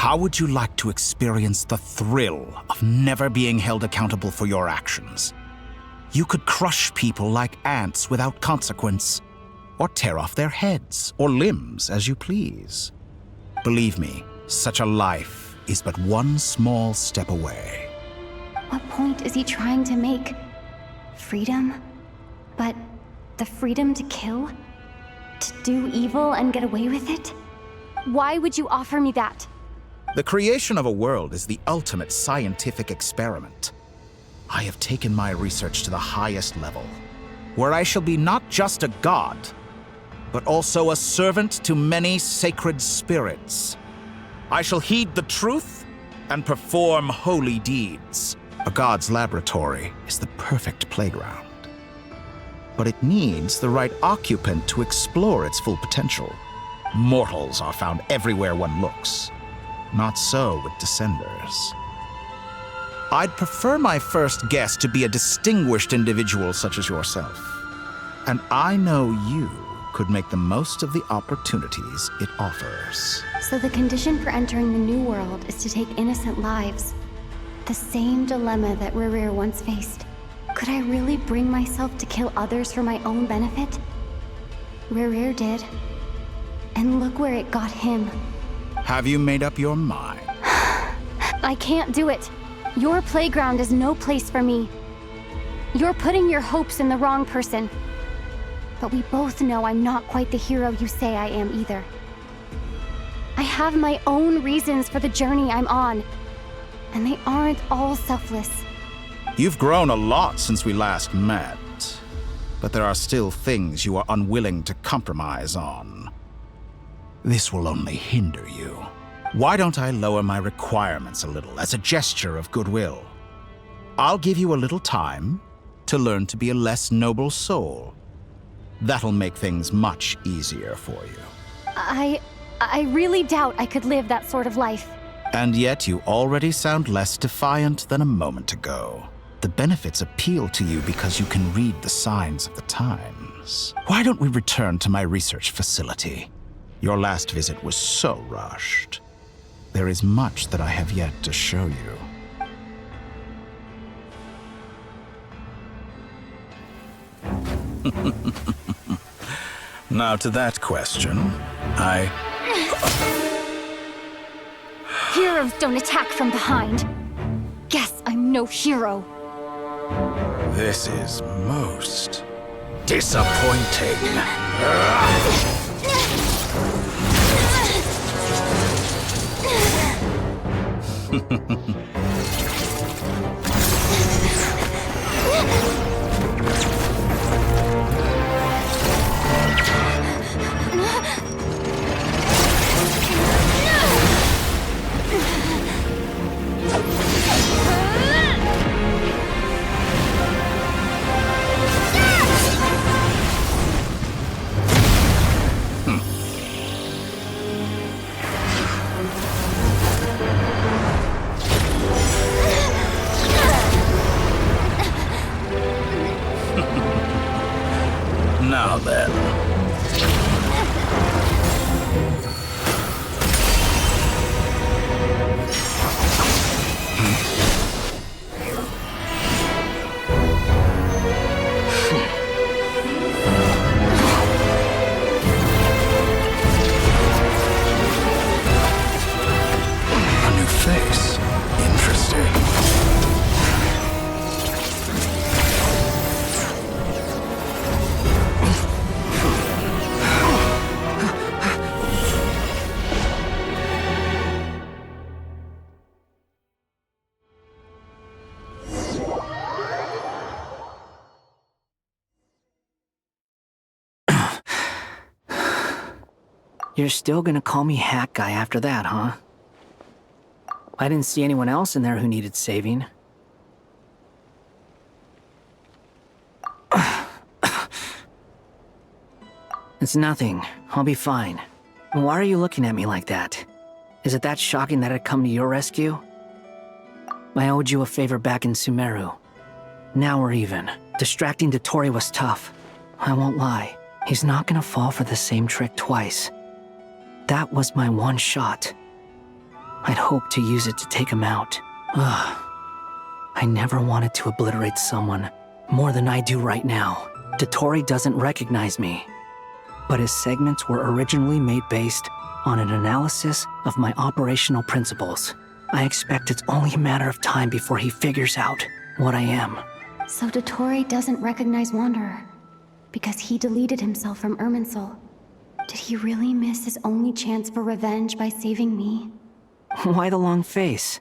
How would you like to experience the thrill of never being held accountable for your actions? You could crush people like ants without consequence, or tear off their heads or limbs as you please. Believe me, such a life is but one small step away. What point is he trying to make? Freedom? But the freedom to kill? To do evil and get away with it? Why would you offer me that? The creation of a world is the ultimate scientific experiment. I have taken my research to the highest level, where I shall be not just a god, but also a servant to many sacred spirits. I shall heed the truth and perform holy deeds. A god's laboratory is the perfect playground. But it needs the right occupant to explore its full potential. Mortals are found everywhere one looks. Not so with Descenders. I'd prefer my first guest to be a distinguished individual such as yourself. And I know you could make the most of the opportunities it offers. So the condition for entering the new world is to take innocent lives. The same dilemma that Rerir once faced. Could I really bring myself to kill others for my own benefit? Rerir did. And look where it got him. Have you made up your mind? I can't do it. Your playground is no place for me. You're putting your hopes in the wrong person. But we both know I'm not quite the hero you say I am either. I have my own reasons for the journey I'm on. And they aren't all selfless. You've grown a lot since we last met. But there are still things you are unwilling to compromise on. This will only hinder you. Why don't I lower my requirements a little as a gesture of goodwill? I'll give you a little time to learn to be a less noble soul. That'll make things much easier for you. I really doubt I could live that sort of life. And yet you already sound less defiant than a moment ago. The benefits appeal to you because you can read the signs of the times. Why don't we return to my research facility? Your last visit was so rushed. There is much that I have yet to show you. Now to that question, Heroes don't attack from behind. Guess I'm no hero. This is most disappointing. Now then. A new face. Interesting. You're still gonna call me Hack Guy after that, huh? I didn't see anyone else in there who needed saving. It's nothing. I'll be fine. Why are you looking at me like that? Is it that shocking that I'd come to your rescue? I owed you a favor back in Sumeru. Now we're even. Distracting Dotori was tough. I won't lie. He's not gonna fall for the same trick twice. That was my one shot. I'd hoped to use it to take him out. Ugh. I never wanted to obliterate someone more than I do right now. Dotori doesn't recognize me, but his segments were originally made based on an analysis of my operational principles. I expect it's only a matter of time before he figures out what I am. So Dotori doesn't recognize Wanderer because he deleted himself from Irminsul. Did he really miss his only chance for revenge by saving me? Why the long face?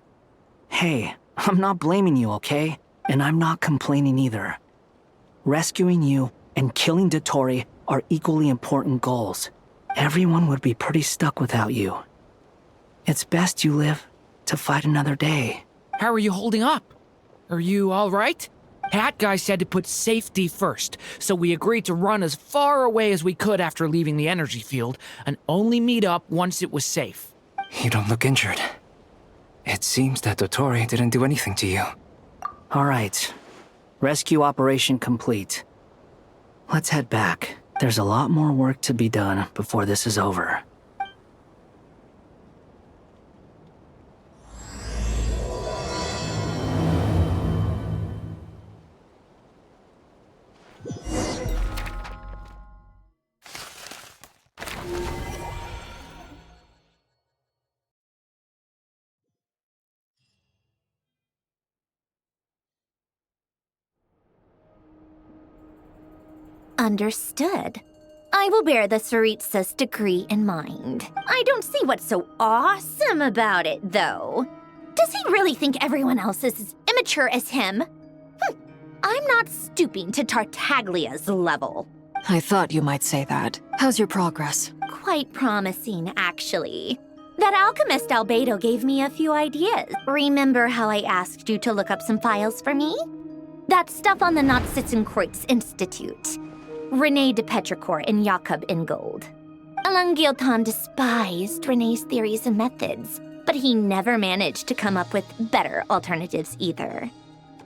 Hey, I'm not blaming you, okay? And I'm not complaining either. Rescuing you and killing Dotori are equally important goals. Everyone would be pretty stuck without you. It's best you live to fight another day. How are you holding up? Are you all right? Hat Guy said to put safety first, so we agreed to run as far away as we could after leaving the energy field and only meet up once it was safe. You don't look injured. It seems that Dotori didn't do anything to you. All right. Rescue operation complete. Let's head back. There's a lot more work to be done before this is over. Understood. I will bear the Tsaritsa's decree in mind. I don't see what's so awesome about it, though. Does he really think everyone else is as immature as him? I'm not stooping to Tartaglia's level. I thought you might say that. How's your progress? Quite promising, actually. That alchemist Albedo gave me a few ideas. Remember how I asked you to look up some files for me? That stuff on the Nachtschitzenkreuz Institute. René de Petrichor and Jakob Ingold. Alain Guillotin despised René's theories and methods, but he never managed to come up with better alternatives either.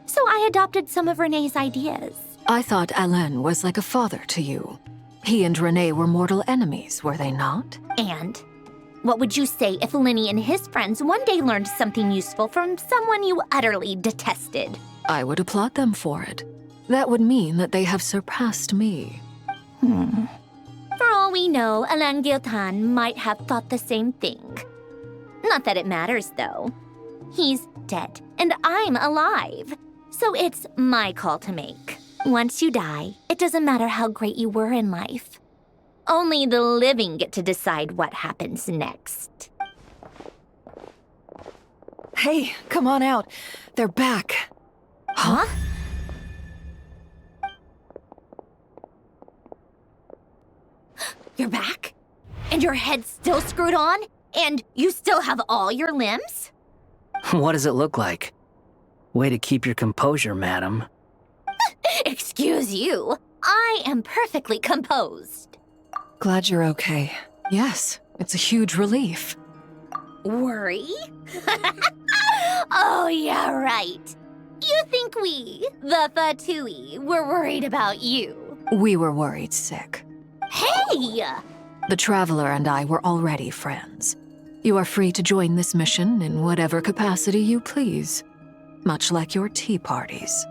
So I adopted some of René's ideas. I thought Alain was like a father to you. He and René were mortal enemies, were they not? And what would you say if Linny and his friends one day learned something useful from someone you utterly detested? I would applaud them for it. That would mean that they have surpassed me. For all we know, Alain Guillotin might have thought the same thing. Not that it matters, though. He's dead, and I'm alive. So it's my call to make. Once you die, it doesn't matter how great you were in life. Only the living get to decide what happens next. Hey, come on out. They're back. Huh? You're back? And your head's still screwed on? And you still have all your limbs? What does it look like? Way to keep your composure, madam. Excuse you. I am perfectly composed. Glad you're okay. Yes, it's a huge relief. Worry? Oh, yeah, right. You think we, the Fatui, were worried about you? We were worried sick. Hey! The Traveler and I were already friends. You are free to join this mission in whatever capacity you please. Much like your tea parties.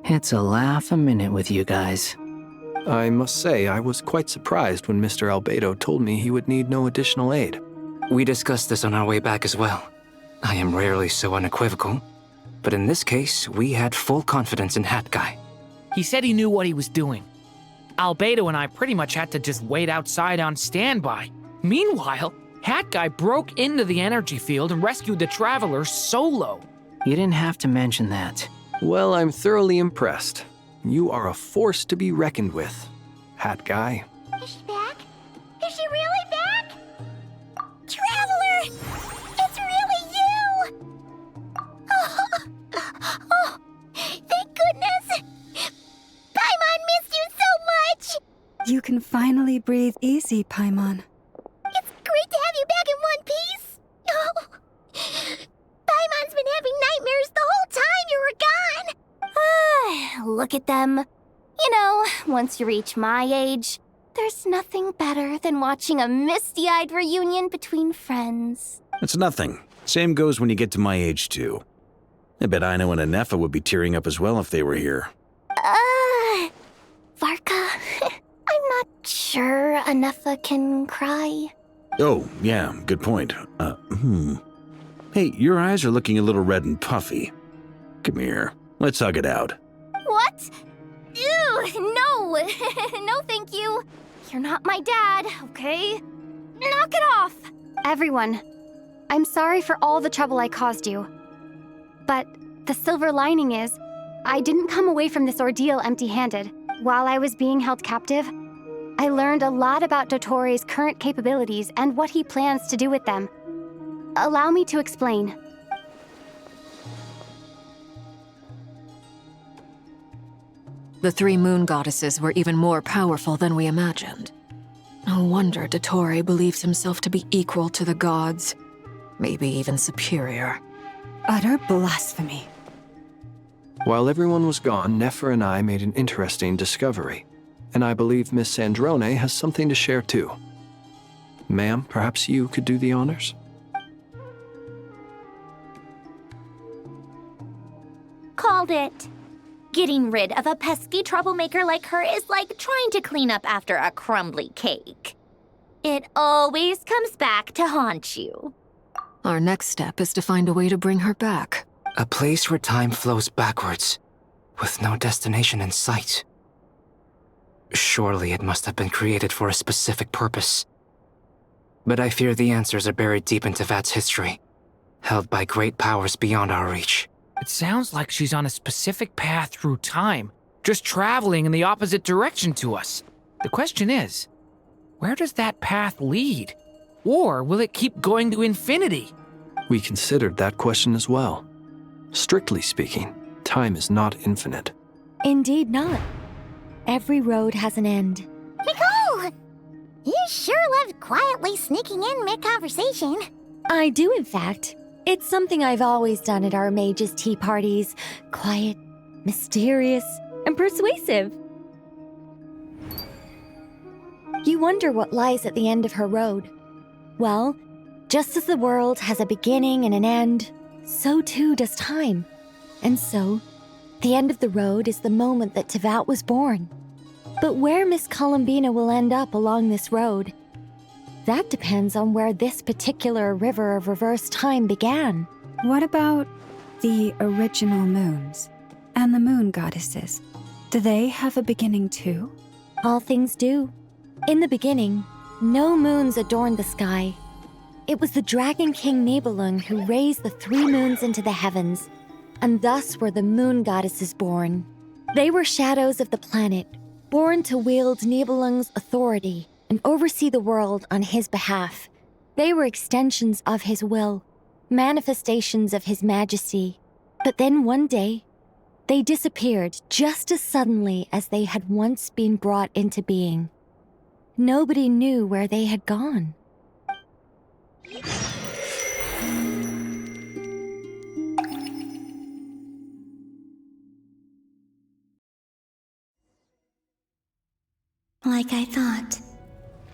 It's a laugh a minute with you guys. I must say, I was quite surprised when Mr. Albedo told me he would need no additional aid. We discussed this on our way back as well. I am rarely so unequivocal, but in this case, we had full confidence in Hat Guy. He said he knew what he was doing. Albedo and I pretty much had to just wait outside on standby. Meanwhile, Hat Guy broke into the energy field and rescued the Traveler solo. You didn't have to mention that. Well, I'm thoroughly impressed. You are a force to be reckoned with, Hat Guy. Is she back? Is she really back? Traveler! It's really you! Oh, thank goodness! Paimon missed you so much! You can finally breathe easy, Paimon. It's great to have you back in one piece! Oh, Paimon's been having nightmares the whole time you were gone! Look at them. You know, once you reach my age, There's nothing better than watching a misty-eyed reunion between friends. It's nothing. Same goes when you get to my age, too. I bet Ino and Anefa would be tearing up as well if they were here. Varka, I'm not sure Anefa can cry. Oh, yeah, good point. Hey, your eyes are looking a little red and puffy. Come here, let's hug it out. What? Ew, no! No, thank you. You're not my dad, okay? Knock it off! Everyone, I'm sorry for all the trouble I caused you. But the silver lining is, I didn't come away from this ordeal empty-handed. While I was being held captive, I learned a lot about Dottoro's current capabilities and what he plans to do with them. Allow me to explain. The three moon goddesses were even more powerful than we imagined. No wonder Dottore believes himself to be equal to the gods, maybe even superior. Utter blasphemy. While everyone was gone, Nefer and I made an interesting discovery, and I believe Miss Sandrone has something to share too. Ma'am, perhaps you could do the honors? Called it. Getting rid of a pesky troublemaker like her is like trying to clean up after a crumbly cake. It always comes back to haunt you. Our next step is to find a way to bring her back. A place where time flows backwards, with no destination in sight. Surely it must have been created for a specific purpose. But I fear the answers are buried deep into VIII's history, held by great powers beyond our reach. It sounds like she's on a specific path through time, just traveling in the opposite direction to us. The question is, where does that path lead? Or will it keep going to infinity? We considered that question as well. Strictly speaking, time is not infinite. Indeed not. Every road has an end. Nicole! You sure love quietly sneaking in mid-conversation. I do, in fact. It's something I've always done at our mages' tea parties. Quiet, mysterious, and persuasive. You wonder what lies at the end of her road. Well, just as the world has a beginning and an end, so too does time. And so, the end of the road is the moment that Tevat was born. But where Miss Columbina will end up along this road, that depends on where this particular river of reverse time began. What about the original moons and the moon goddesses? Do they have a beginning too? All things do. In the beginning, no moons adorned the sky. It was the Dragon King Nibelung who raised the three moons into the heavens, and thus were the moon goddesses born. They were shadows of the planet, born to wield Nibelung's authority and oversee the world on his behalf. They were extensions of his will, manifestations of his majesty. But then one day, they disappeared just as suddenly as they had once been brought into being. Nobody knew where they had gone. Like I thought,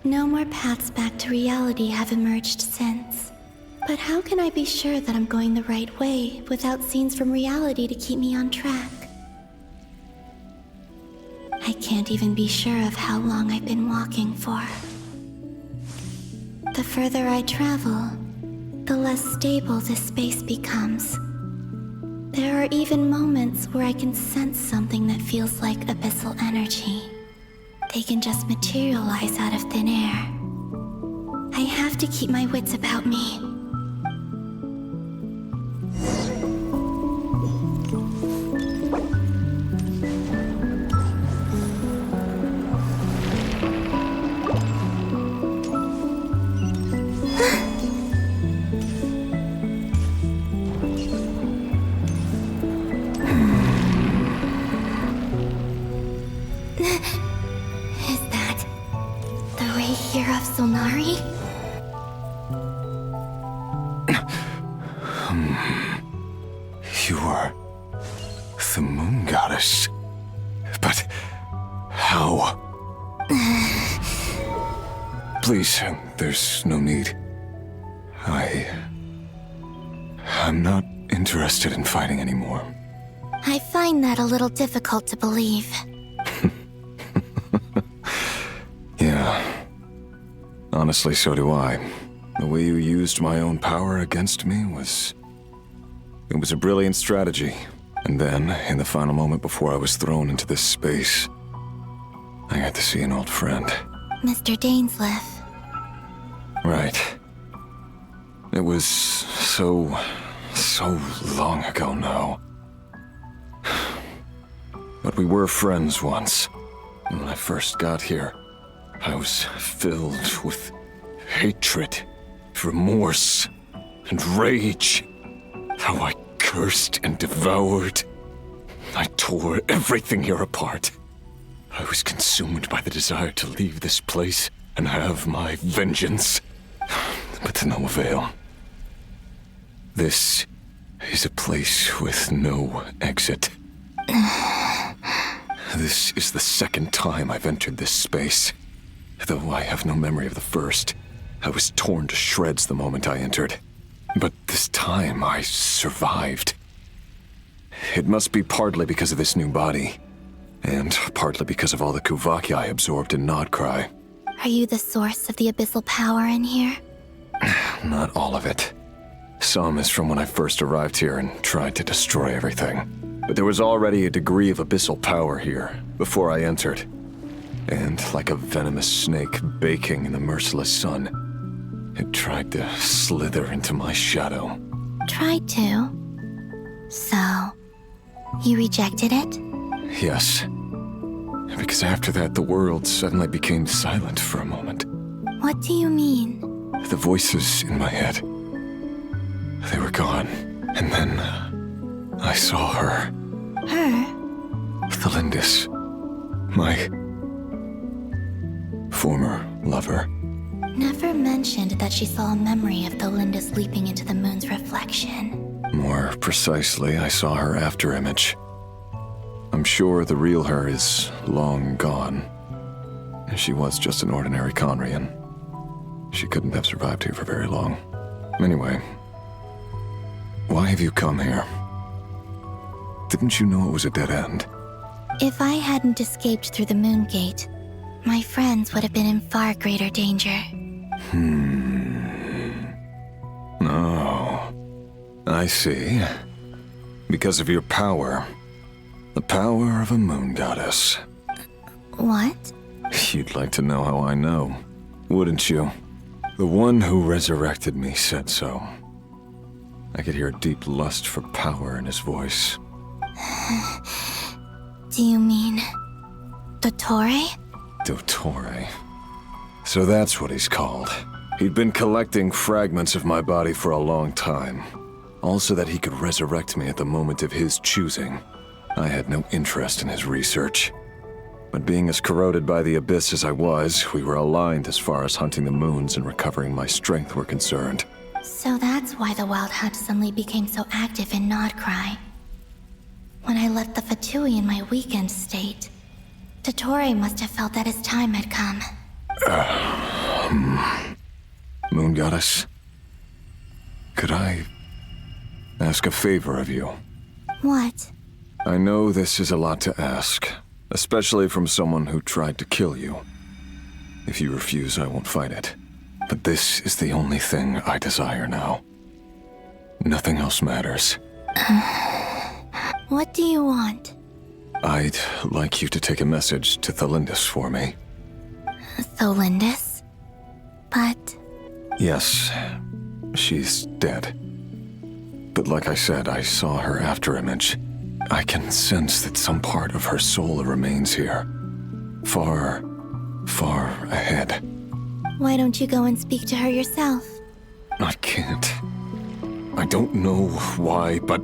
no more paths back to reality have emerged since. But how can I be sure that I'm going the right way without scenes from reality to keep me on track? I can't even be sure of how long I've been walking for. The further I travel, the less stable this space becomes. There are even moments where I can sense something that feels like abyssal energy. They can just materialize out of thin air. I have to keep my wits about me. You are the moon goddess. But how? Please, there's no need. I'm not interested in fighting anymore. I find that a little difficult to believe. Yeah. Honestly, so do I. The way you used my own power against me was... It was a brilliant strategy. And then, in the final moment before I was thrown into this space, I got to see an old friend. Mr. Dainsleif. Right. It was so long ago now. But we were friends once. And when I first got here, I was filled with hatred, remorse, and rage. How I cursed and devoured. I tore everything here apart. I was consumed by the desire to leave this place and have my vengeance. But to no avail. This is a place with no exit. This is the second time I've entered this space. Though I have no memory of the first. I was torn to shreds the moment I entered. But this time I survived. It must be partly because of this new body. And partly because of all the Kuvaki I absorbed in Nodcry. Are you the source of the abyssal power in here? Not all of it. Some is from when I first arrived here and tried to destroy everything. But there was already a degree of abyssal power here before I entered. And like a venomous snake baking in the merciless sun, it tried to slither into my shadow. Tried to? So, you rejected it? Yes. Because after that, the world suddenly became silent for a moment. What do you mean? The voices in my head, they were gone. And then, I saw her. Her? Thalindis. My former lover. Never mentioned that she saw a memory of Thalindis leaping into the moon's reflection. More precisely, I saw her afterimage. I'm sure the real her is long gone. She was just an ordinary Conrian. She couldn't have survived here for very long. Anyway, why have you come here? Didn't you know it was a dead end? If I hadn't escaped through the moon gate, my friends would have been in far greater danger. Oh, I see. Because of your power. The power of a moon goddess. What? You'd like to know how I know, wouldn't you? The one who resurrected me said so. I could hear a deep lust for power in his voice. Do you mean... Dottore? Dottore. So that's what he's called. He'd been collecting fragments of my body for a long time. Also that he could resurrect me at the moment of his choosing. I had no interest in his research. But being as corroded by the abyss as I was, we were aligned as far as hunting the moons and recovering my strength were concerned. So that's why the Wild Hunt suddenly became so active in Nodcry. When I left the Fatui in my weakened state, Dottore must have felt that his time had come. Moon Goddess, could I ask a favor of you? What? I know this is a lot to ask, especially from someone who tried to kill you. If you refuse, I won't fight it. But this is the only thing I desire now. Nothing else matters. What do you want? I'd like you to take a message to Thalindis for me. Thalindis? But... Yes, she's dead. But like I said, I saw her afterimage. I can sense that some part of her soul remains here. Far, far ahead. Why don't you go and speak to her yourself? I can't. I don't know why, but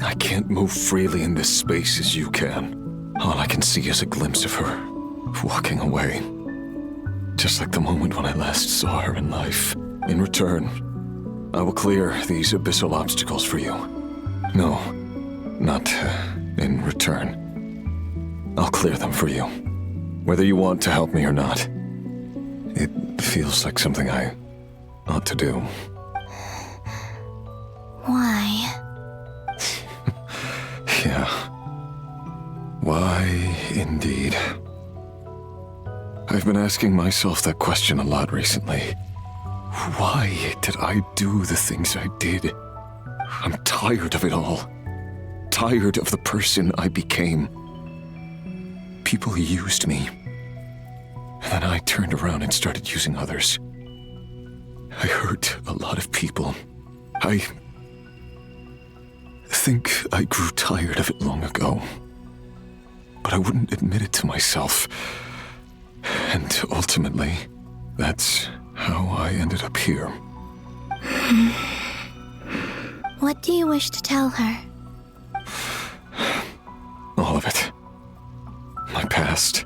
I can't move freely in this space as you can. All I can see is a glimpse of her, walking away. Just like the moment when I last saw her in life. In return, I will clear these abyssal obstacles for you. No, not in return. I'll clear them for you, whether you want to help me or not. It feels like something I ought to do. Why? Yeah. Why, indeed. I've been asking myself that question a lot recently. Why did I do the things I did? I'm tired of it all. Tired of the person I became. People used me. And then I turned around and started using others. I hurt a lot of people. I think I grew tired of it long ago. But I wouldn't admit it to myself. And ultimately, that's how I ended up here. What do you wish to tell her? All of it. My past.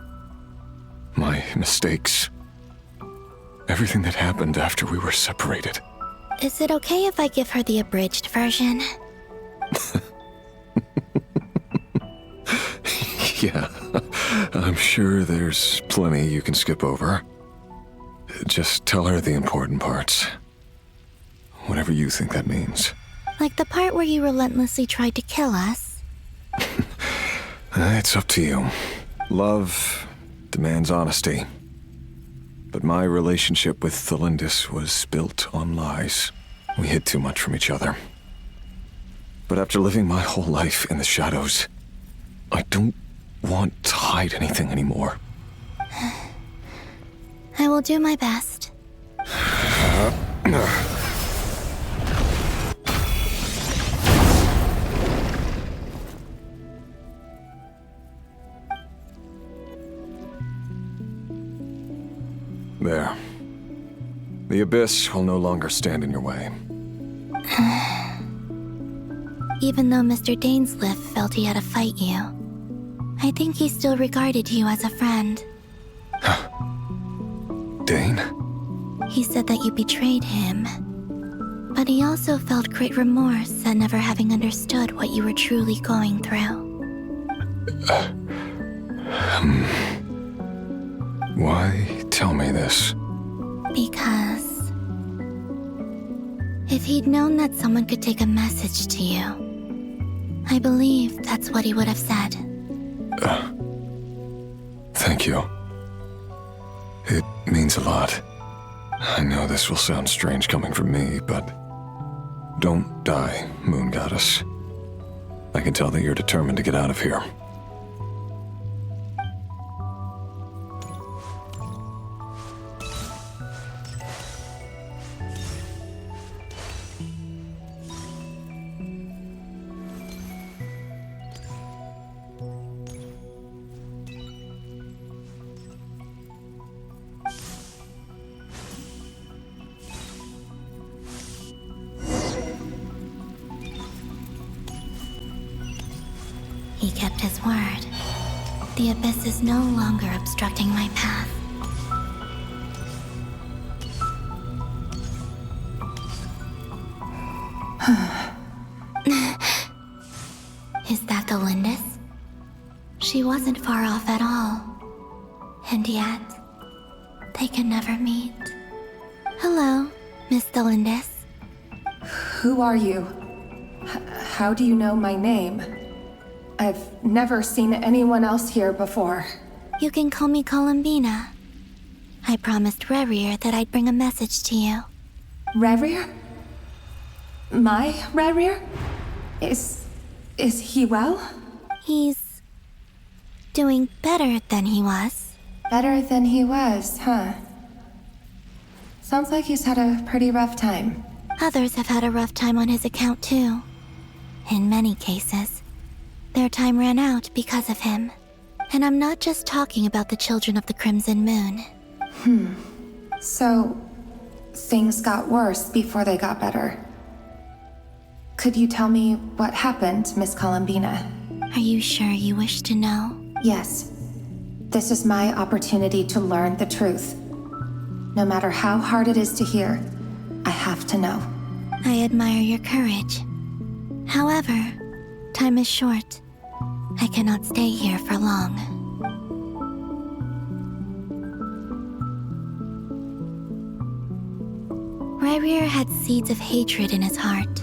My mistakes. Everything that happened after we were separated. Is it okay if I give her the abridged version? Yeah, I'm sure there's plenty you can skip over. Just tell her the important parts. Whatever you think that means. Like the part where you relentlessly tried to kill us? It's up to you. Love demands honesty. But my relationship with Thelindis was built on lies. We hid too much from each other. But after living my whole life in the shadows, I don't want to hide anything anymore. I will do my best. There. The abyss will no longer stand in your way. Even though Mr. Dainsleif felt he had to fight you, I think he still regarded you as a friend. Dane? He said that you betrayed him. But he also felt great remorse at never having understood what you were truly going through. Why tell me this? Because if he'd known that someone could take a message to you, I believe that's what he would have said. Thank you. It means a lot. I know this will sound strange coming from me, but don't die, Moon Goddess. I can tell that you're determined to get out of here. He kept his word. The abyss is no longer obstructing my path. Is that Thelindis? She wasn't far off at all. And yet, they can never meet. Hello, Miss Thelindis. Who are you? How do you know my name? I've never seen anyone else here before. You can call me Columbina. I promised Rerir that I'd bring a message to you. Rerir? My Rerir? Is he well? He's doing better than he was. Better than he was, huh? Sounds like he's had a pretty rough time. Others have had a rough time on his account too. In many cases, their time ran out because of him. And I'm not just talking about the children of the Crimson Moon. So, things got worse before they got better. Could you tell me what happened, Miss Columbina? Are you sure you wish to know? Yes. This is my opportunity to learn the truth. No matter how hard it is to hear, I have to know. I admire your courage. However, time is short. I cannot stay here for long. Rayrir had seeds of hatred in his heart,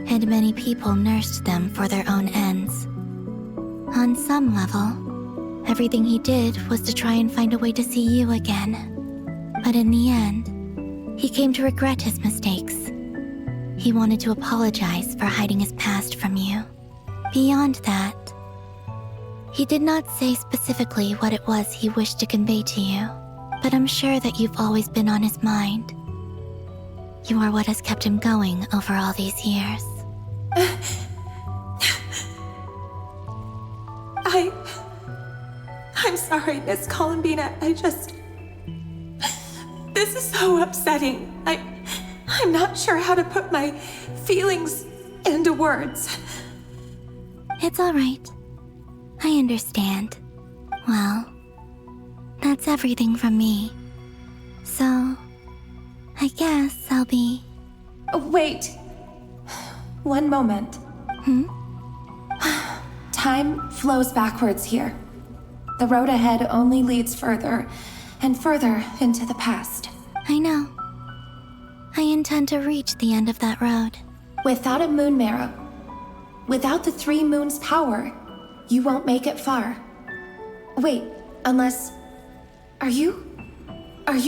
and many people nursed them for their own ends. On some level, everything he did was to try and find a way to see you again. But in the end, he came to regret his mistakes. He wanted to apologize for hiding his past from you. Beyond that, he did not say specifically what it was he wished to convey to you, but I'm sure that you've always been on his mind. You are what has kept him going over all these years. I'm sorry, Miss Columbina. This is so upsetting. I'm not sure how to put my feelings into words. It's all right. I understand. Well, that's everything from me. So, I guess I'll be... Wait. One moment. Time flows backwards here. The road ahead only leads further and further into the past. I know. I intend to reach the end of that road. Without a moon marrow, without the 3 moons' power, you won't make it far. Wait, unless... Are you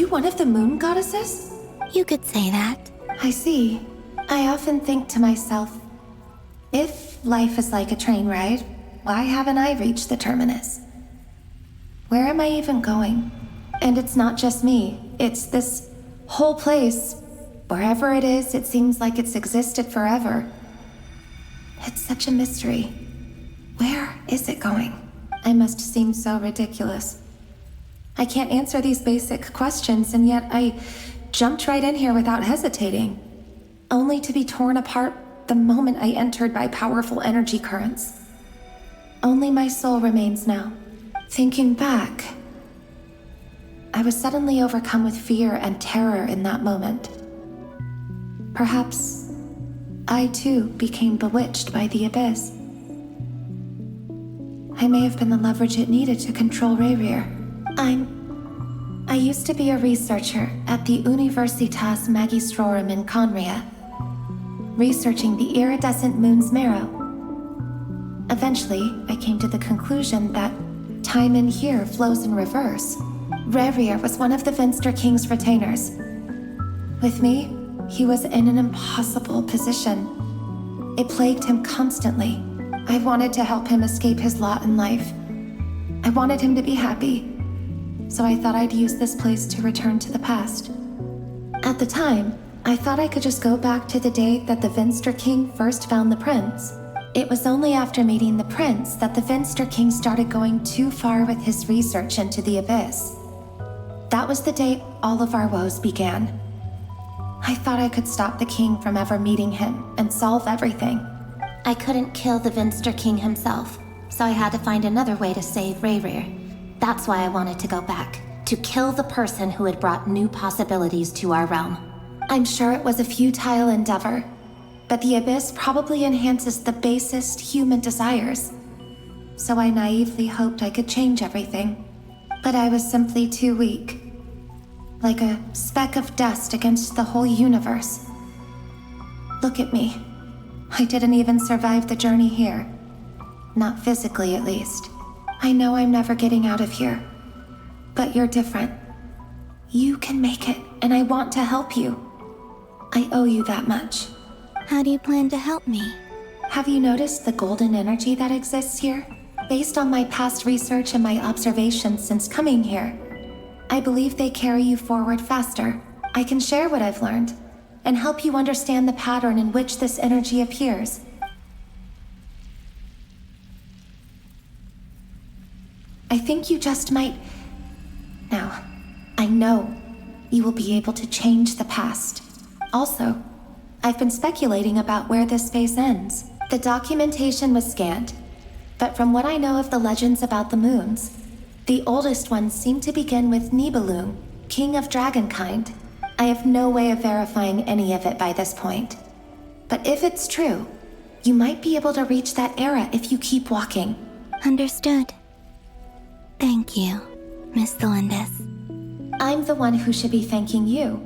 one of the moon goddesses? You could say that. I see. I often think to myself, if life is like a train ride, why haven't I reached the terminus? Where am I even going? And it's not just me. It's this whole place. Wherever it is, it seems like it's existed forever. It's such a mystery. Where is it going? I must seem so ridiculous. I can't answer these basic questions, and yet I jumped right in here without hesitating, only to be torn apart the moment I entered by powerful energy currents. Only my soul remains now. Thinking back, I was suddenly overcome with fear and terror in that moment. Perhaps I too became bewitched by the abyss. I may have been the leverage it needed to control Rayrir. I used to be a researcher at the Universitas Magistrorum in Conria, researching the iridescent moon's marrow. Eventually, I came to the conclusion that time in here flows in reverse. Rayrir was one of the Vinster King's retainers. With me, he was in an impossible position. It plagued him constantly. I wanted to help him escape his lot in life. I wanted him to be happy, so I thought I'd use this place to return to the past. At the time, I thought I could just go back to the day that the Vinster King first found the prince. It was only after meeting the prince that the Vinster King started going too far with his research into the abyss. That was the day all of our woes began. I thought I could stop the king from ever meeting him and solve everything. I couldn't kill the Vinster King himself, so I had to find another way to save Rayrir. That's why I wanted to go back, to kill the person who had brought new possibilities to our realm. I'm sure it was a futile endeavor, but the abyss probably enhances the basest human desires. So I naively hoped I could change everything. But I was simply too weak. Like a speck of dust against the whole universe. Look at me. I didn't even survive the journey here. Not physically, at least. I know I'm never getting out of here. But you're different. You can make it, and I want to help you. I owe you that much. How do you plan to help me? Have you noticed the golden energy that exists here? Based on my past research and my observations since coming here, I believe they carry you forward faster. I can share what I've learned, and help you understand the pattern in which this energy appears. I think you just might... Now, I know you will be able to change the past. Also, I've been speculating about where this space ends. The documentation was scanned, but from what I know of the legends about the moons, the oldest ones seem to begin with Nibelung, king of dragonkind. I have no way of verifying any of it by this point. But if it's true, you might be able to reach that era if you keep walking. Understood. Thank you, Miss Thelindis. I'm the one who should be thanking you.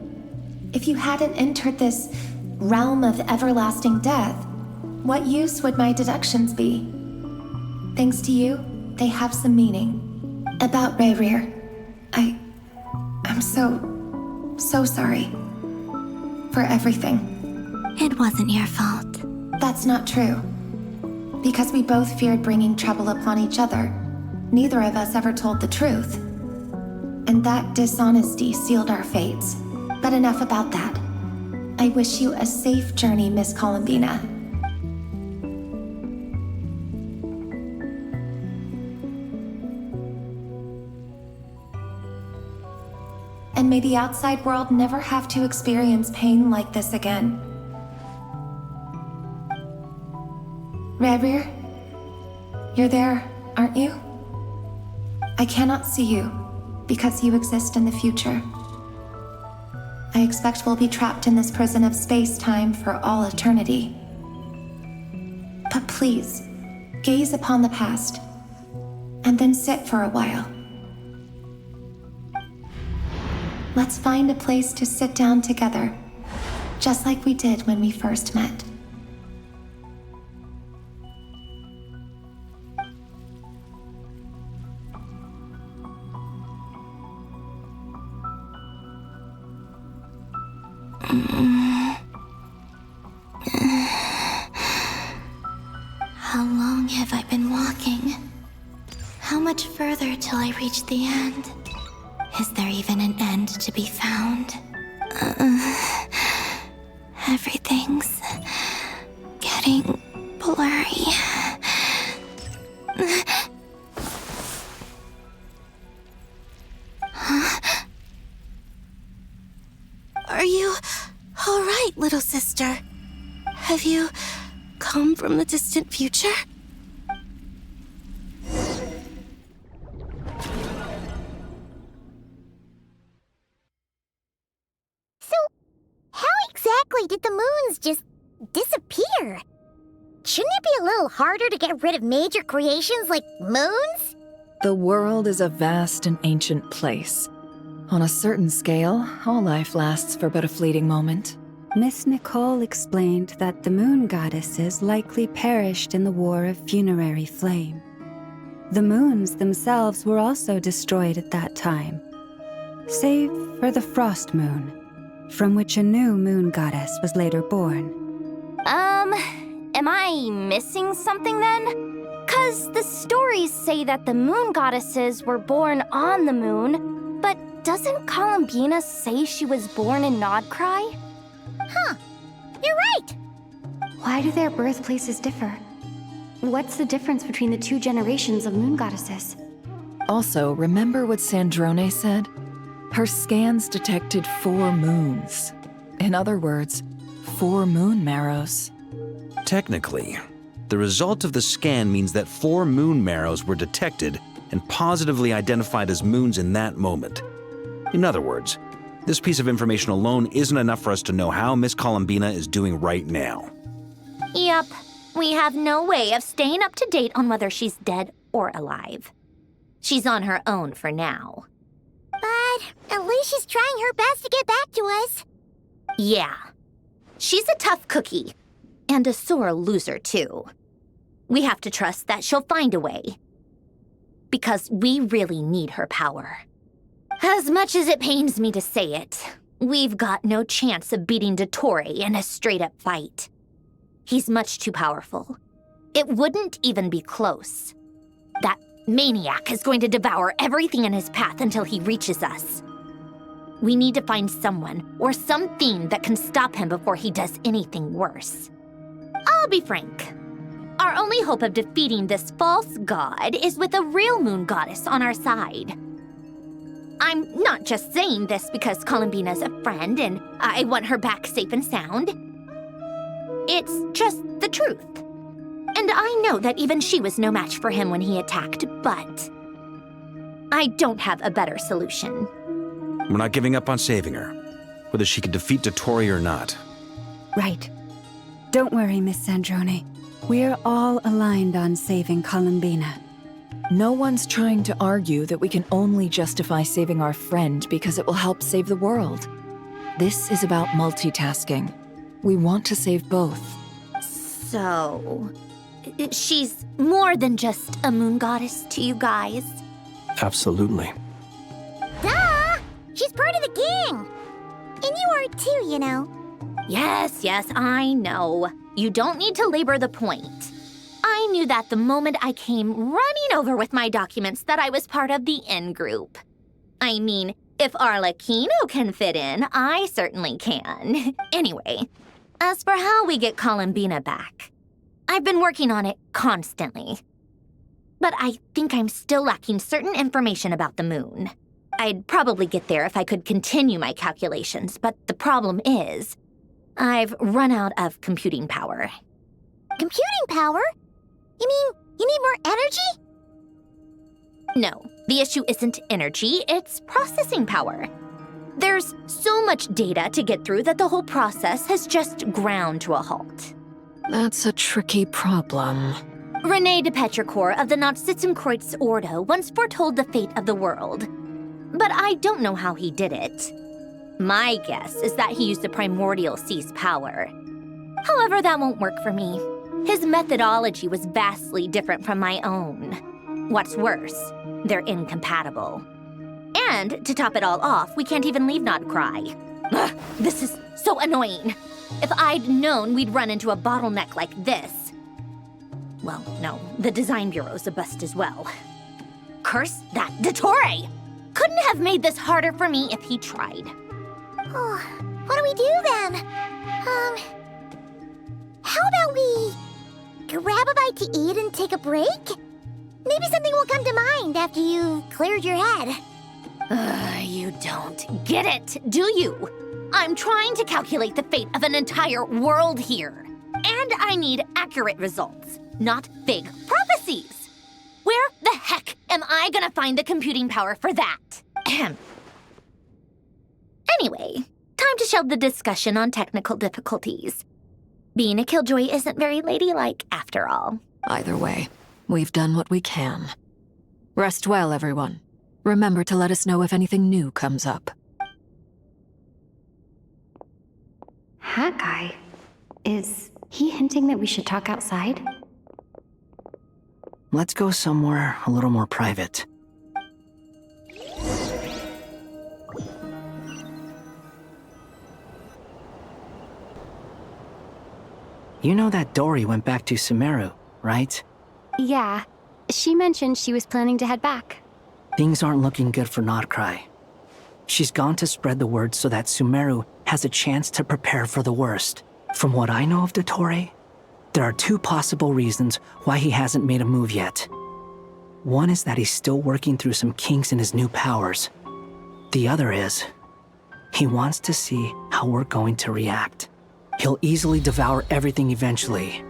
If you hadn't entered this realm of everlasting death, what use would my deductions be? Thanks to you, they have some meaning. About Rayrir, I'm so sorry. For everything. It wasn't your fault. That's not true. Because we both feared bringing trouble upon each other, neither of us ever told the truth. And that dishonesty sealed our fates. But enough about that. I wish you a safe journey, Miss Columbina. And may the outside world never have to experience pain like this again. Rayrir, you're there, aren't you? I cannot see you, because you exist in the future. I expect we'll be trapped in this prison of space-time for all eternity. But please, gaze upon the past, and then sit for a while. Let's find a place to sit down together, just like we did when we first met. How long have I been walking? How much further till I reach the end? Is there even an end to be found? Everything's getting blurry. Huh? Are you all right, little sister? Have you come from the distant future? Exactly did the moons just disappear? Shouldn't it be a little harder to get rid of major creations like moons? The world is a vast and ancient place. On a certain scale, all life lasts for but a fleeting moment. Miss Nicole explained that the moon goddesses likely perished in the War of Funerary Flame. The moons themselves were also destroyed at that time, save for the Frost Moon, from which a new moon goddess was later born. Am I missing something then? 'Cause the stories say that the moon goddesses were born on the moon, but doesn't Columbina say she was born in Nodcry? Huh, you're right! Why do their birthplaces differ? What's the difference between the two generations of moon goddesses? Also, remember what Sandrone said? Her scans detected 4 moons. In other words, 4 moon marrows. Technically, the result of the scan means that 4 moon marrows were detected and positively identified as moons in that moment. In other words, this piece of information alone isn't enough for us to know how Miss Columbina is doing right now. Yep, we have no way of staying up to date on whether she's dead or alive. She's on her own for now. But at least she's trying her best to get back to us. Yeah. She's a tough cookie. And a sore loser, too. We have to trust that she'll find a way. Because we really need her power. As much as it pains me to say it, we've got no chance of beating Dottore in a straight-up fight. He's much too powerful. It wouldn't even be close. That maniac is going to devour everything in his path until he reaches us. We need to find someone or something that can stop him before he does anything worse. I'll be frank. Our only hope of defeating this false god is with a real moon goddess on our side. I'm not just saying this because Columbina's a friend and I want her back safe and sound. It's just the truth. And I know that even she was no match for him when he attacked, but I don't have a better solution. We're not giving up on saving her, whether she can defeat Dottore or not. Right. Don't worry, Miss Sandrone. We're all aligned on saving Columbina. No one's trying to argue that we can only justify saving our friend because it will help save the world. This is about multitasking. We want to save both. So, she's more than just a moon goddess to you guys? Absolutely. Duh! She's part of the gang! And you are too, you know. Yes, I know. You don't need to labor the point. I knew that the moment I came running over with my documents that I was part of the in-group. I mean, if Arlecchino can fit in, I certainly can. Anyway, as for how we get Columbina back, I've been working on it constantly. But I think I'm still lacking certain information about the moon. I'd probably get there if I could continue my calculations, but the problem is, I've run out of computing power. Computing power? You mean you need more energy? No, the issue isn't energy, it's processing power. There's so much data to get through that the whole process has just ground to a halt. That's a tricky problem. René de Petrichor of the Nazissenkreuz Ordo once foretold the fate of the world. But I don't know how he did it. My guess is that he used the primordial sea's power. However, that won't work for me. His methodology was vastly different from my own. What's worse, they're incompatible. And to top it all off, we can't even leave Notcry. Ugh, this is so annoying. If I'd known we'd run into a bottleneck like this. Well, no, the design bureau's a bust as well. Curse that Dottore! Couldn't have made this harder for me if he tried. Oh, what do we do then? How about we grab a bite to eat and take a break? Maybe something will come to mind after you've cleared your head. You don't get it, do you? I'm trying to calculate the fate of an entire world here. And I need accurate results, not vague prophecies. Where the heck am I gonna find the computing power for that? Ahem. Anyway, time to shelve the discussion on technical difficulties. Being a killjoy isn't very ladylike, after all. Either way, we've done what we can. Rest well, everyone. Remember to let us know if anything new comes up. Hat guy? Is he hinting that we should talk outside? Let's go somewhere a little more private. You know that Dory went back to Sumeru, right? Yeah. She mentioned she was planning to head back. Things aren't looking good for Notcry. She's gone to spread the word so that Sumeru has a chance to prepare for the worst. From what I know of Dottore, there are two possible reasons why he hasn't made a move yet. One is that he's still working through some kinks in his new powers. The other is, he wants to see how we're going to react. He'll easily devour everything eventually,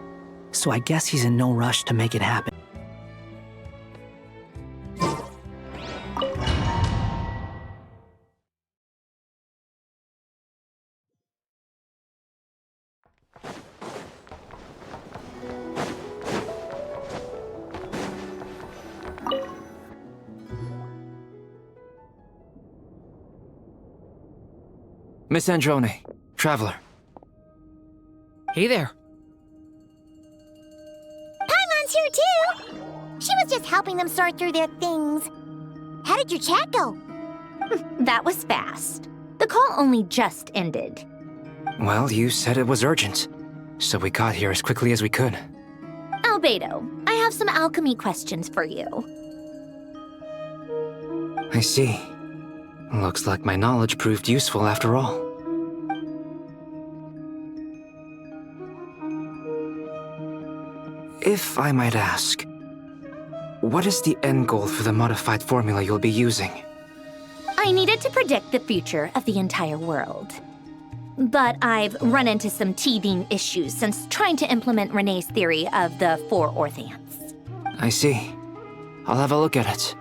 so I guess he's in no rush to make it happen. Miss Androne, Traveler. Hey there. Paimon's here too! She was just helping them sort through their things. How did your chat go? That was fast. The call only just ended. Well, you said it was urgent, so we got here as quickly as we could. Albedo, I have some alchemy questions for you. I see. Looks like my knowledge proved useful after all. If I might ask, what is the end goal for the modified formula you'll be using? I needed to predict the future of the entire world. But I've run into some teething issues since trying to implement René's theory of the four Orthants. I see. I'll have a look at it.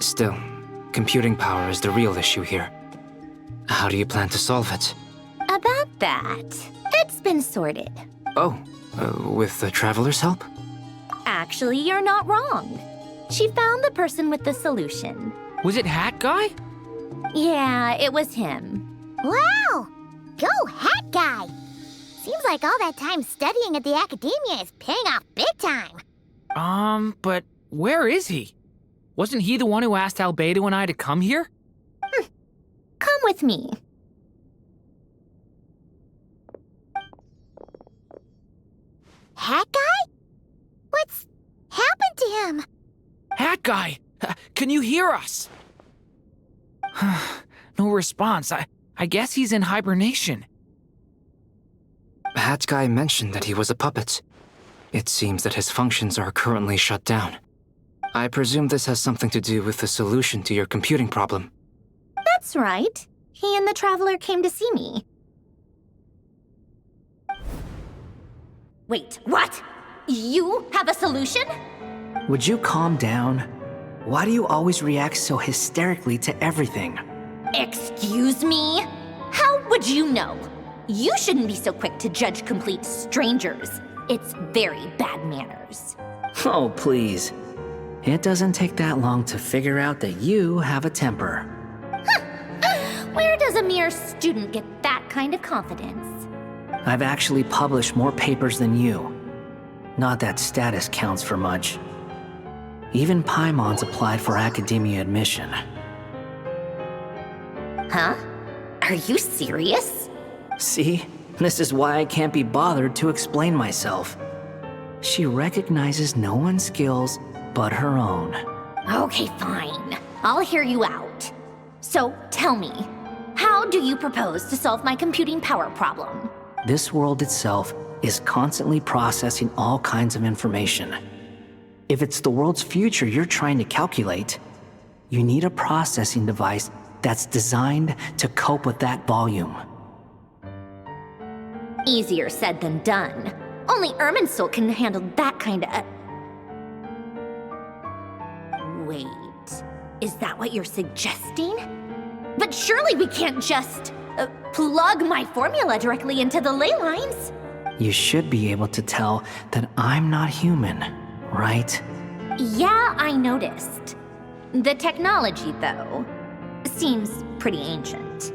Still, computing power is the real issue here. How do you plan to solve it? About that, it's been sorted. Oh, with the Traveler's help? Actually, you're not wrong. She found the person with the solution. Was it Hat Guy? Yeah, it was him. Wow! Go, Hat Guy! Seems like all that time studying at the academia is paying off big time. But where is he? Wasn't he the one who asked Albedo and I to come here? Come with me. Hat Guy? What's happened to him? Hat Guy! Can you hear us? No response. I guess he's in hibernation. Hat Guy mentioned that he was a puppet. It seems that his functions are currently shut down. I presume this has something to do with the solution to your computing problem. That's right. He and the Traveler came to see me. Wait, what? You have a solution? Would you calm down? Why do you always react so hysterically to everything? Excuse me? How would you know? You shouldn't be so quick to judge complete strangers. It's very bad manners. Oh, please. It doesn't take that long to figure out that you have a temper. Where does a mere student get that kind of confidence? I've actually published more papers than you. Not that status counts for much. Even Paimon's applied for academia admission. Huh? Are you serious? See? This is why I can't be bothered to explain myself. She recognizes no one's skills but her own. Okay, fine. I'll hear you out. So, tell me, how do you propose to solve my computing power problem? This world itself is constantly processing all kinds of information. If it's the world's future you're trying to calculate, you need a processing device that's designed to cope with that volume. Easier said than done. Only Irminsul can handle that kind of... Wait, is that what you're suggesting? But surely we can't just plug my formula directly into the ley lines. You should be able to tell that I'm not human, right? Yeah, I noticed. The technology, though, seems pretty ancient.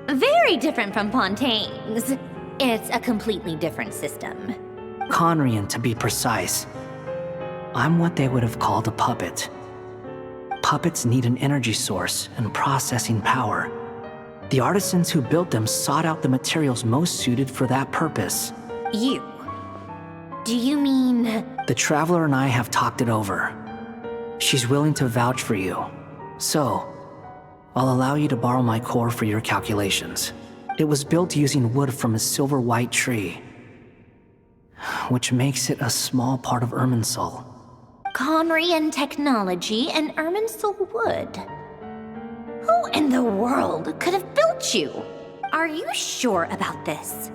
Very different from Pontaine's. It's a completely different system. Conrian, to be precise. I'm what they would have called a puppet. Puppets need an energy source and processing power. The artisans who built them sought out the materials most suited for that purpose. You? Do you mean... The Traveler and I have talked it over. She's willing to vouch for you. So, I'll allow you to borrow my core for your calculations. It was built using wood from a silver white tree, which makes it a small part of Irminsul. Conrian technology and Irminsul wood. Who in the world could have built you? Are you sure about this?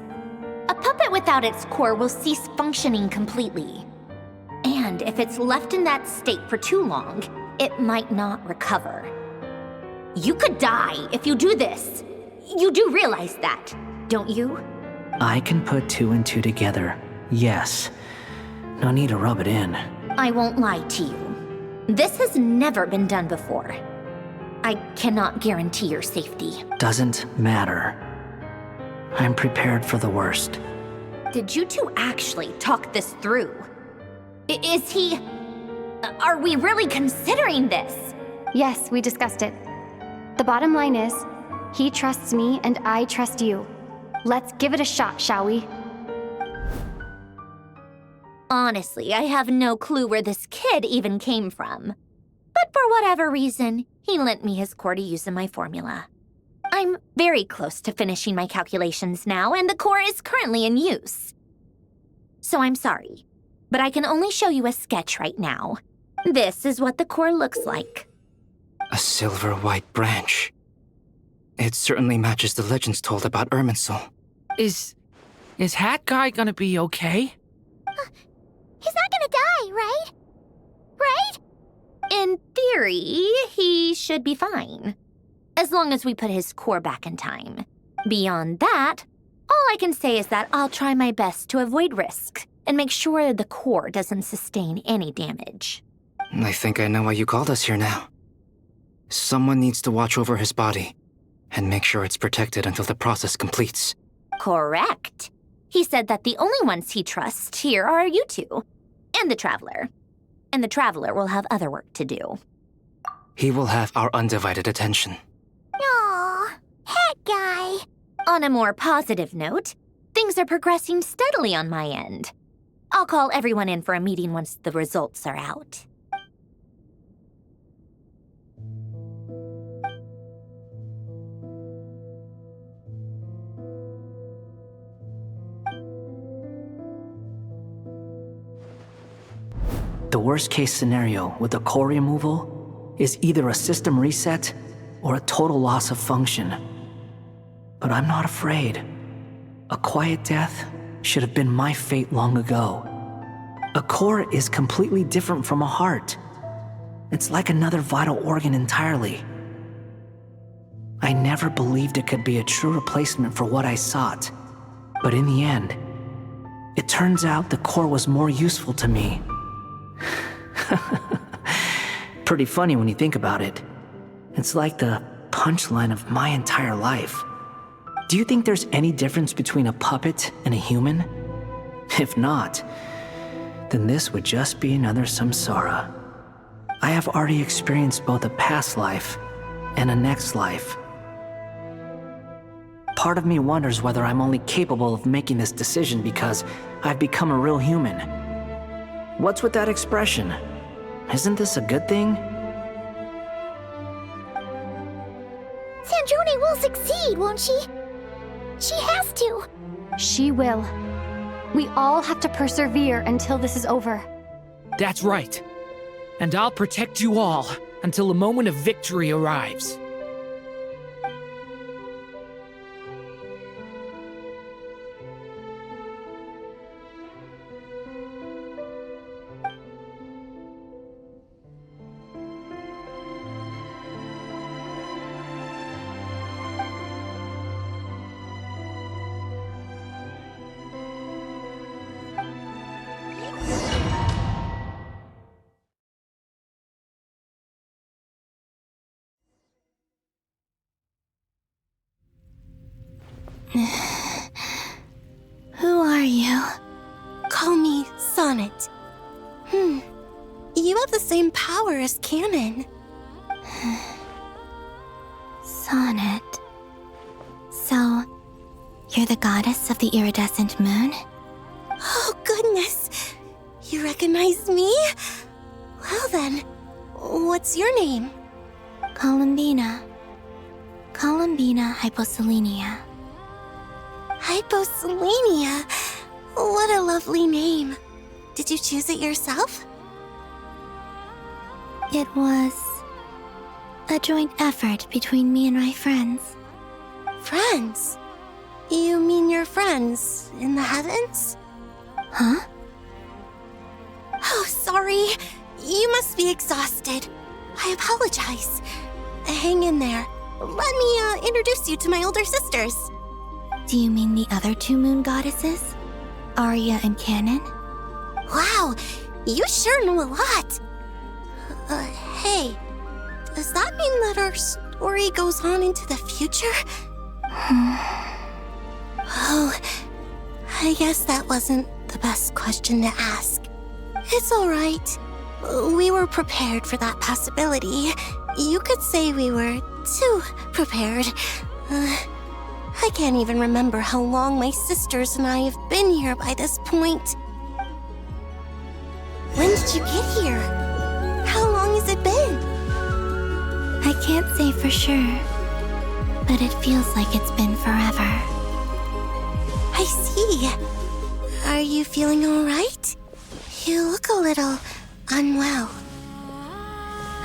A puppet without its core will cease functioning completely. And if it's left in that state for too long, it might not recover. You could die if you do this. You do realize that, don't you? I can put two and two together, yes. No need to rub it in. I won't lie to you. This has never been done before. I cannot guarantee your safety. Doesn't matter. I'm prepared for the worst. Did you two actually talk this through? Is he... Are we really considering this? Yes, we discussed it. The bottom line is, he trusts me and I trust you. Let's give it a shot, shall we? Honestly, I have no clue where this kid even came from. But for whatever reason, he lent me his core to use in my formula. I'm very close to finishing my calculations now, and the core is currently in use. So I'm sorry, but I can only show you a sketch right now. This is what the core looks like. A silver white branch. It certainly matches the legends told about Irminsul. Is Hat Guy gonna be okay? He's not gonna die, right? Right? In theory, he should be fine. As long as we put his core back in time. Beyond that, all I can say is that I'll try my best to avoid risk and make sure the core doesn't sustain any damage. I think I know why you called us here now. Someone needs to watch over his body and make sure it's protected until the process completes. Correct. He said that the only ones he trusts here are you two, and the Traveler. And the Traveler will have other work to do. He will have our undivided attention. Aw, Hat Guy. On a more positive note, things are progressing steadily on my end. I'll call everyone in for a meeting once the results are out. The worst case scenario with the core removal is either a system reset or a total loss of function. But I'm not afraid. A quiet death should have been my fate long ago. A core is completely different from a heart. It's like another vital organ entirely. I never believed it could be a true replacement for what I sought. But in the end, it turns out the core was more useful to me. Pretty funny when you think about it. It's like the punchline of my entire life. Do you think there's any difference between a puppet and a human? If not, then this would just be another samsara. I have already experienced both a past life and a next life. Part of me wonders whether I'm only capable of making this decision because I've become a real human. What's with that expression? Isn't this a good thing? Sandrone will succeed, won't she? She has to. She will. We all have to persevere until this is over. That's right. And I'll protect you all until a moment of victory arrives. Who are you? Call me Sonnet. You have the same power as Canon. Sonnet. So, you're the goddess of the iridescent moon? Oh, goodness! You recognize me? Well then, what's your name? Columbina. Columbina Hyposelenia. Hyposelenia? What a lovely name. Did you choose it yourself? It was a joint effort between me and my friends. Friends? You mean your friends in the heavens? Huh? Oh, sorry. You must be exhausted. I apologize. Hang in there. Let me introduce you to my older sisters. Do you mean the other two moon goddesses? Arya and Canon? Wow, you sure know a lot. Hey, does that mean that our story goes on into the future? Oh, I guess that wasn't the best question to ask. It's all right. We were prepared for that possibility. You could say we were too prepared. I can't even remember how long my sisters and I have been here by this point. When did you get here? How long has it been? I can't say for sure, but it feels like it's been forever. I see. Are you feeling all right? You look a little unwell.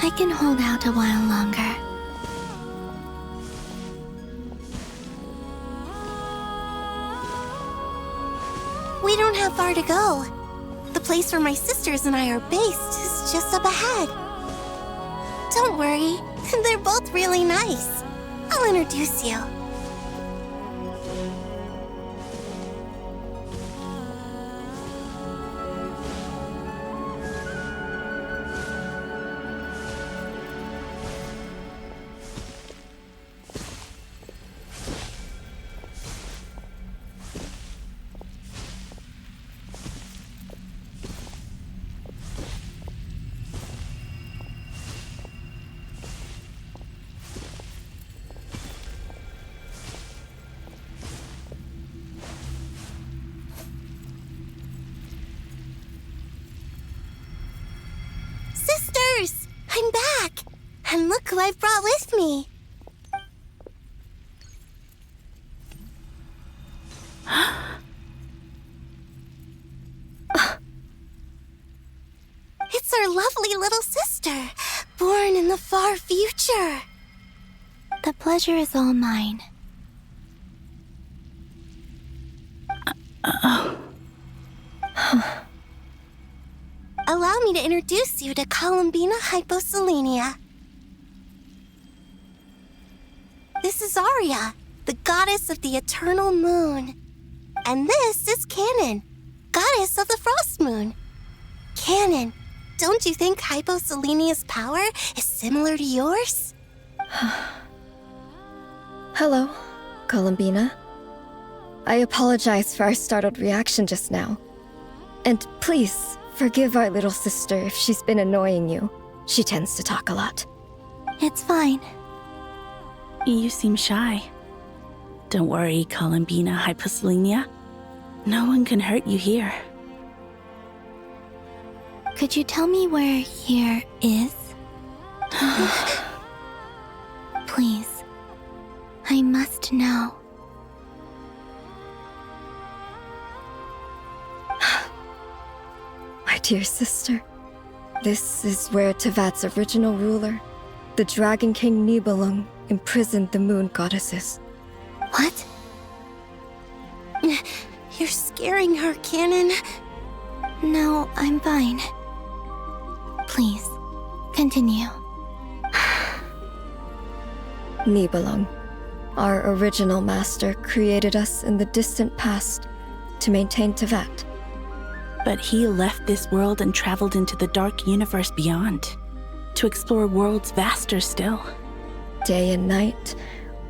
I can hold out a while longer. We don't have far to go. The place where my sisters and I are based is just up ahead. Don't worry, they're both really nice. I'll introduce you. I'm back! And look who I've brought with me! It's our lovely little sister, born in the far future. The pleasure is all mine. Allow me to introduce you to Columbina Hyposelenia. This is Arya, the goddess of the eternal moon. And this is Canon, goddess of the frost moon. Canon, don't you think Hyposelenia's power is similar to yours? Hello, Columbina. I apologize for our startled reaction just now. And please, forgive our little sister if she's been annoying you. She tends to talk a lot. It's fine. You seem shy. Don't worry, Columbina Hyposelenia. No one can hurt you here. Could you tell me where here is? Please. I must know. My dear sister, this is where Tevat's original ruler, the Dragon King Nibelung, imprisoned the moon goddesses. What? You're scaring her, Canon. No, I'm fine. Please, continue. Nibelung, our original master, created us in the distant past to maintain Tevat. But he left this world and traveled into the dark universe beyond, to explore worlds vaster still. Day and night,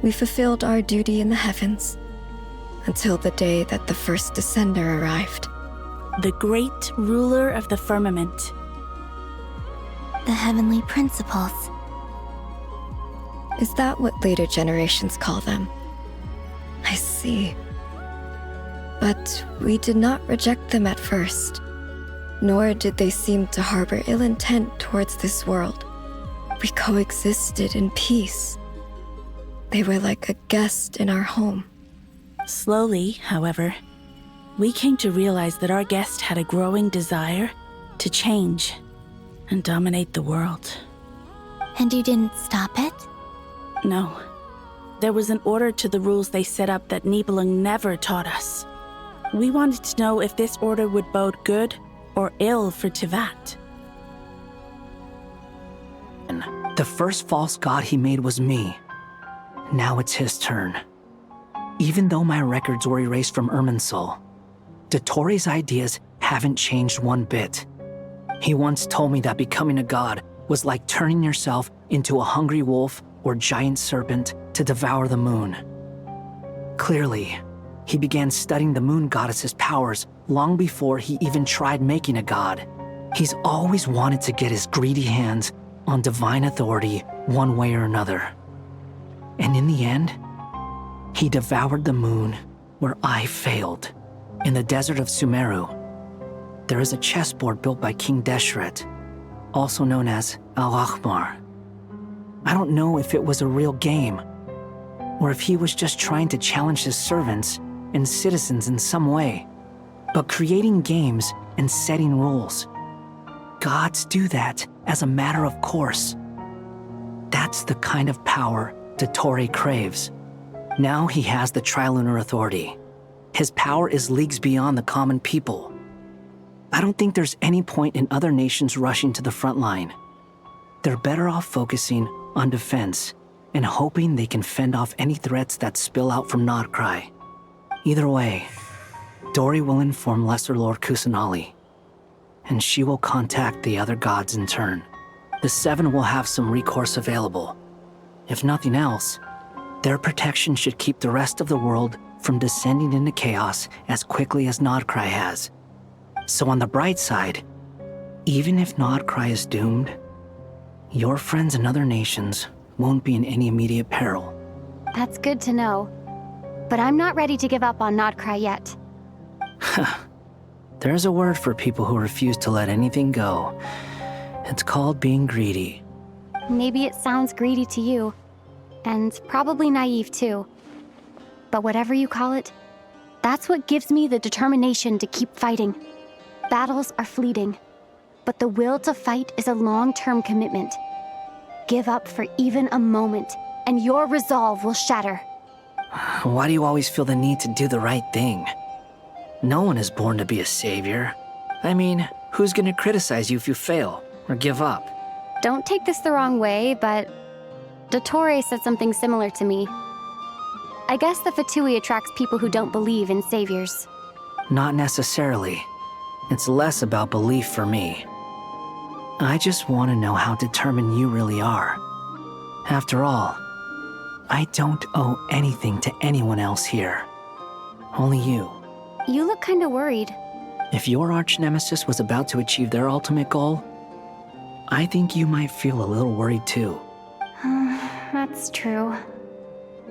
we fulfilled our duty in the heavens, until the day that the first descender arrived. The great ruler of the firmament. The heavenly principles. Is that what later generations call them? I see. But we did not reject them at first, nor did they seem to harbor ill intent towards this world. We coexisted in peace. They were like a guest in our home. Slowly, however, we came to realize that our guest had a growing desire to change and dominate the world. And you didn't stop it? No. There was an order to the rules they set up that Nibelung never taught us. We wanted to know if this order would bode good or ill for Tevat. The first false god he made was me. Now it's his turn. Even though my records were erased from Irminsul, Dottore ideas haven't changed one bit. He once told me that becoming a god was like turning yourself into a hungry wolf or giant serpent to devour the moon. Clearly, he began studying the moon goddess's powers long before he even tried making a god. He's always wanted to get his greedy hands on divine authority one way or another. And in the end, he devoured the moon where I failed. In the desert of Sumeru, there is a chessboard built by King Deshret, also known as Al-Ahmar. I don't know if it was a real game, or if he was just trying to challenge his servants and citizens in some way. But creating games and setting rules, gods do that as a matter of course. That's the kind of power Dottore craves. Now he has the Trilunar Authority. His power is leagues beyond the common people. I don't think there's any point in other nations rushing to the front line. They're better off focusing on defense and hoping they can fend off any threats that spill out from Nodcry. Either way, Dori will inform Lesser Lord Kusanali, and she will contact the other gods in turn. The Seven will have some recourse available. If nothing else, their protection should keep the rest of the world from descending into chaos as quickly as Nodcry has. So on the bright side, even if Nodcry is doomed, your friends in other nations won't be in any immediate peril. That's good to know. But I'm not ready to give up on Nodcry yet. There's a word for people who refuse to let anything go. It's called being greedy. Maybe it sounds greedy to you, and probably naive too. But whatever you call it, that's what gives me the determination to keep fighting. Battles are fleeting, but the will to fight is a long-term commitment. Give up for even a moment, and your resolve will shatter. Why do you always feel the need to do the right thing? No one is born to be a savior. I mean, who's gonna criticize you if you fail or give up? Don't take this the wrong way, but Dottore said something similar to me. I guess the Fatui attracts people who don't believe in saviors. Not necessarily. It's less about belief for me. I just want to know how determined you really are. After all, I don't owe anything to anyone else here. Only you. You look kinda worried. If your arch-nemesis was about to achieve their ultimate goal, I think you might feel a little worried too. That's true.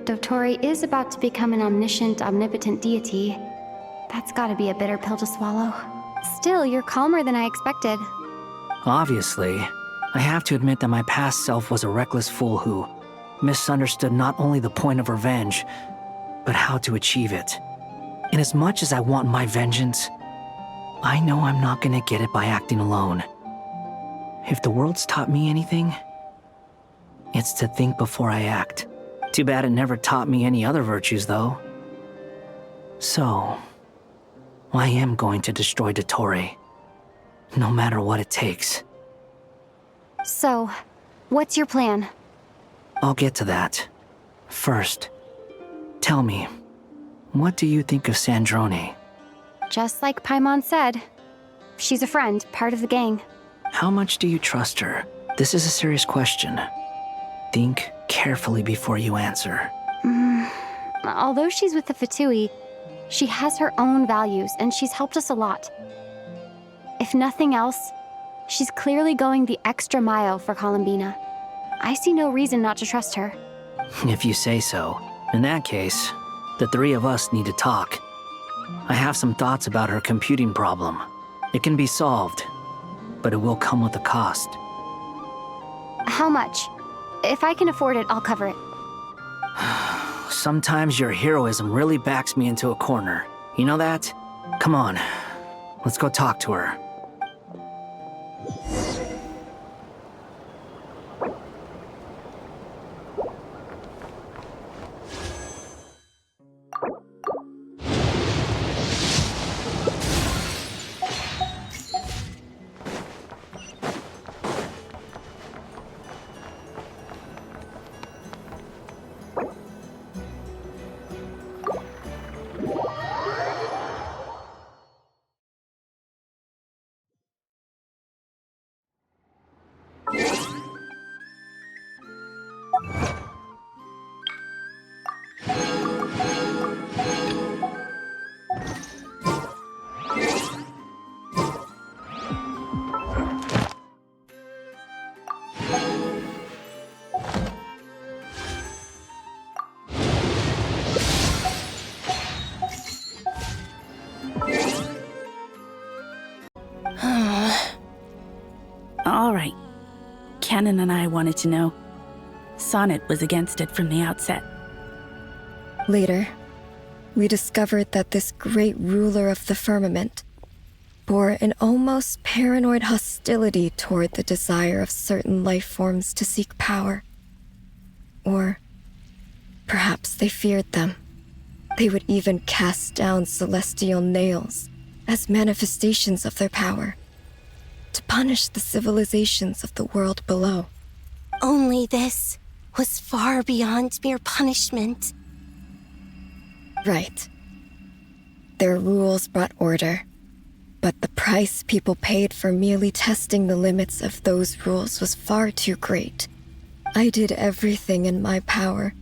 Dottore is about to become an omniscient, omnipotent deity. That's gotta be a bitter pill to swallow. Still, you're calmer than I expected. Obviously, I have to admit that my past self was a reckless fool who misunderstood not only the point of revenge, but how to achieve it. And as much as I want my vengeance, I know I'm not gonna get it by acting alone. If the world's taught me anything, it's to think before I act. Too bad it never taught me any other virtues, though. So, I am going to destroy Dottore, no matter what it takes. So, what's your plan? I'll get to that. First, tell me, what do you think of Sandrone? Just like Paimon said, she's a friend, part of the gang. How much do you trust her? This is a serious question. Think carefully before you answer. Although she's with the Fatui, she has her own values, and she's helped us a lot. If nothing else, she's clearly going the extra mile for Columbina. I see no reason not to trust her. If you say so. In that case, the three of us need to talk. I have some thoughts about her computing problem. It can be solved, but it will come with a cost. How much? If I can afford it, I'll cover it. Sometimes your heroism really backs me into a corner. You know that? Come on, let's go talk to her. All right. Canon and I wanted to know. Sonnet was against it from the outset. Later, we discovered that this great ruler of the firmament bore an almost paranoid hostility toward the desire of certain life forms to seek power. Or perhaps they feared them. They would even cast down celestial nails as manifestations of their power, to punish the civilizations of the world below. Only this was far beyond mere punishment. Right. Their rules brought order, but the price people paid for merely testing the limits of those rules was far too great. I did everything in my power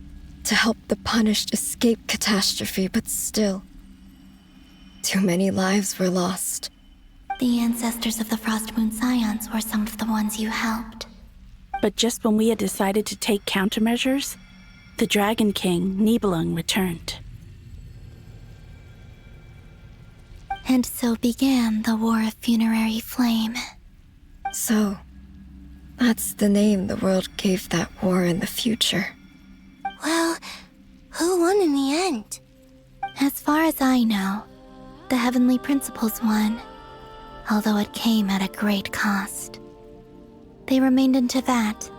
to help the punished escape catastrophe, but still, too many lives were lost. The ancestors of the Frost Moon Scions were some of the ones you helped. But just when we had decided to take countermeasures, the Dragon King, Nibelung, returned. And so began the War of Funerary Flame. So, That's the name the world gave that war in the future. Well, who won in the end? As far as I know, the Heavenly Principles won, although it came at a great cost. They remained in Teyvat,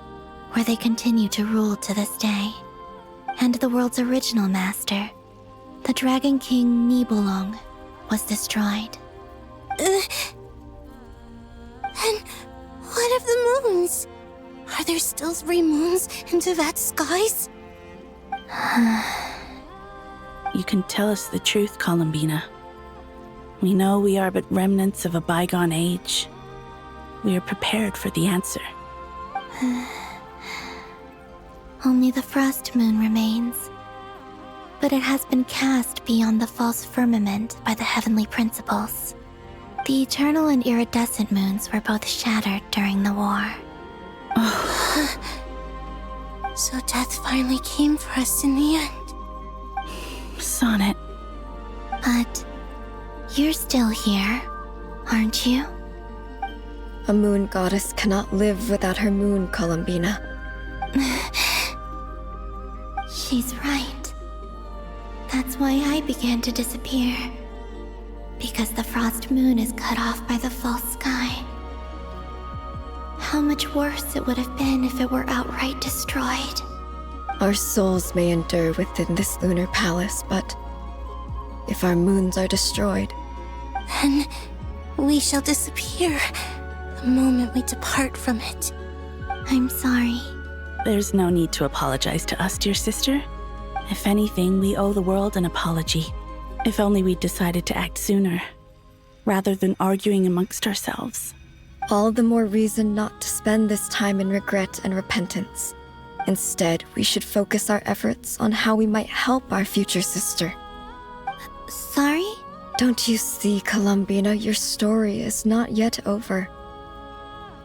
where they continue to rule to this day. And the world's original master, the Dragon King Nibelung, was destroyed. And what of the moons? Are there still 3 moons in Teyvat's skies? You can tell us the truth, Columbina. We know we are but remnants of a bygone age. We are prepared for the answer. Only the Frost Moon remains. But it has been cast beyond the false firmament by the Heavenly Principles. The eternal and iridescent moons were both shattered during the war. So death finally came for us in the end. Sonnet. But you're still here, aren't you? A moon goddess cannot live without her moon, Columbina. She's right. That's why I began to disappear. Because the Frost Moon is cut off by the false sky. How much worse it would have been if it were outright destroyed. Our souls may endure within this lunar palace, but if our moons are destroyed, then we shall disappear the moment we depart from it. I'm sorry. There's no need to apologize to us, dear sister. If anything, we owe the world an apology. If only we'd decided to act sooner, rather than arguing amongst ourselves. all the more reason not to spend this time in regret and repentance. Instead, we should focus our efforts on how we might help our future sister. Sorry? Don't you see, Columbina, your story is not yet over.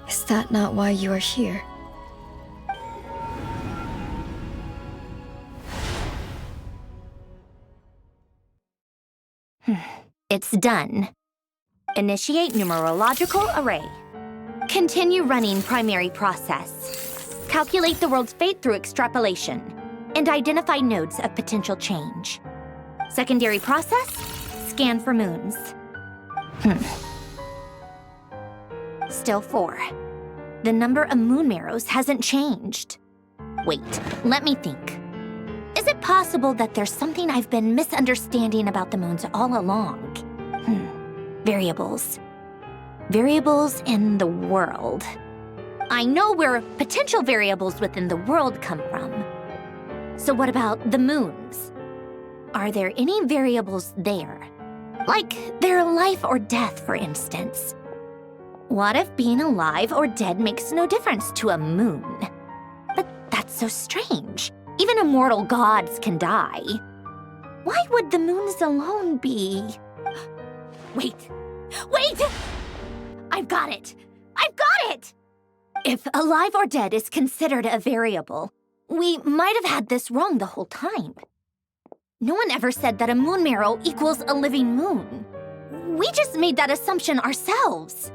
Is that not why you are here? It's done. Initiate numerological array. Continue running primary process. Calculate the world's fate through extrapolation. And identify nodes of potential change. Secondary process, scan for moons. Still 4. The number of moon marrows hasn't changed. Wait, let me think. Is it possible that there's something I've been misunderstanding about the moons all along? Variables. Variables in the world. I know where potential variables within the world come from. So what about the moons? Are there any variables there? Like their life or death, for instance. What if being alive or dead makes no difference to a moon? But that's so strange. Even immortal gods can die. Why would the moons alone be? Wait! I've got it! If alive or dead is considered a variable, we might have had this wrong the whole time. No one ever said that a moon marrow equals a living moon. We just made that assumption ourselves.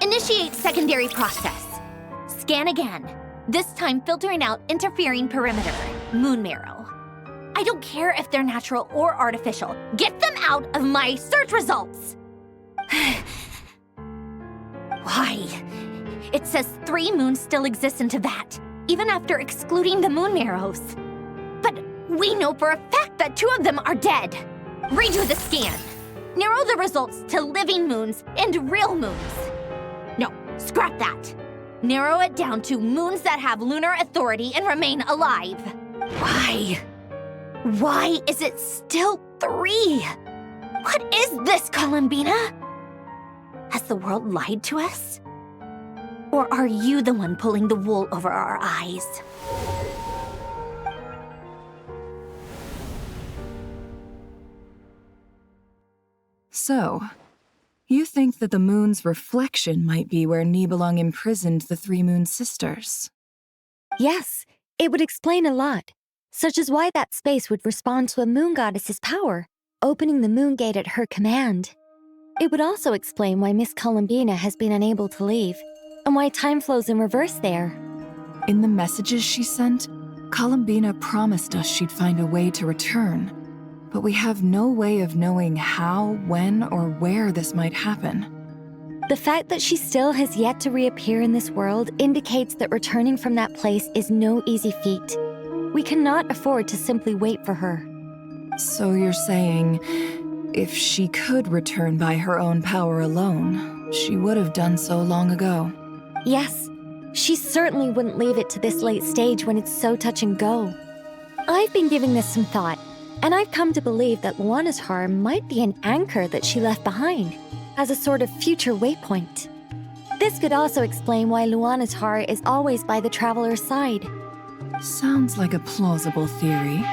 Initiate secondary process. Scan again. This time filtering out interfering perimeter, moon marrow. I don't care if they're natural or artificial. Get them out of my search results! Why? It says 3 moons still exist in Teyvat, even after excluding the moon marrows. But we know for a fact that 2 of them are dead. Redo the scan. Narrow the results to living moons and real moons. No, scrap that. Narrow it down to moons that have lunar authority and remain alive. Why? Why is it still 3? What is this, Columbina? Has the world lied to us? Or are you the one pulling the wool over our eyes? So, you think that the moon's reflection might be where Nibelung imprisoned the 3 moon sisters? Yes, it would explain a lot, such as why that space would respond to a moon goddess's power, opening the moon gate at her command. It would also explain why Miss Columbina has been unable to leave, and why time flows in reverse there. In the messages she sent, Columbina promised us she'd find a way to return. But we have no way of knowing how, when, or where this might happen. The fact that she still has yet to reappear in this world indicates that returning from that place is no easy feat. We cannot afford to simply wait for her. So you're saying, if she could return by her own power alone, she would have done so long ago? Yes, she certainly wouldn't leave it to this late stage when it's so touch and go. I've been giving this some thought, and I've come to believe that Luana's harm might be an anchor that she left behind, as a sort of future waypoint. This could also explain why Luana's heart is always by the traveler's side. Sounds like a plausible theory.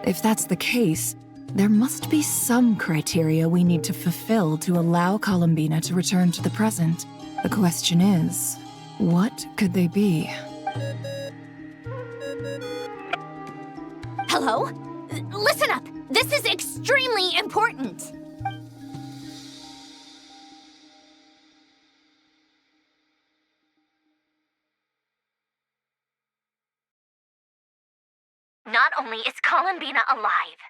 If that's the case, there must be some criteria we need to fulfill to allow Columbina to return to the present. The question is, what could they be? Hello? Listen up! This is extremely important! Not only is Columbina alive,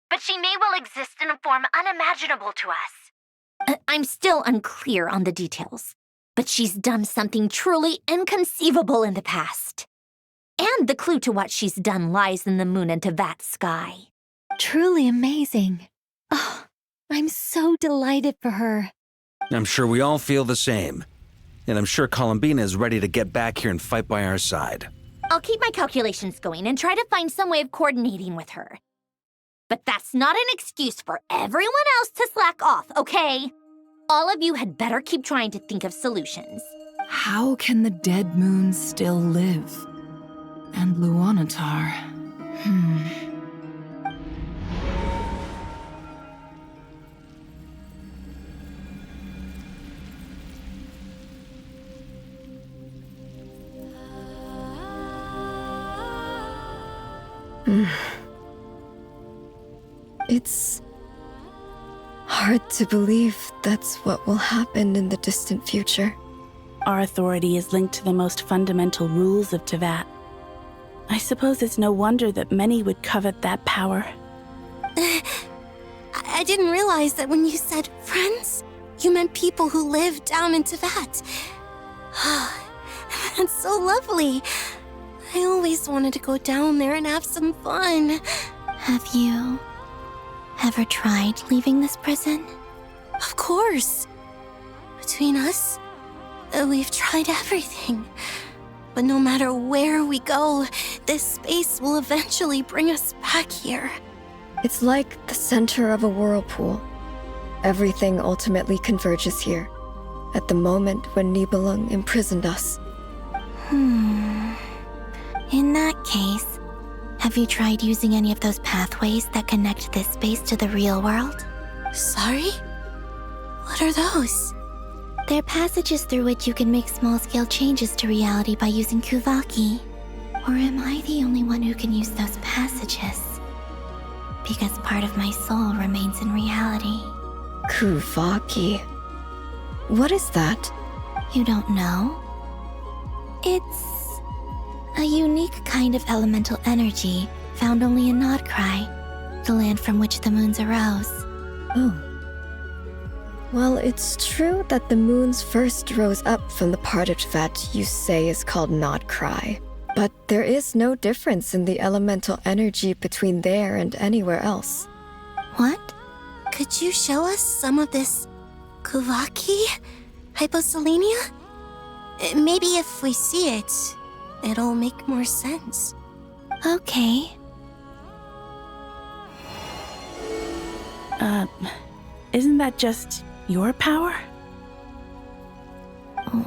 but she may well exist in a form unimaginable to us. I'm still unclear on the details, but she's done something truly inconceivable in the past. And the clue to what she's done lies in the moon and Tevat sky. Truly amazing. Oh, I'm so delighted for her. I'm sure we all feel the same. And I'm sure Columbina is ready to get back here and fight by our side. I'll keep my calculations going and try to find some way of coordinating with her. But that's not an excuse for everyone else to slack off, okay? All of you had better keep trying to think of solutions. How can the dead moon still live? And Luanatar... It's hard to believe that's what will happen in the distant future. Our authority is linked to the most fundamental rules of Tevat. I suppose it's no wonder that many would covet that power. I didn't realize that when you said friends, you meant people who live down in Tevat. That's so lovely. I always wanted to go down there and have some fun. Have you ever tried leaving this prison? Of course. Between us, we've tried everything. But no matter where we go, this space will eventually bring us back here. It's like the center of a whirlpool. Everything ultimately converges here, at the moment when Nibelung imprisoned us. In that case, have you tried using any of those pathways that connect this space to the real world? Sorry? What are those? They're passages through which you can make small-scale changes to reality by using Kuvaki. Or am I the only one who can use those passages? Because part of my soul remains in reality. Kuvaki? What is that? You don't know? It's a unique kind of elemental energy found only in Nodcry, the land from which the moons arose. Oh. Well, it's true that the moons first rose up from the part of Tevat you say is called Nodcry. But there is no difference in the elemental energy between there and anywhere else. What? Could you show us some of this Kuvaki? Hyposelenia? Maybe if we see it, it'll make more sense. Okay. Isn't that just your power?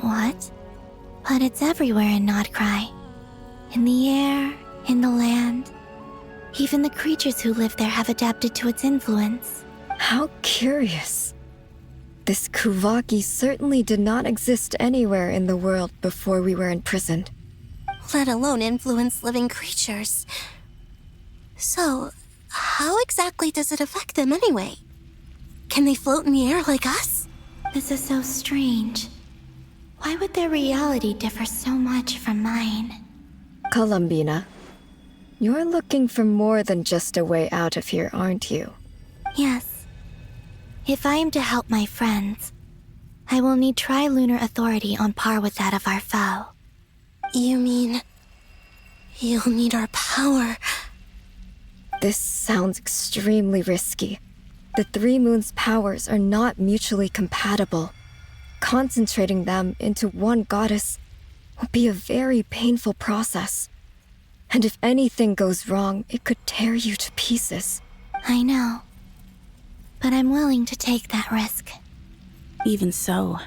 What? But it's everywhere in Nodcry. In the air, in the land. Even the creatures who live there have adapted to its influence. How curious. This Kuvaki certainly did not exist anywhere in the world before we were imprisoned. Let alone influence living creatures. So, how exactly does it affect them anyway? Can they float in the air like us? This is so strange. Why would their reality differ so much from mine? Columbina, you're looking for more than just a way out of here, aren't you? Yes. If I am to help my friends, I will need tri-lunar authority on par with that of our foe. You mean... you'll need our power? This sounds extremely risky. The Three Moons' powers are not mutually compatible. Concentrating them into one goddess will be a very painful process. And if anything goes wrong, it could tear you to pieces. I know. But I'm willing to take that risk. Even so,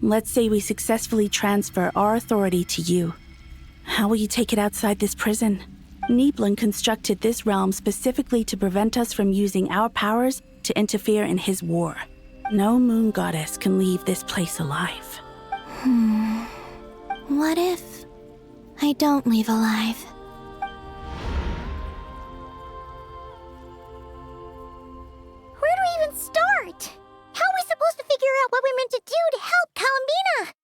let's say we successfully transfer our authority to you. How will you take it outside this prison? Niblin constructed this realm specifically to prevent us from using our powers to interfere in his war. No moon goddess can leave this place alive. What if I don't leave alive? Where do we even start? How are we supposed to figure out what we're meant to do to help Columbina?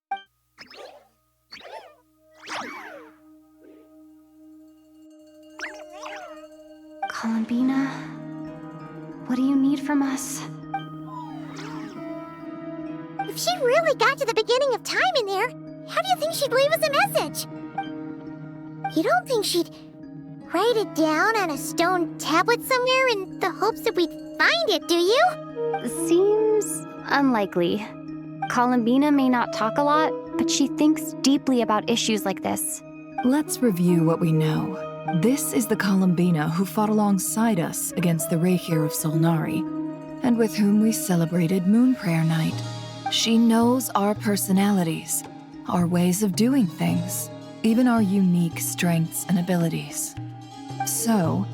Columbina, what do you need from us? If she really got to the beginning of time in there, how do you think she'd leave us a message? You don't think she'd write it down on a stone tablet somewhere in the hopes that we'd find it, do you? Seems unlikely. Columbina may not talk a lot, but she thinks deeply about issues like this. Let's review what we know. This is the Columbina who fought alongside us against the Reikir of Solnari, and with whom we celebrated Moon Prayer Night. She knows our personalities, our ways of doing things, even our unique strengths and abilities. So,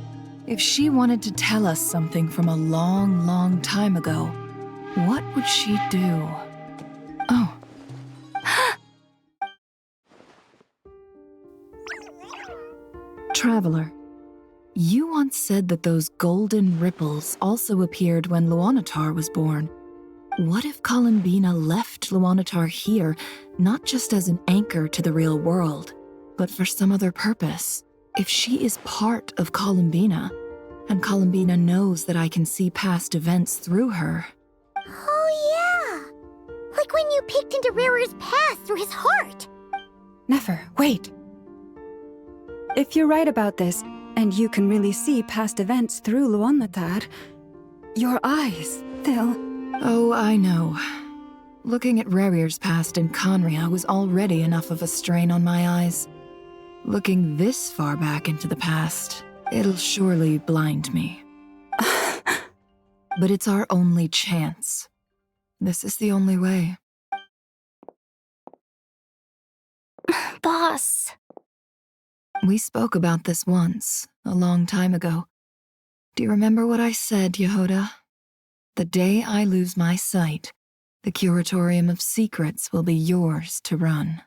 if she wanted to tell us something from a long, long time ago, what would she do? Oh. Traveler, you once said that those golden ripples also appeared when Luanatar was born. What if Columbina left Luanatar here, not just as an anchor to the real world, but for some other purpose? If she is part of Columbina, and Columbina knows that I can see past events through her. Oh yeah! Like when you peeked into Rerir's past through his heart! Nefer, wait! If you're right about this, and you can really see past events through Luanatar, your eyes, they'll... Oh, I know. Looking at Rerir's past in Conria was already enough of a strain on my eyes. Looking this far back into the past, it'll surely blind me. But it's our only chance. This is the only way. Boss. We spoke about this once, a long time ago. Do you remember what I said, Yehoda? The day I lose my sight, the Curatorium of Secrets will be yours to run.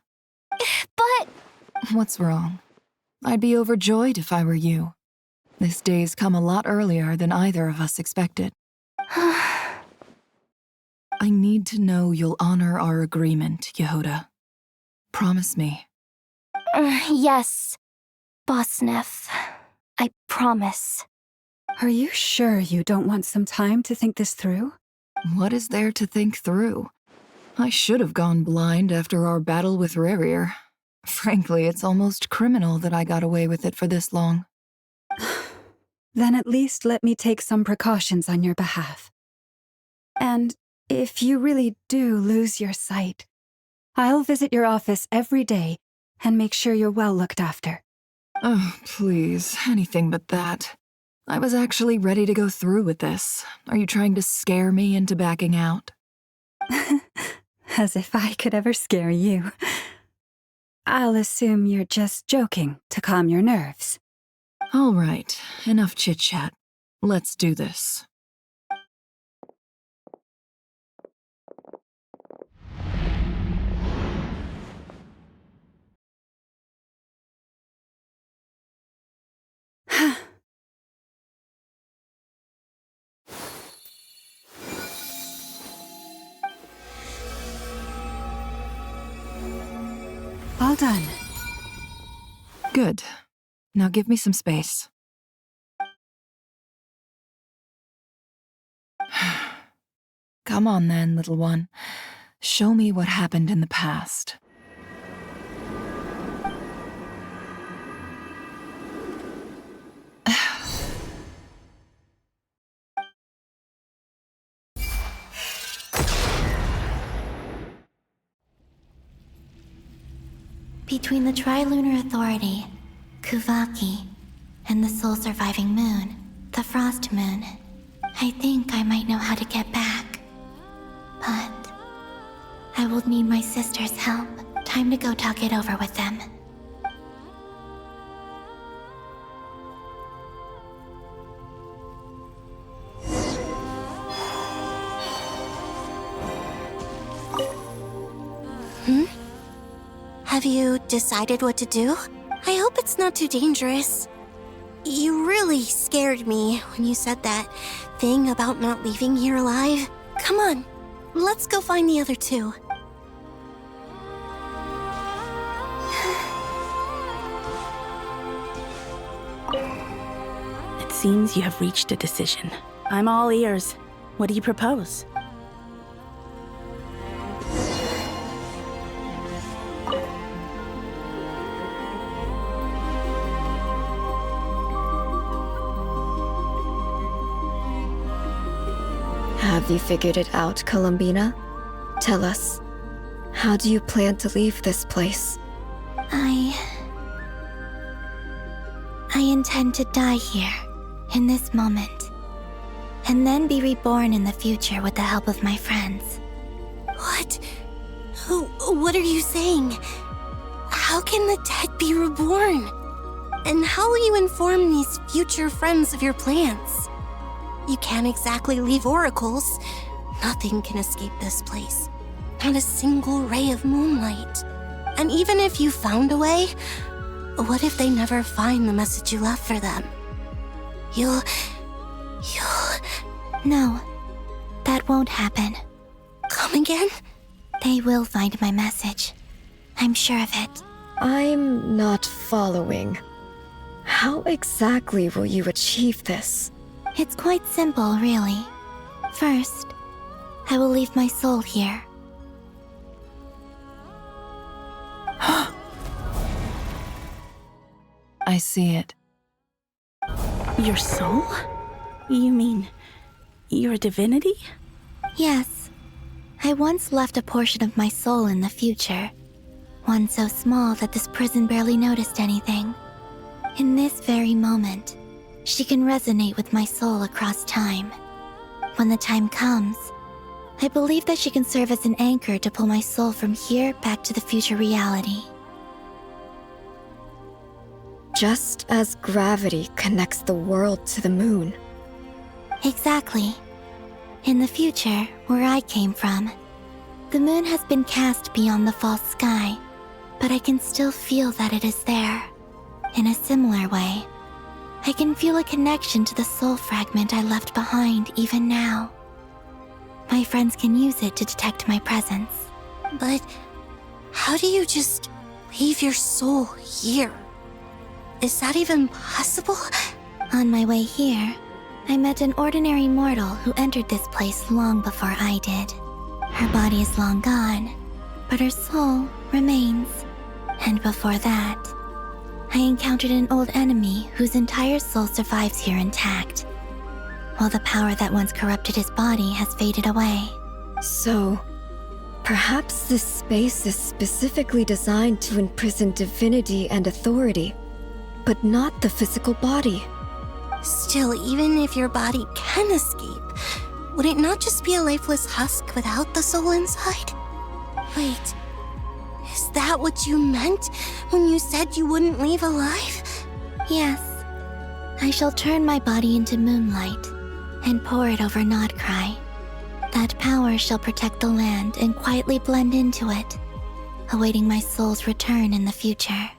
But... What's wrong? I'd be overjoyed if I were you. This day's come a lot earlier than either of us expected. I need to know you'll honor our agreement, Yehoda. Promise me. Yes, Boss Neff. I promise. Are you sure you don't want some time to think this through? What is there to think through? I should have gone blind after our battle with Rerir. Frankly, it's almost criminal that I got away with it for this long. Then at least let me take some precautions on your behalf. And if you really do lose your sight, I'll visit your office every day and make sure you're well looked after. Oh, please, anything but that. I was actually ready to go through with this. Are you trying to scare me into backing out? As if I could ever scare you. I'll assume you're just joking to calm your nerves. All right, enough chit-chat. Let's do this. All done. Good. Now give me some space. Come on then, little one. Show me what happened in the past. Between the Trilunar Authority, Kuvaki, and the soul-surviving moon, the Frost Moon, I think I might know how to get back. But I will need my sister's help. Time to go talk it over with them. Have you decided what to do? I hope it's not too dangerous. You really scared me when you said that thing about not leaving here alive. Come on, let's go find the other two. It seems you have reached a decision. I'm all ears. What do you propose? Have you figured it out, Columbina? Tell us, how do you plan to leave this place? I intend to die here, in this moment, and then be reborn in the future with the help of my friends. What? What are you saying? How can the dead be reborn? And how will you inform these future friends of your plans? You can't exactly leave oracles. Nothing can escape this place. Not a single ray of moonlight. And even if you found a way, what if they never find the message you left for them? You'll... No, that won't happen. Come again? They will find my message. I'm sure of it. I'm not following. How exactly will you achieve this? It's quite simple, really. First, I will leave my soul here. I see it. Your soul? You mean your divinity? Yes. I once left a portion of my soul in the future. One so small that this prison barely noticed anything. In this very moment, she can resonate with my soul across time. When the time comes, I believe that she can serve as an anchor to pull my soul from here back to the future reality. Just as gravity connects the world to the moon. Exactly. In the future, where I came from, the moon has been cast beyond the false sky, but I can still feel that it is there. In a similar way, I can feel a connection to the soul fragment I left behind even now. My friends can use it to detect my presence. But how do you just leave your soul here? Is that even possible? On my way here, I met an ordinary mortal who entered this place long before I did. Her body is long gone, but her soul remains. And before that, I encountered an old enemy whose entire soul survives here intact, while the power that once corrupted his body has faded away. So, perhaps this space is specifically designed to imprison divinity and authority, but not the physical body. Still, even if your body can escape, would it not just be a lifeless husk without the soul inside? Wait, is that what you meant when you said you wouldn't leave alive? Yes. I shall turn my body into moonlight and pour it over Nodcry. That power shall protect the land and quietly blend into it, awaiting my soul's return in the future.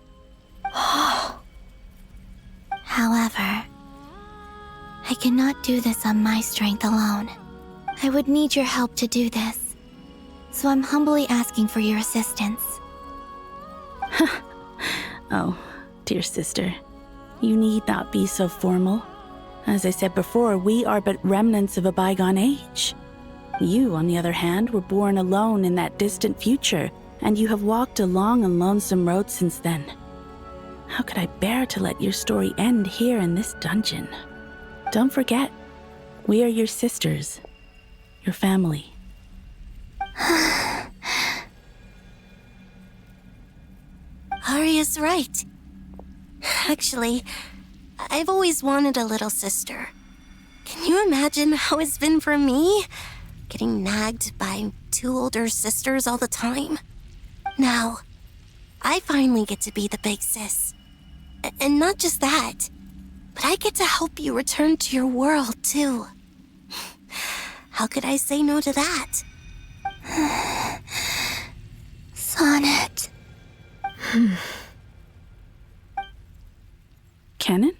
However, I cannot do this on my strength alone. I would need your help to do this, so I'm humbly asking for your assistance. Oh, dear sister, you need not be so formal. As I said before, we are but remnants of a bygone age. You, on the other hand, were born alone in that distant future, and you have walked a long and lonesome road since then. How could I bear to let your story end here in this dungeon? Don't forget, we are your sisters, your family. Arya's right. Actually, I've always wanted a little sister. Can you imagine how it's been for me? Getting nagged by 2 older sisters all the time. Now, I finally get to be the big sis. And not just that, but I get to help you return to your world, too. How could I say no to that? Sonnet. Canon?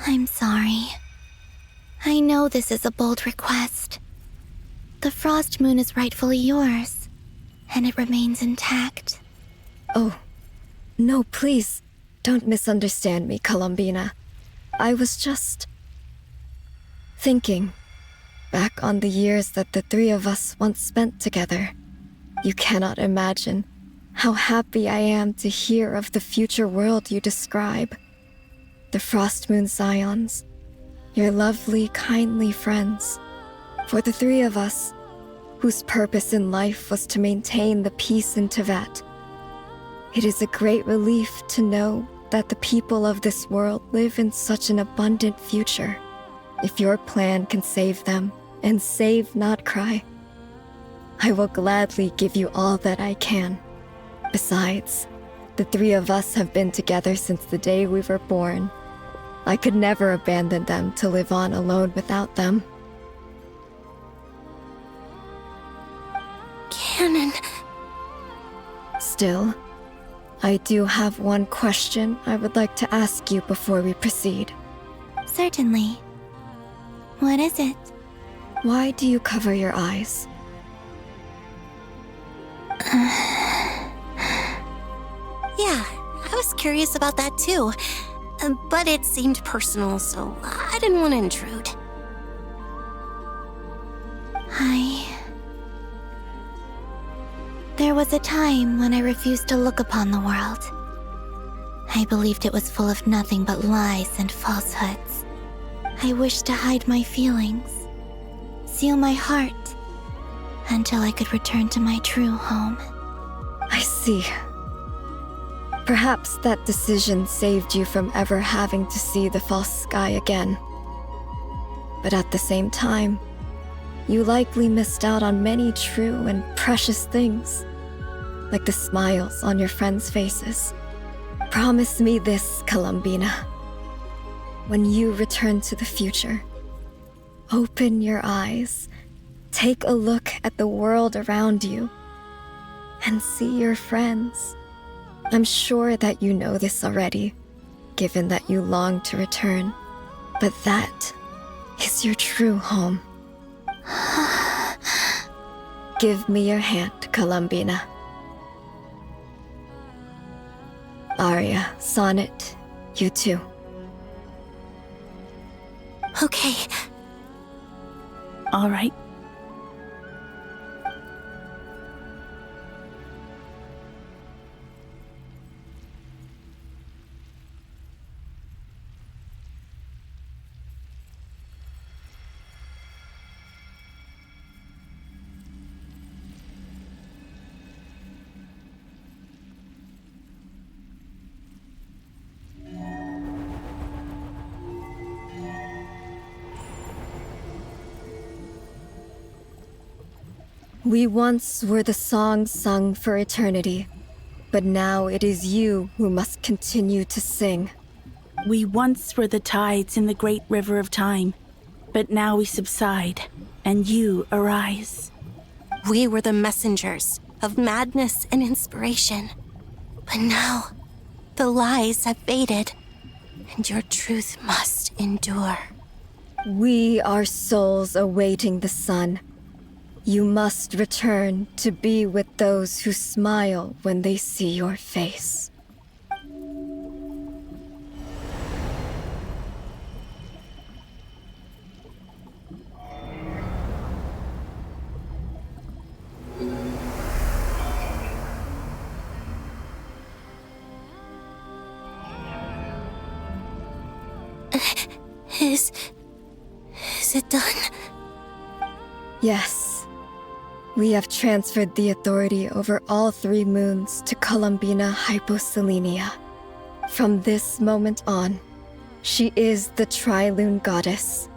I'm sorry. I know this is a bold request. The Frost Moon is rightfully yours, and it remains intact. Oh, no, please, don't misunderstand me, Columbina. I was just thinking back on the years that the 3 of us once spent together. You cannot imagine how happy I am to hear of the future world you describe. The Frost Moon Scions, your lovely, kindly friends. For the 3 of us, whose purpose in life was to maintain the peace in Teyvat, it is a great relief to know that the people of this world live in such an abundant future. If your plan can save them, and save Notcry, I will gladly give you all that I can. Besides, the 3 of us have been together since the day we were born. I could never abandon them to live on alone without them. Canon. Still, I do have one question I would like to ask you before we proceed. Certainly. What is it? Why do you cover your eyes? Yeah, I was curious about that too. But it seemed personal, so I didn't want to intrude. There was a time when I refused to look upon the world. I believed it was full of nothing but lies and falsehoods. I wished to hide my feelings, seal my heart, until I could return to my true home. I see. Perhaps that decision saved you from ever having to see the false sky again. But at the same time, you likely missed out on many true and precious things, like the smiles on your friends' faces. Promise me this, Columbina. When you return to the future, open your eyes, take a look at the world around you, and see your friends. I'm sure that you know this already, given that you long to return, but that is your true home. Give me your hand, Columbina. Arya, Sonnet, you too. Okay. All right. We once were the songs sung for eternity, but now it is you who must continue to sing. We once were the tides in the great river of time, but now we subside, and you arise. We were the messengers of madness and inspiration. But now, the lies have faded, and your truth must endure. We are souls awaiting the sun. You must return to be with those who smile when they see your face. Is it done? Yes. We have transferred the authority over all 3 moons to Columbina Hyposelenia. From this moment on, she is the Tri-Lune Goddess,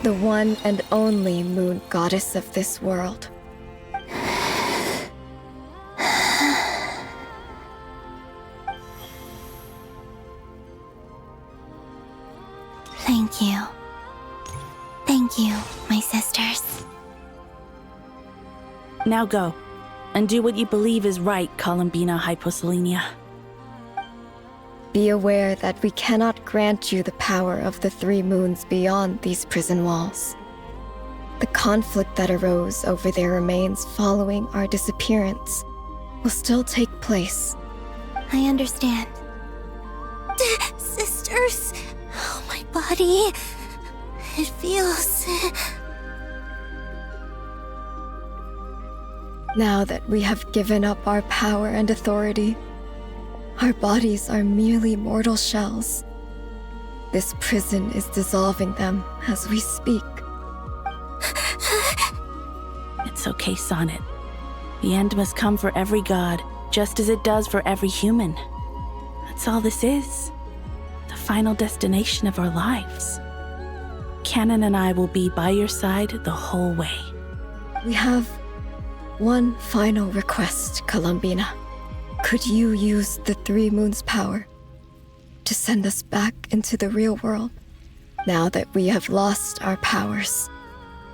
the one and only moon goddess of this world. Thank you. Thank you, my sisters. Now go, and do what you believe is right, Columbina Hyposelenia. Be aware that we cannot grant you the power of the 3 moons beyond these prison walls. The conflict that arose over their remains following our disappearance will still take place. I understand. Sisters, oh, my body. It feels... Now that we have given up our power and authority, our bodies are merely mortal shells. This prison is dissolving them as we speak. It's okay, Sonnet. The end must come for every god, just as it does for every human. That's all this is. The final destination of our lives. Canon and I will be by your side the whole way. We have one final request, Columbina. Could you use the 3 moons' power to send us back into the real world? Now that we have lost our powers,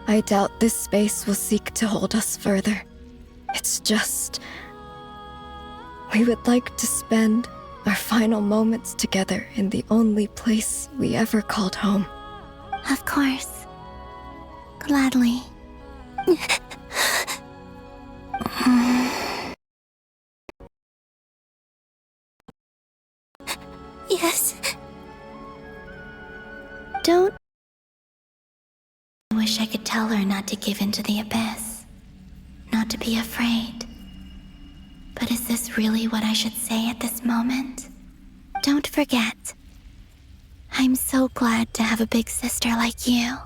I doubt this space will seek to hold us further. It's just... we would like to spend our final moments together in the only place we ever called home. Of course. Gladly. Yes. Don't... I wish I could tell her not to give in to the abyss. Not to be afraid. But is this really what I should say at this moment? Don't forget. I'm so glad to have a big sister like you.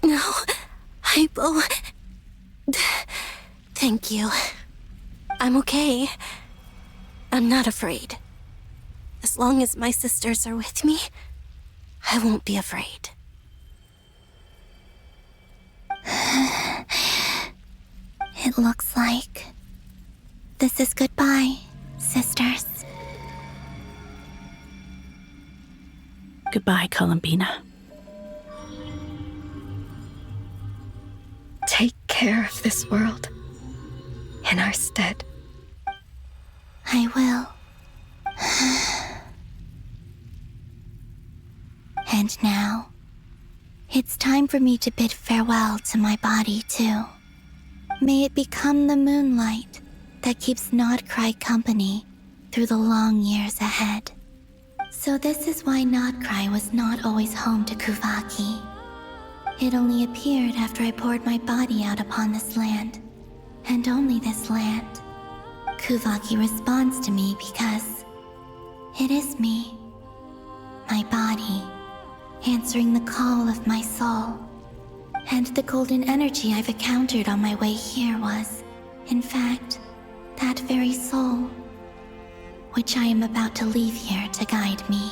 No, Hypo. Thank you. I'm okay. I'm not afraid. As long as my sisters are with me, I won't be afraid. It looks like this is goodbye, sisters. Goodbye, Columbina. Take care of this world in our stead. I will. And now, it's time for me to bid farewell to my body, too. May it become the moonlight that keeps Nodcry company through the long years ahead. So this is why Nodcry was not always home to Kuvaki. It only appeared after I poured my body out upon this land, and only this land. Kuvaki responds to me because it is me, my body, answering the call of my soul. And the golden energy I've encountered on my way here was, in fact, that very soul, which I am about to leave here to guide me.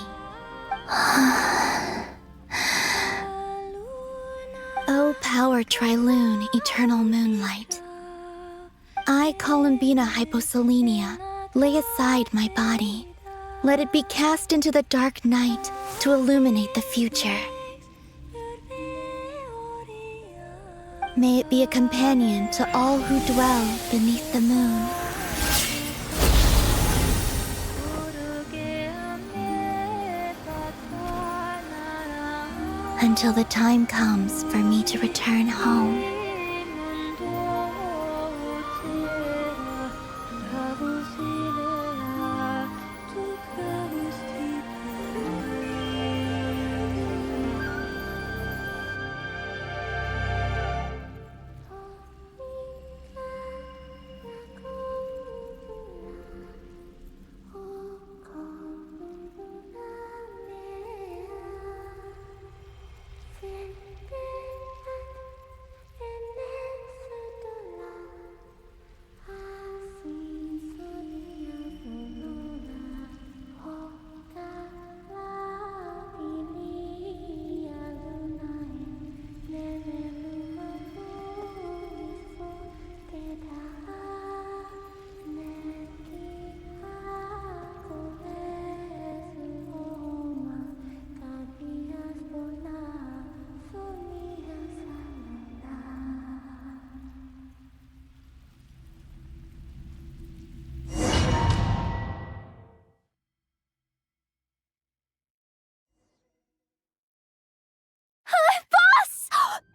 O power Tri-Lune, eternal moonlight. I, Columbina Hyposelenia, lay aside my body. Let it be cast into the dark night to illuminate the future. May it be a companion to all who dwell beneath the moon. until the time comes for me to return home.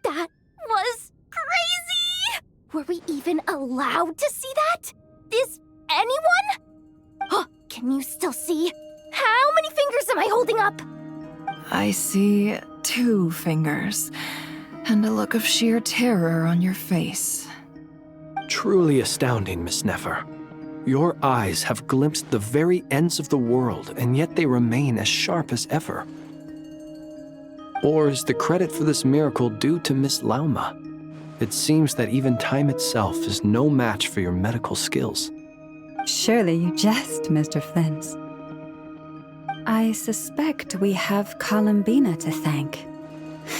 That was crazy! Were we even allowed to see that? Is anyone? Can you still see? How many fingers am I holding up? I see 2 fingers, and a look of sheer terror on your face. Truly astounding, Miss Nefer. Your eyes have glimpsed the very ends of the world, and yet they remain as sharp as ever. Or is the credit for this miracle due to Miss Lauma? It seems that even time itself is no match for your medical skills. Surely you jest, Mr. Flint. I suspect we have Columbina to thank.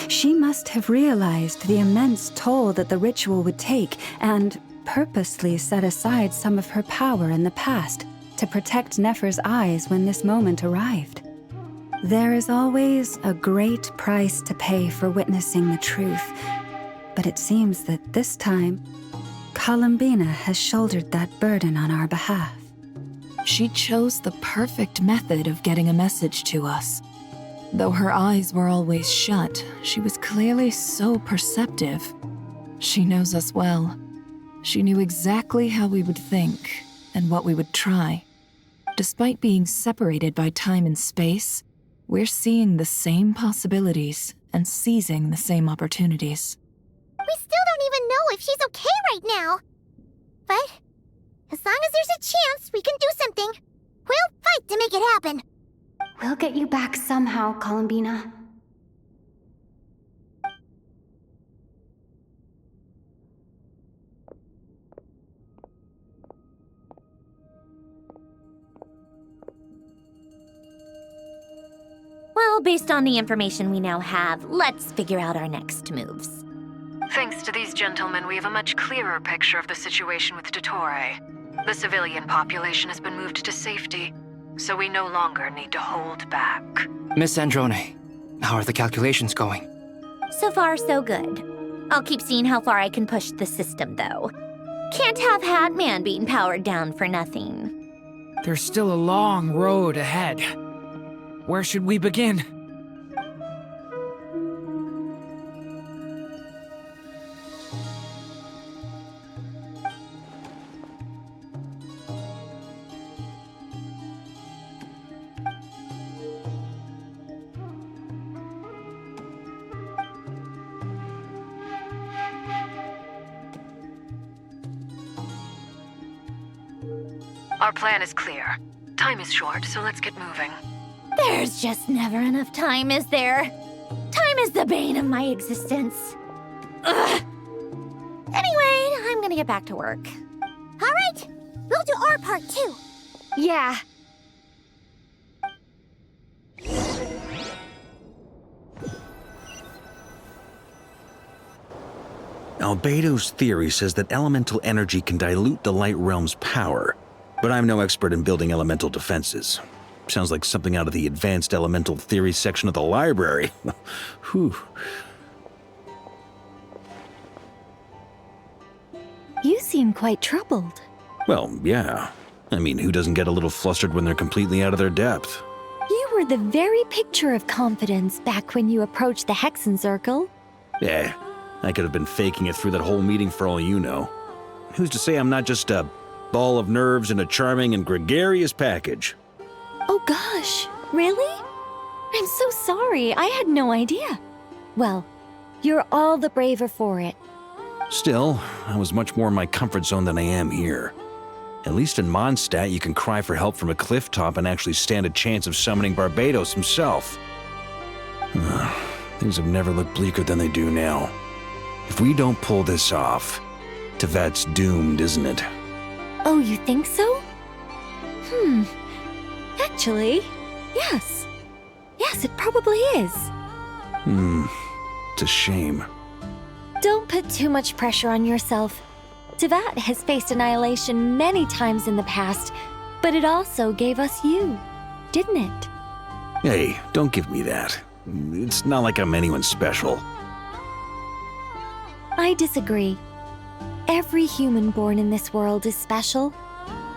She must have realized the immense toll that the ritual would take and purposely set aside some of her power in the past to protect Nefer's eyes when this moment arrived. There is always a great price to pay for witnessing the truth, but it seems that this time, Columbina has shouldered that burden on our behalf. She chose the perfect method of getting a message to us. Though her eyes were always shut, she was clearly so perceptive. She knows us well. She knew exactly how we would think and what we would try. Despite being separated by time and space, we're seeing the same possibilities and seizing the same opportunities. We still don't even know if she's okay right now. But as long as there's a chance we can do something, we'll fight to make it happen. We'll get you back somehow, Columbina. Well, based on the information we now have, let's figure out our next moves. Thanks to these gentlemen, we have a much clearer picture of the situation with Dottore. The civilian population has been moved to safety, so we no longer need to hold back. Miss Androne, how are the calculations going? So far, so good. I'll keep seeing how far I can push the system, though. Can't have Hatman being powered down for nothing. There's still a long road ahead. Where should we begin? Our plan is clear. Time is short, so let's get moving. There's just never enough time, is there? Time is the bane of my existence. Ugh. Anyway, I'm gonna get back to work. All right, we'll do our part too. Yeah. Albedo's theory says that elemental energy can dilute the light realm's power, but I'm no expert in building elemental defenses. Sounds like something out of the advanced elemental theory section of the library. Whew. You seem quite troubled. Well, yeah. I mean, who doesn't get a little flustered when they're completely out of their depth? You were the very picture of confidence back when you approached the Hexen Circle. Yeah, I could have been faking it through that whole meeting for all you know. Who's to say I'm not just a ball of nerves in a charming and gregarious package? Oh gosh, really? I'm so sorry, I had no idea. Well, you're all the braver for it. Still, I was much more in my comfort zone than I am here. At least in Mondstadt, you can cry for help from a cliff top and actually stand a chance of summoning Barbados himself. Things have never looked bleaker than they do now. If we don't pull this off, Tevat's doomed, isn't it? Oh, you think so? Actually, yes. Yes, it probably is. It's a shame. Don't put too much pressure on yourself. Tevat has faced annihilation many times in the past, but it also gave us you, didn't it? Hey, don't give me that. It's not like I'm anyone special. I disagree. Every human born in this world is special.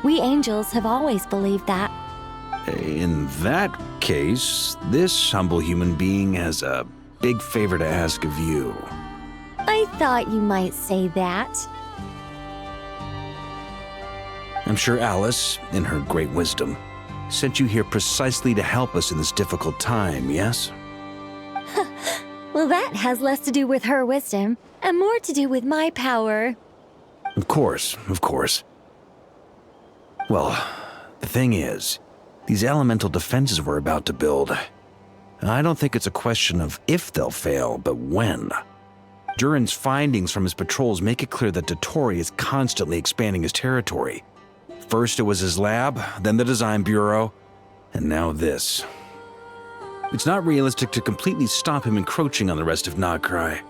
We angels have always believed that. In that case, this humble human being has a big favor to ask of you. I thought you might say that. I'm sure Alice, in her great wisdom, sent you here precisely to help us in this difficult time, yes? Well, that has less to do with her wisdom and more to do with my power. Of course, of course. Well, the thing is, these elemental defenses we're about to build, I don't think it's a question of if they'll fail, but when. Durin's findings from his patrols make it clear that Dottore is constantly expanding his territory. First it was his lab, then the design bureau, and now this. It's not realistic to completely stop him encroaching on the rest of Nagrai.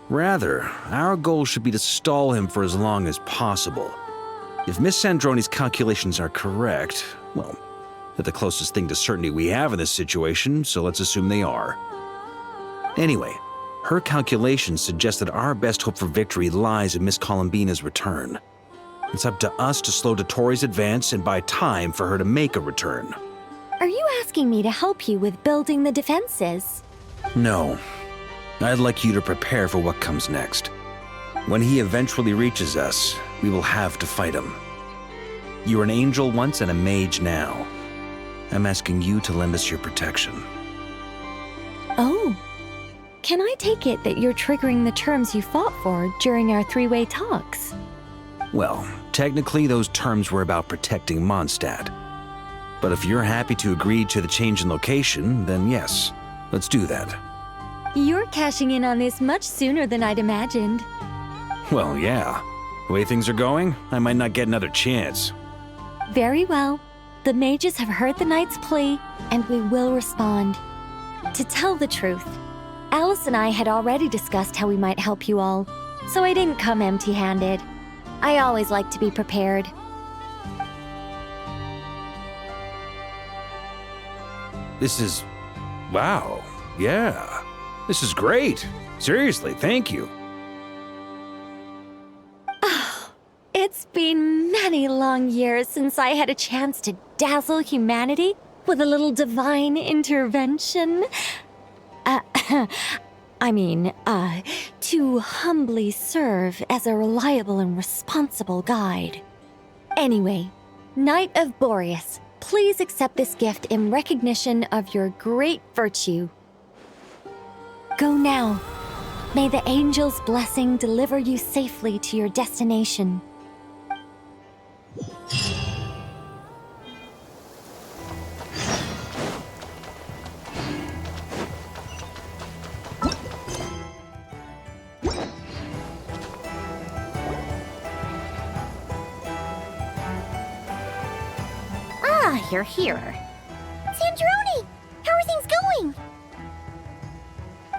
Rather, our goal should be to stall him for as long as possible. If Miss Sandroni's calculations are correct, well, they're the closest thing to certainty we have in this situation, so let's assume they are. Anyway, her calculations suggest that our best hope for victory lies in Miss Columbina's return. It's up to us to slow Dottore's advance and buy time for her to make a return. Are you asking me to help you with building the defenses? No. I'd like you to prepare for what comes next. When he eventually reaches us, we will have to fight him. You were an angel once and a mage now. I'm asking you to lend us your protection. Oh. Can I take it that you're triggering the terms you fought for during our three-way talks? Well, technically those terms were about protecting Mondstadt. But if you're happy to agree to the change in location, then yes, let's do that. You're cashing in on this much sooner than I'd imagined. Well, yeah. The way things are going, I might not get another chance. Very well. The mages have heard the knight's plea, and we will respond. To tell the truth, Alice and I had already discussed how we might help you all, so I didn't come empty-handed. I always like to be prepared. This is... wow. Yeah. This is great. Seriously, thank you. It's been many long years since I had a chance to dazzle humanity with a little divine intervention. To humbly serve as a reliable and responsible guide. Anyway, Knight of Boreas, please accept this gift in recognition of your great virtue. Go now. May the angel's blessing deliver you safely to your destination. You're here. Sandroni, how are things going?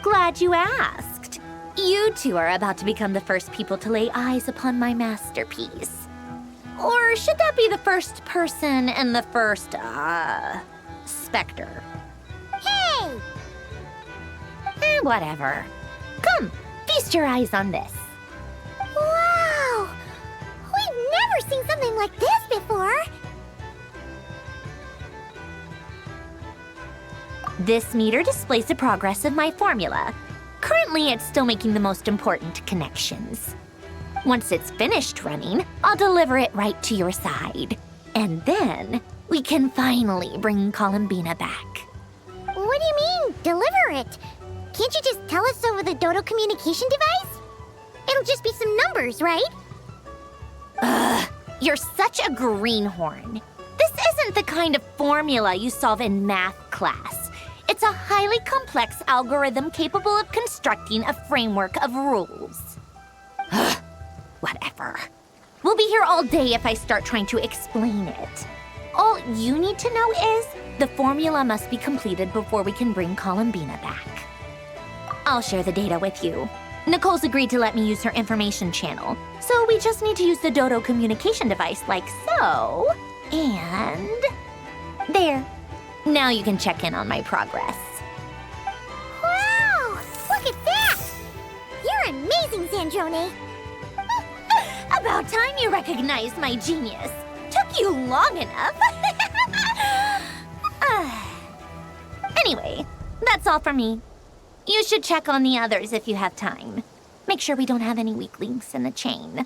Glad you asked. You two are about to become the first people to lay eyes upon my masterpiece. Or should that be the first person and the first, specter? Hey! Whatever. Come, feast your eyes on this. Wow! We've never seen something like this before. This meter displays the progress of my formula. Currently, it's still making the most important connections. Once it's finished running, I'll deliver it right to your side. And then, we can finally bring Columbina back. What do you mean, deliver it? Can't you just tell us over the Dodo communication device? It'll just be some numbers, right? Ugh, you're such a greenhorn. This isn't the kind of formula you solve in math class. It's a highly complex algorithm capable of constructing a framework of rules. Ugh, whatever. We'll be here all day if I start trying to explain it. All you need to know is the formula must be completed before we can bring Columbina back. I'll share the data with you. Nicole's agreed to let me use her information channel, so we just need to use the Dodo communication device like so. And... there. Now you can check in on my progress. Wow! Look at that! You're amazing, Zandrone! About time you recognized my genius. Took you long enough. Anyway, that's all from me. You should check on the others if you have time. Make sure we don't have any weak links in the chain.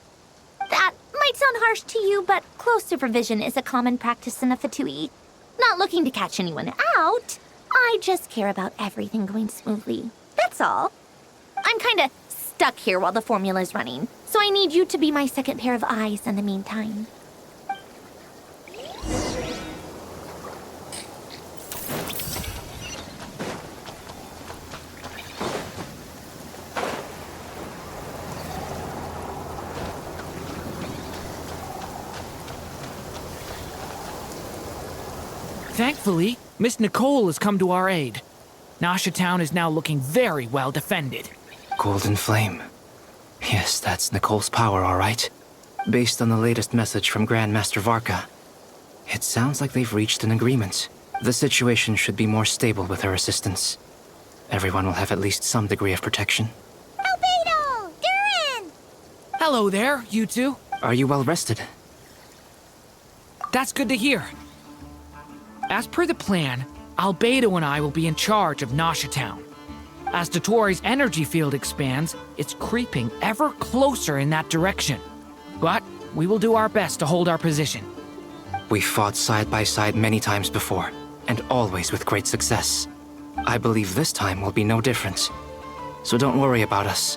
That might sound harsh to you, but close supervision is a common practice in the Fatui. Not looking to catch anyone out. I just care about everything going smoothly. That's all. I'm kinda stuck here while the formula's running, so I need you to be my second pair of eyes in the meantime. Thankfully, Miss Nicole has come to our aid. Nasha Town is now looking very well defended. Golden Flame. Yes, that's Nicole's power, all right. Based on the latest message from Grandmaster Varka. It sounds like they've reached an agreement. The situation should be more stable with her assistance. Everyone will have at least some degree of protection. Albedo! Durin! Hello there, you two. Are you well rested? That's good to hear. As per the plan, Albedo and I will be in charge of Nasha Town. As Dotori's energy field expands, it's creeping ever closer in that direction. But we will do our best to hold our position. We fought side by side many times before, and always with great success. I believe this time will be no different. So don't worry about us.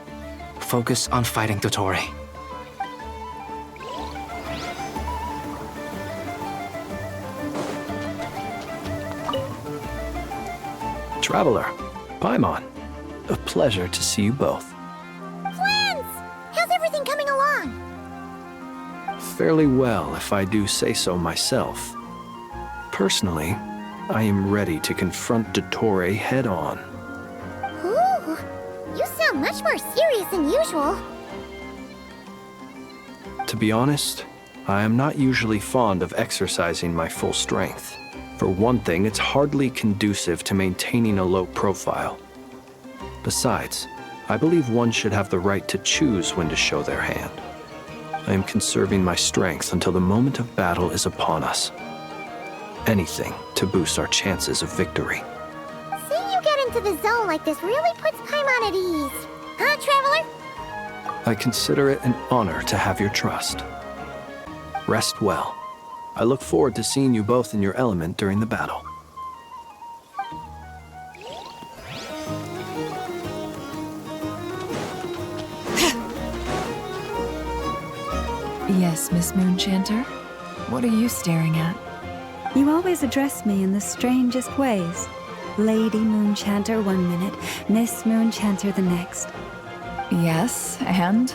Focus on fighting Dotori. Traveler, Paimon, a pleasure to see you both. Friends! How's everything coming along? Fairly well, if I do say so myself. Personally, I am ready to confront Dotori head-on. Ooh, you sound much more serious than usual. To be honest, I am not usually fond of exercising my full strength. For one thing, it's hardly conducive to maintaining a low profile. Besides, I believe one should have the right to choose when to show their hand. I am conserving my strength until the moment of battle is upon us. Anything to boost our chances of victory. Seeing you get into the zone like this really puts Paimon at ease. Huh, Traveler? I consider it an honor to have your trust. Rest well. I look forward to seeing you both in your element during the battle. Yes, Miss Moonchanter? What are you staring at? You always address me in the strangest ways. Lady Moonchanter one minute, Miss Moonchanter the next. Yes, and?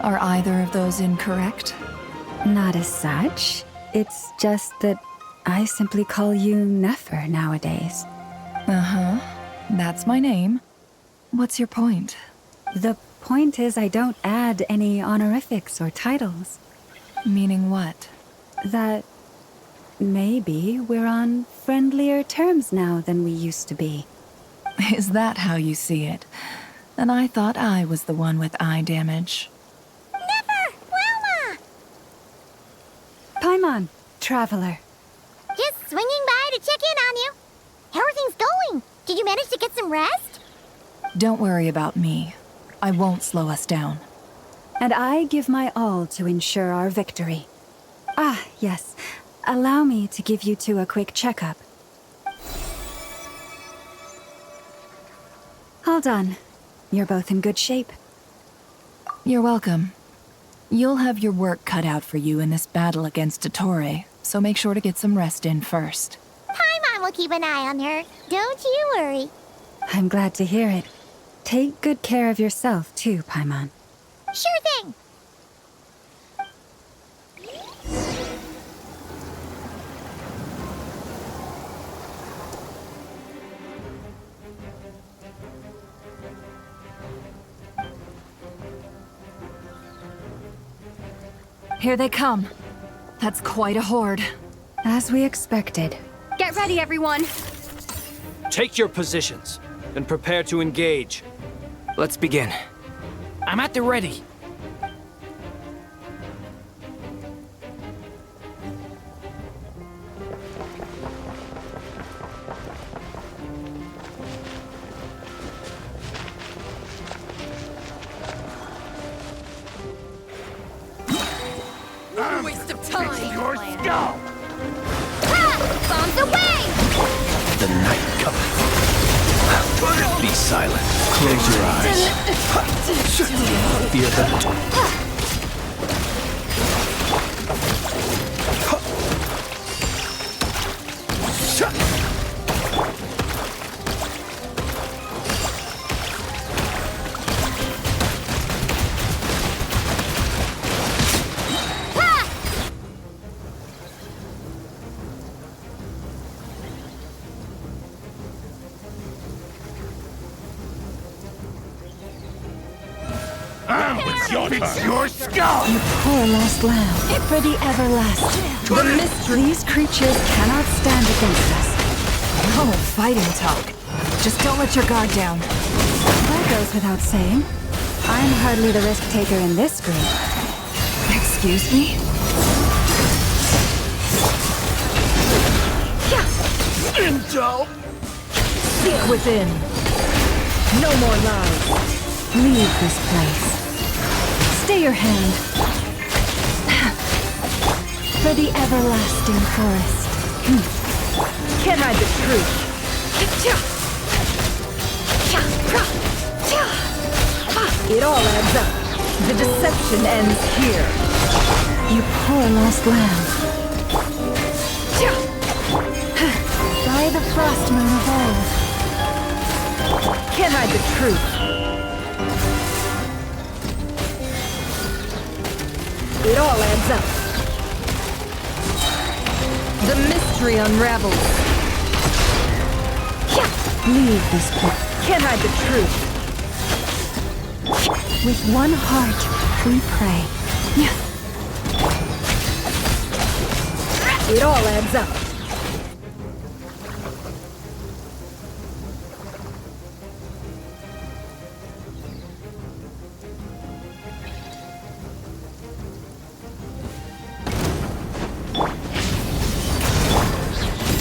Are either of those incorrect? Not as such. It's just that I simply call you Nefer nowadays. Uh-huh. That's my name. What's your point? The point is I don't add any honorifics or titles. Meaning what? That maybe we're on friendlier terms now than we used to be. Is that how you see it? And I thought I was the one with eye damage. Never! Wilma! Paimon, Traveler. Just swinging by to check in on you. How are things going? Did you manage to get some rest? Don't worry about me. I won't slow us down. And I give my all to ensure our victory. Ah, yes. Allow me to give you two a quick checkup. All done. You're both in good shape. You're welcome. You'll have your work cut out for you in this battle against Dottore, so make sure to get some rest in first. Paimon will keep an eye on her. Don't you worry. I'm glad to hear it. Take good care of yourself, too, Paimon. Sure thing. Here they come. That's quite a horde. As we expected. Get ready, everyone. Take your positions and prepare to engage. Let's begin. I'm at the ready. What a waste of time! Your skull! Bombs away! The night cometh. Be silent. Close your eyes. Fear them. Your skull! You poor lost lamb. For the everlasting. These creatures cannot stand against us. Oh, fighting talk. Just don't let your guard down. That goes without saying. I'm hardly the risk taker in this group. Excuse me? Indulge! Seek within. No more lies. Leave this place. Stay your hand. For the everlasting forest. Can't hide the truth. It all adds up. The deception ends here. You poor lost lamb. By the frost moon of old. Can't hide the truth. It all adds up. The mystery unravels. Leave this place. Can't hide the truth. With one heart, we pray. It all adds up.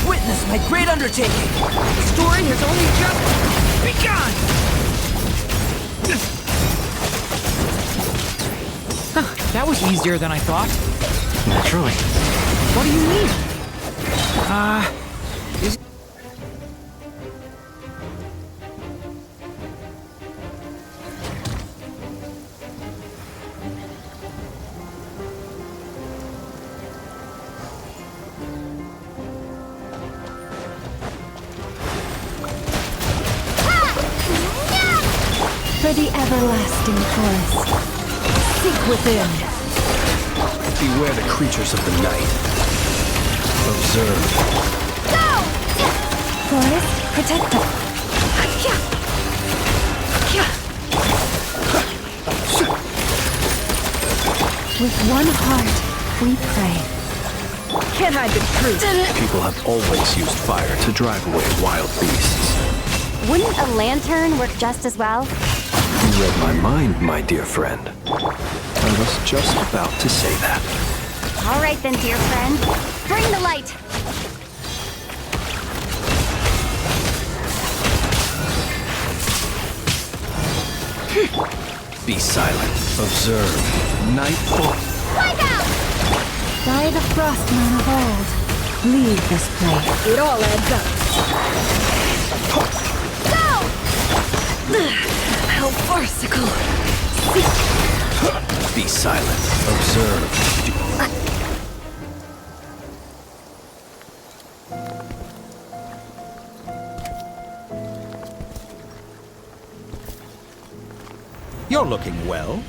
Witness my great undertaking. The story has only just begun. That was easier than I thought. Naturally. What do you mean? Is... For the everlasting forest. Seek within. Beware the creatures of the night. Observe. Go! Forest, protect us. With one heart, we pray. Can't hide the truth. People have always used fire to drive away wild beasts. Wouldn't a lantern work just as well? You read my mind, my dear friend. I was just about to say that. All right then, dear friend. Bring the light. Be silent. Observe. Nightfall. By the frost moon of old, leave this place. It all adds up. How farcical. Be silent. Observe. You're looking well.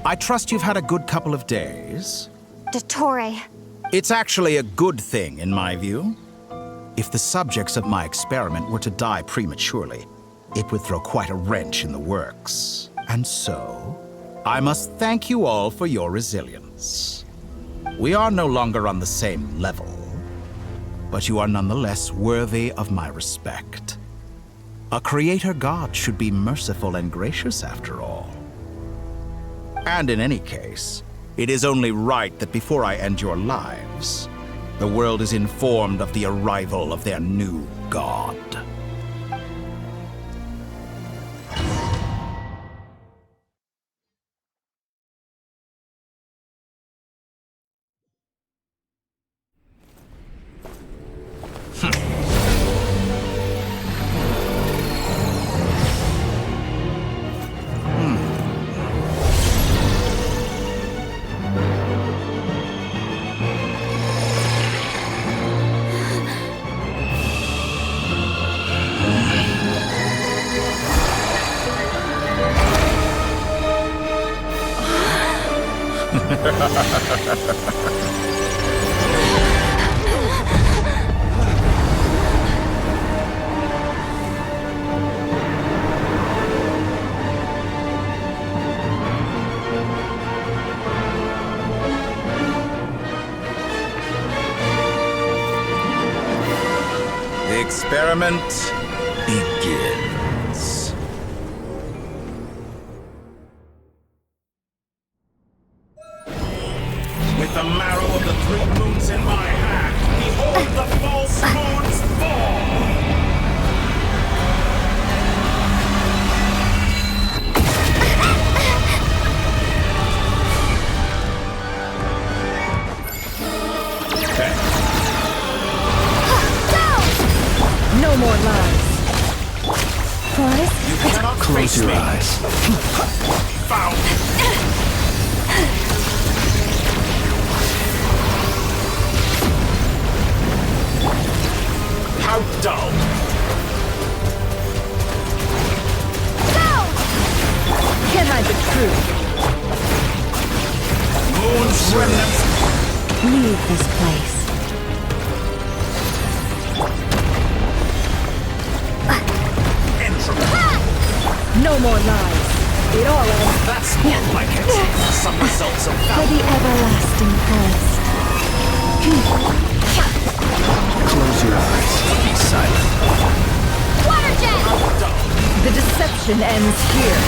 I trust you've had a good couple of days. Dottore. It's actually a good thing, in my view. If the subjects of my experiment were to die prematurely, it would throw quite a wrench in the works. And so, I must thank you all for your resilience. We are no longer on the same level, but you are nonetheless worthy of my respect. A creator god should be merciful and gracious after all. And in any case, it is only right that before I end your lives, the world is informed of the arrival of their new god. The experiment begins. With the marrow of the 3 moons in my hand, behold the false moons fall! No more lies. Forrest? You cannot Close your eyes. Found! How dull! Can't hide the truth. Moon's remnants! Leave this place. No more lies. It all ends. That's more like it. Some results of For the everlasting past. Close your eyes. Be silent. Water jet! The deception ends here.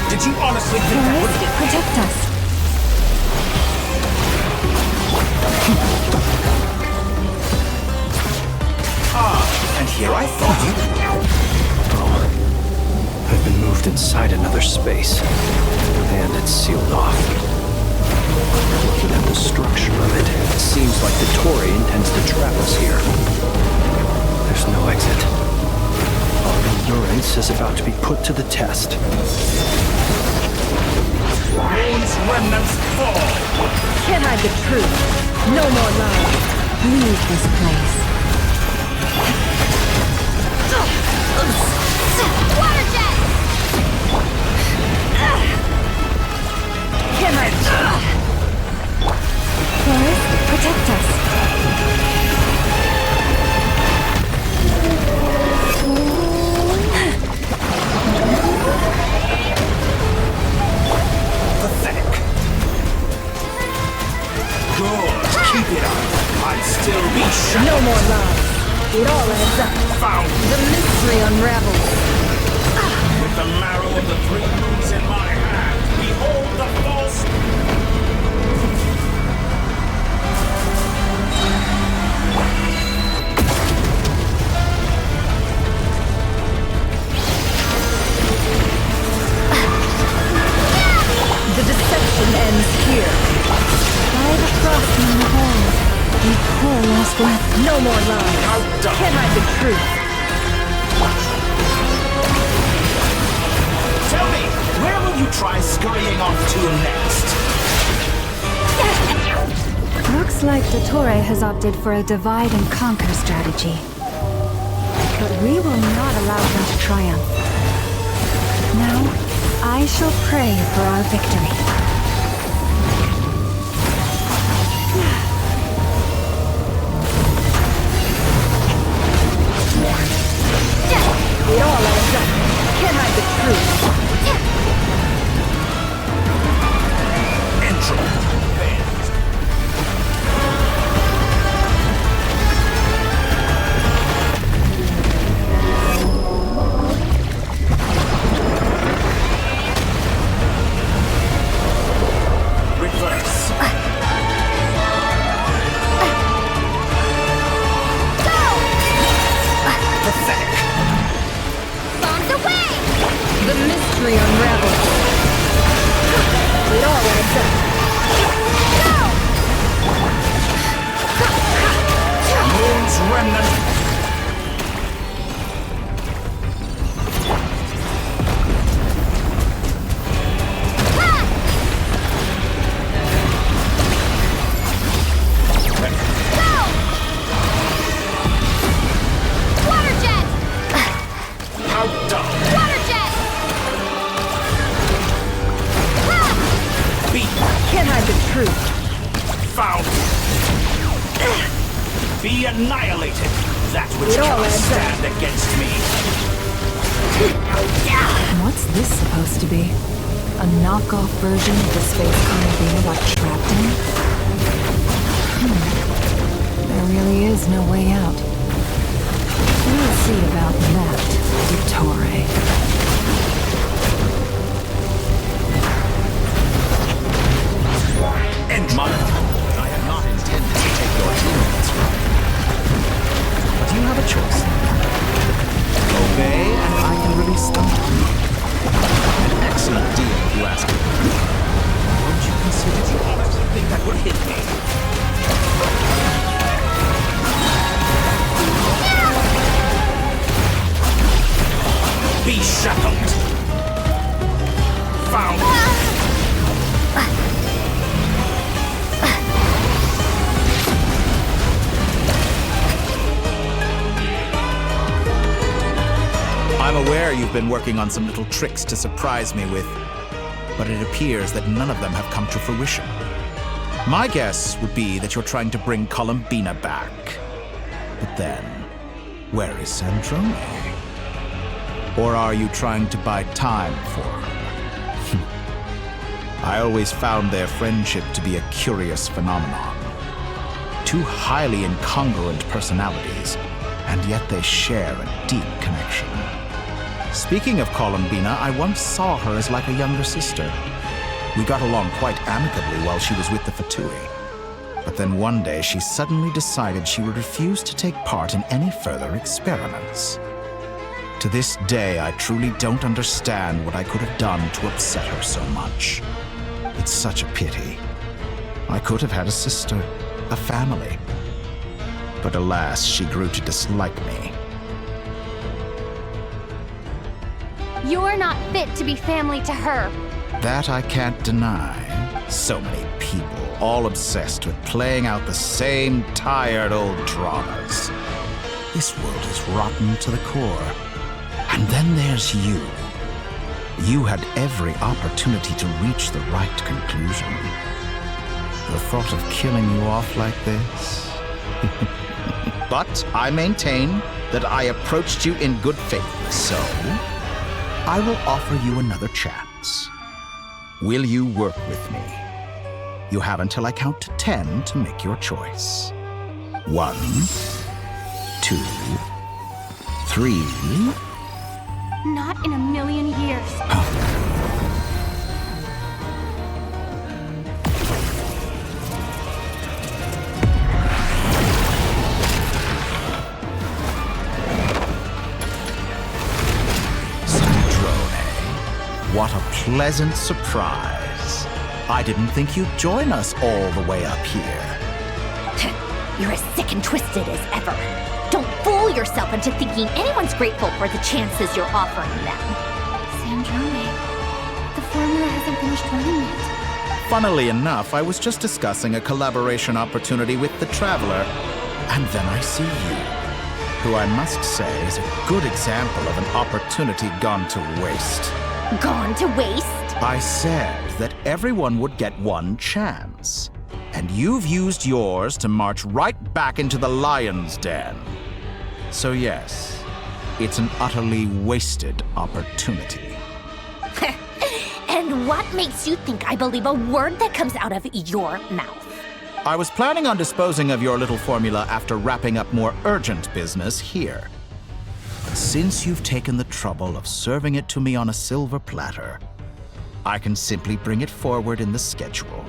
Did you honestly think that would Forrest, protect us. And here I thought I've been moved inside another space, and it's sealed off. Looking at the structure of it, it seems like the Tory intends to trap us here. There's no exit. Our endurance is about to be put to the test. Moon's remnants fall! Can't hide the truth. No more lies. Leave this place. Water jet! Can't hide. Forrest, protect us. Pathetic. Good. Keep it up. I'd still be shot. No more lies. It all adds up. Found. The mystery unravels. With the marrow of the 3 moons in my hand, behold the false... No more lies. Can't hide the truth. Tell me, where will you try scurrying off to next? Looks like Dottore has opted for a divide and conquer strategy. But we will not allow him to triumph. Now, I shall pray for our victory. It all adds up. Can't hide the truth. Be annihilated, that which cannot stand against me. What's this supposed to be? A knockoff version of the space Columbina got trapped in? There really is no way out. We'll see about that, Dottore. And Mother, I had not intended to take your teammates from you. But you have a choice. Obey, and I can release them. An excellent deal, if you ask me. Won't you consider something that would hit me? Be shackled. Found. I'm aware you've been working on some little tricks to surprise me with, but it appears that none of them have come to fruition. My guess would be that you're trying to bring Columbina back. But then, where is Sandrone? Or are you trying to buy time for her? I always found their friendship to be a curious phenomenon. Two highly incongruent personalities, and yet they share a deep connection. Speaking of Columbina, I once saw her as like a younger sister. We got along quite amicably while she was with the VIII. But then one day she suddenly decided she would refuse to take part in any further experiments. To this day, I truly don't understand what I could have done to upset her so much. It's such a pity. I could have had a sister, a family. But alas, she grew to dislike me. You're not fit to be family to her. That I can't deny. So many people, all obsessed with playing out the same tired old dramas. This world is rotten to the core. And then there's you. You had every opportunity to reach the right conclusion. The thought of killing you off like this? But I maintain that I approached you in good faith, so I will offer you another chance. Will you work with me? You have until I count to 10 to make your choice. 1, 2, 3. Not in a million years. What a pleasant surprise. I didn't think you'd join us all the way up here. You're as sick and twisted as ever. Don't fool yourself into thinking anyone's grateful for the chances you're offering them. Sandrone, the formula hasn't finished running yet. Funnily enough, I was just discussing a collaboration opportunity with the Traveler, and then I see you, who I must say is a good example of an opportunity gone to waste. Gone to waste? I said that everyone would get one chance, and you've used yours to march right back into the lion's den. So yes, it's an utterly wasted opportunity. And what makes you think I believe a word that comes out of your mouth? I was planning on disposing of your little formula after wrapping up more urgent business here. But since you've taken the trouble of serving it to me on a silver platter, I can simply bring it forward in the schedule.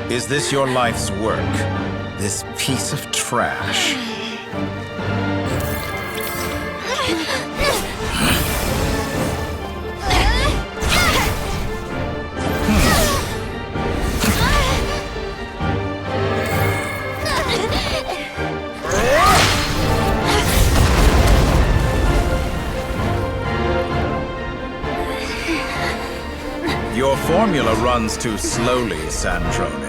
Is this your life's work? This piece of trash? Your formula runs too slowly, Sandrone.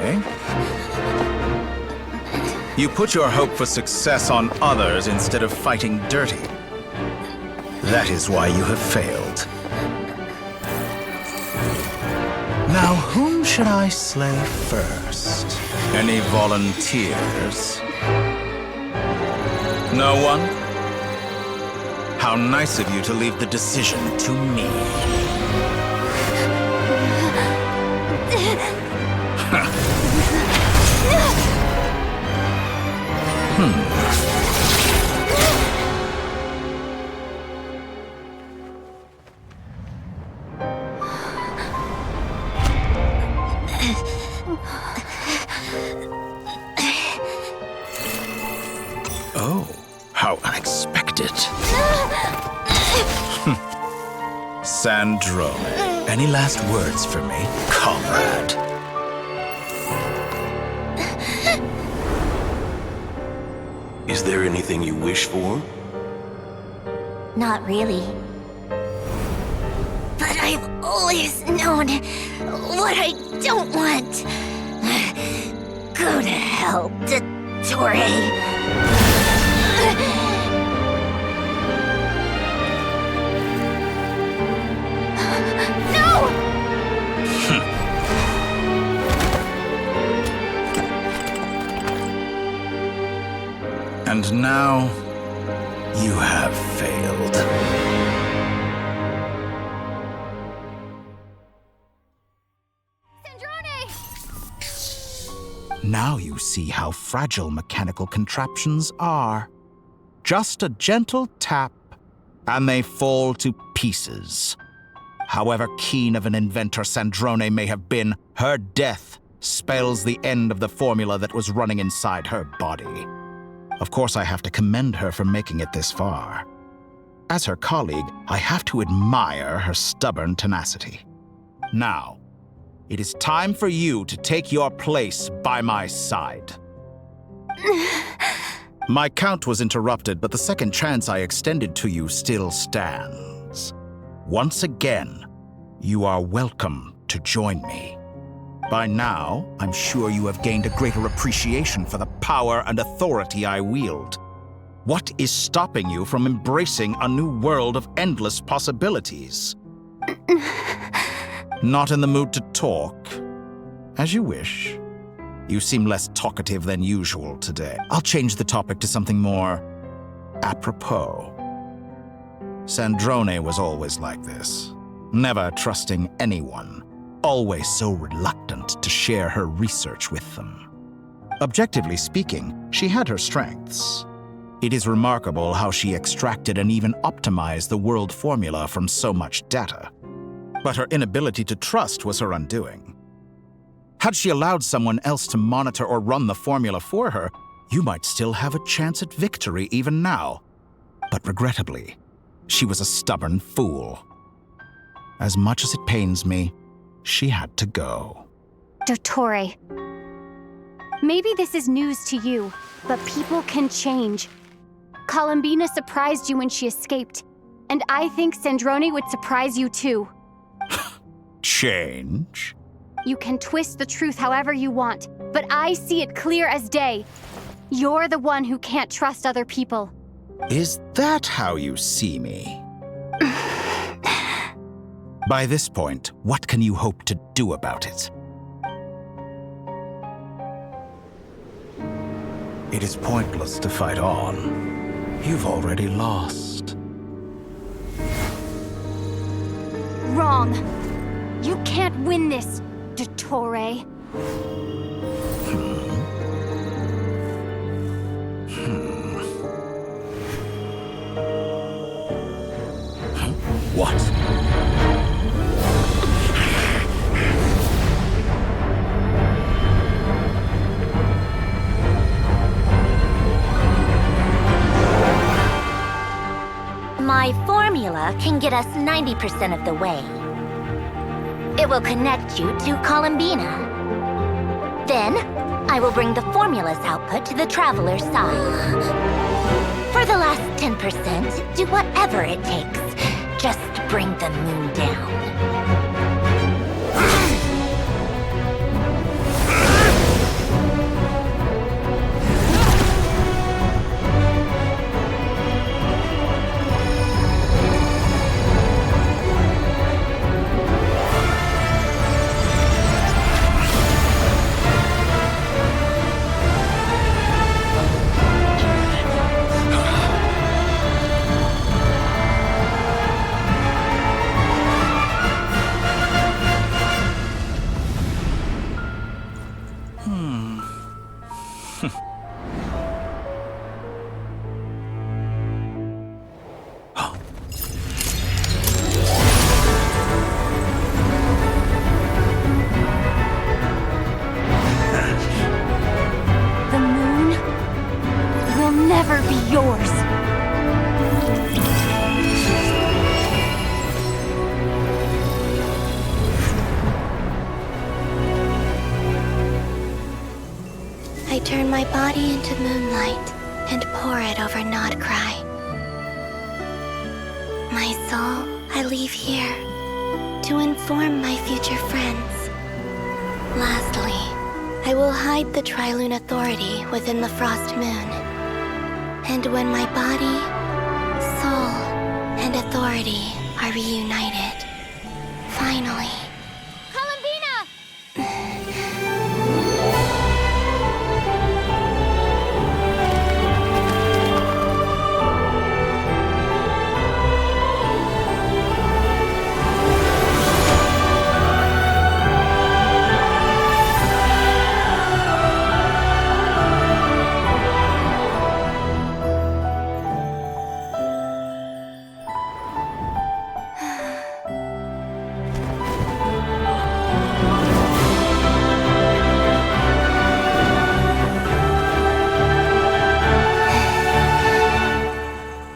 You put your hope for success on others instead of fighting dirty. That is why you have failed. Now, whom should I slay first? Any volunteers? No one? How nice of you to leave the decision to me. Oh, how unexpected. Sandrone, any last words for me, comrade? Is there anything you wish for? Not really. But I've always known what I don't want. Go to hell, Dottore. And now, you have failed. Now you see how fragile mechanical contraptions are. Just a gentle tap, and they fall to pieces. However keen of an inventor Sandrone may have been, her death spells the end of the formula that was running inside her body. Of course, I have to commend her for making it this far. As her colleague, I have to admire her stubborn tenacity. Now, it is time for you to take your place by my side. My count was interrupted, but the second chance I extended to you still stands. Once again, you are welcome to join me. By now, I'm sure you have gained a greater appreciation for the power and authority I wield. What is stopping you from embracing a new world of endless possibilities? Not in the mood to talk? As you wish. You seem less talkative than usual today. I'll change the topic to something more apropos. Sandrone was always like this, never trusting anyone, always so reluctant to share her research with them. Objectively speaking, she had her strengths. It is remarkable how she extracted and even optimized the world formula from so much data. But her inability to trust was her undoing. Had she allowed someone else to monitor or run the formula for her, you might still have a chance at victory even now. But regrettably, she was a stubborn fool. As much as it pains me, she had to go. Dottore. Maybe this is news to you, but people can change. Columbina surprised you when she escaped, and I think Sandrone would surprise you too. Change? You can twist the truth however you want, but I see it clear as day. You're the one who can't trust other people. Is that how you see me? By this point, what can you hope to do about it? It is pointless to fight on. You've already lost. Wrong. You can't win this, Dottore. What? My formula can get us 90% of the way. It will connect you to Columbina. Then, I will bring the formula's output to the Traveler's side. For the last 10%, do whatever it takes. Just bring the moon down. Never be yours. I turn my body into moonlight and pour it over Nodcry. My soul, I leave here to inform my future friends. Lastly, I will hide the Trilune Authority within the Frost Moon. And when my body, soul, and authority are reunited, finally...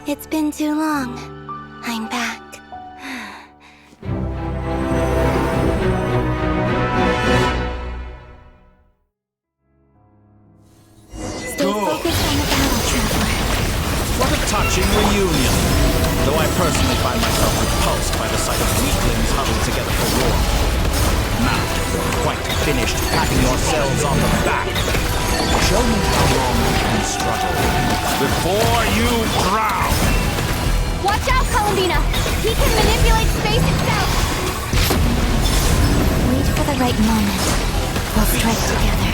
It's been too long. I'm back. Stay focused on the battle, Traveler. What a touching reunion! Though I personally find myself repulsed by the sight of weaklings huddled together for war. Now, you're quite finished patting yourselves on the back. Show me how long you can struggle before you drown! Watch out, Columbina! He can manipulate space itself! Wait for the right moment. We'll strike together.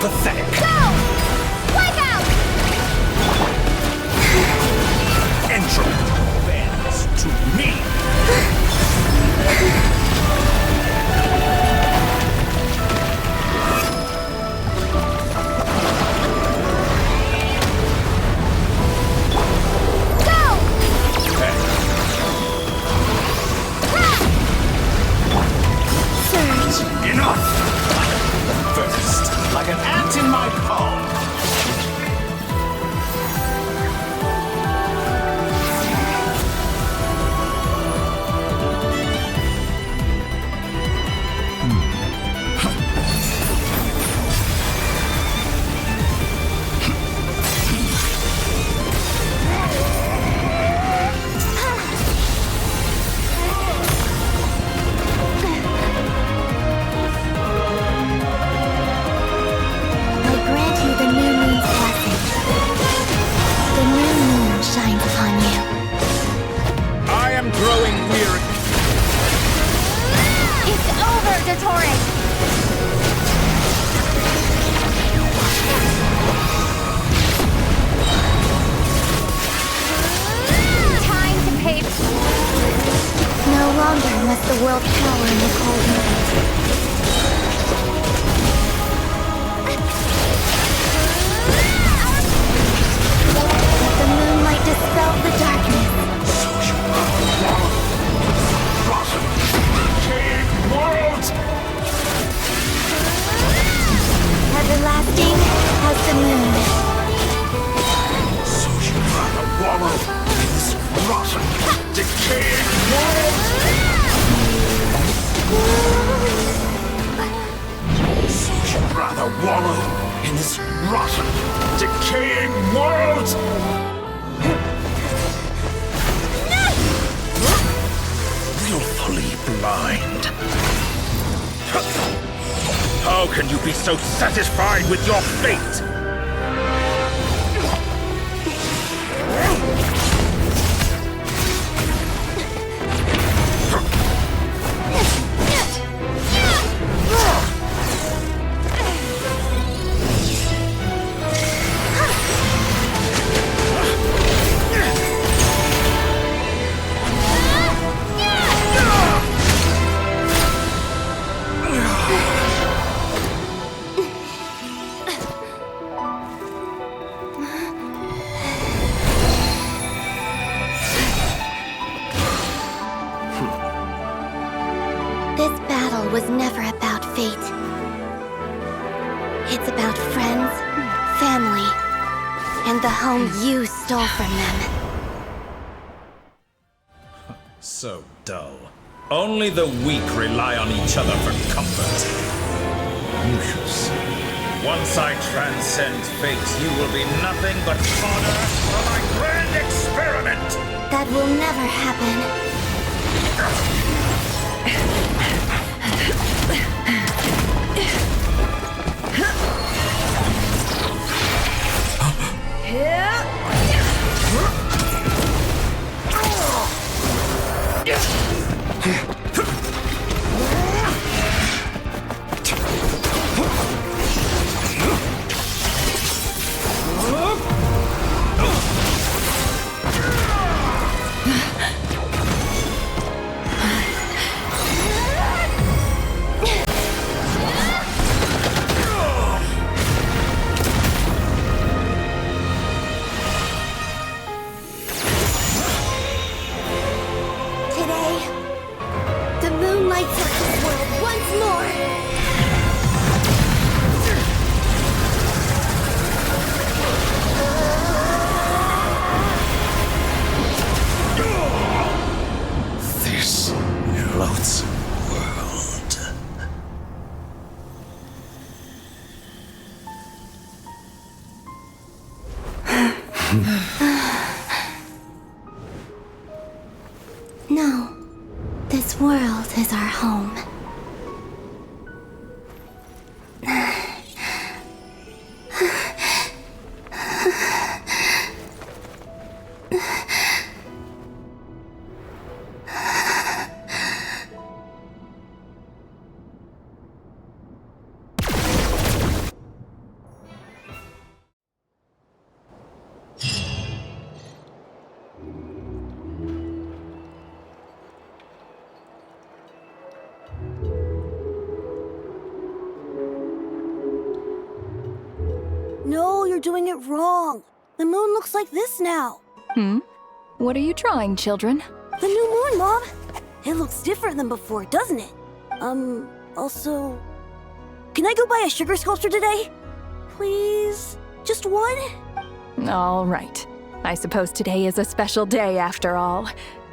Pathetic! Go! Wipe out! Entropy bends to me! the world power in the cold night. Let the moonlight dispel the darkness. World! Everlasting as the moon. So you rather wallow in this rotten, decaying world? So you rather wallow in this rotten, decaying world? Willfully blind. How can you be so satisfied with your fate? This battle was never about fate. It's about friends, family, and the home you stole from them. So dull. Only the weak rely on each other for comfort. You shall see. Once I transcend fate, you will be nothing but fodder for my grand experiment! That will never happen. No, this world is our home. No, you're doing it wrong. The moon looks like this now. What are you drawing, children? The new moon, Mom. It looks different than before, doesn't it? Also... Can I go buy a sugar sculpture today? Please? Just one? All right. I suppose today is a special day after all.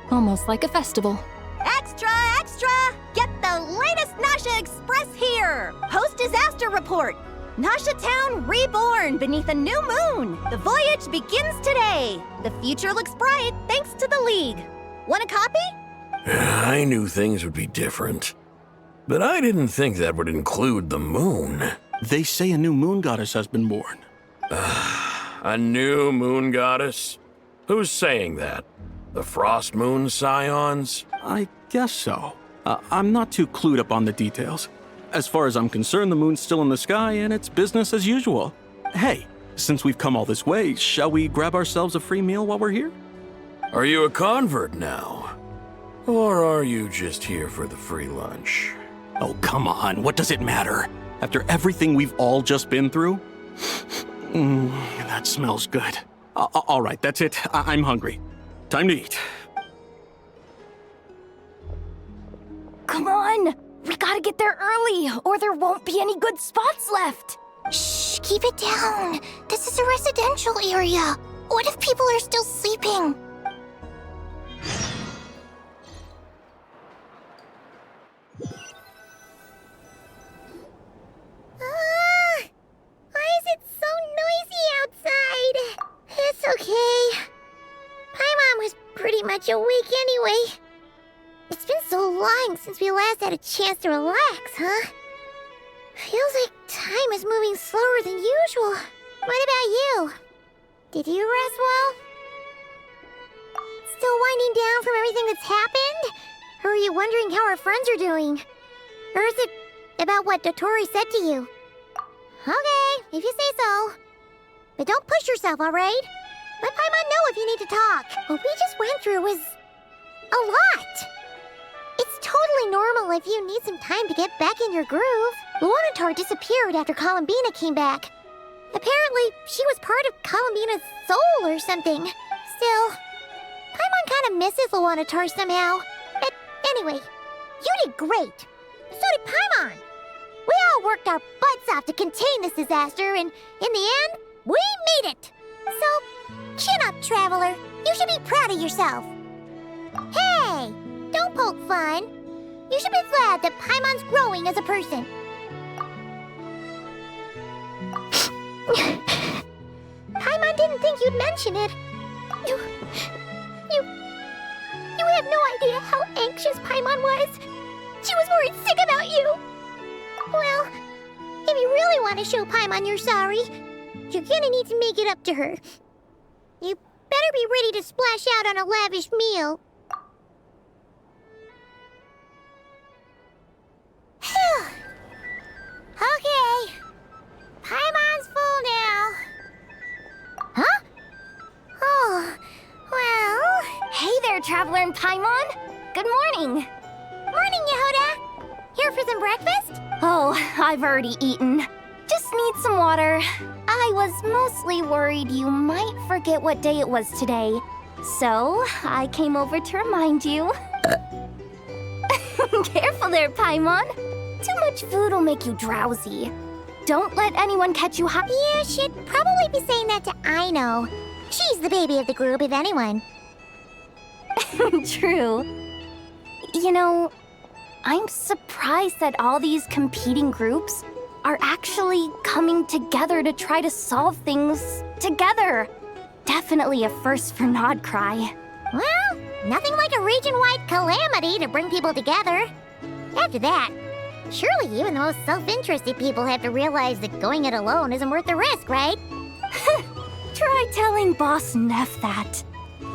Almost like a festival. Extra, extra! Get the latest Nasha Express here! Post-disaster report! Nasha Town reborn beneath a new moon! The voyage begins today! The future looks bright thanks to the League. Want a copy? I knew things would be different. But I didn't think that would include the moon. They say a new moon goddess has been born. A new moon goddess? Who's saying that? The Frost Moon Scions? I guess so. I'm not too clued up on the details. As far as I'm concerned, the moon's still in the sky and it's business as usual. Hey, since we've come all this way, shall we grab ourselves a free meal while we're here? Are you a convert now? Or are you just here for the free lunch? Oh, come on, what does it matter? After everything we've all just been through? That smells good. All right, that's it. I'm hungry. Time to eat. Come on! We gotta get there early, or there won't be any good spots left! Shh, keep it down. This is a residential area. What if people are still sleeping? Why is it so noisy outside? It's okay. Paimon was pretty much awake anyway. It's been so long since we last had a chance to relax, huh? Feels like time is moving slower than usual. What about you? Did you rest well? Still winding down from everything that's happened? Or are you wondering how our friends are doing? Or is it about what Dotori said to you? Okay, if you say so. But don't push yourself, alright? Let Paimon know if you need to talk. What we just went through was a lot. It's totally normal if you need some time to get back in your groove. Luanatar disappeared after Columbina came back. Apparently, she was part of Columbina's soul or something. Still, Paimon kind of misses Luanatar somehow. But anyway, you did great. So did Paimon. We all worked our butts off to contain this disaster, and in the end, we made it. So, chin up, Traveler. You should be proud of yourself. Hey, don't poke fun. You should be glad that Paimon's growing as a person. Paimon didn't think you'd mention it. You have no idea how anxious Paimon was. She was worried sick about you. Well, if you really want to show Paimon you're sorry, you're gonna need to make it up to her. You better be ready to splash out on a lavish meal. Phew. Okay. Paimon's full now. Huh? Oh, well... Hey there, Traveler and Paimon! Good morning! Morning, Yehuda! Here for some breakfast? Oh, I've already eaten. Just need some water. I was mostly worried you might forget what day it was today. So, I came over to remind you. Careful there, Paimon. Too much food will make you drowsy. Don't let anyone catch you hot. Yeah, she'd probably be saying that to Aino. She's the baby of the group, if anyone. True. You know, I'm surprised that all these competing groups are actually coming together to try to solve things together. Definitely a first for Nodcry. Well, nothing like a region-wide calamity to bring people together. After that, surely even the most self-interested people have to realize that going it alone isn't worth the risk, right? Try telling Boss Neff that.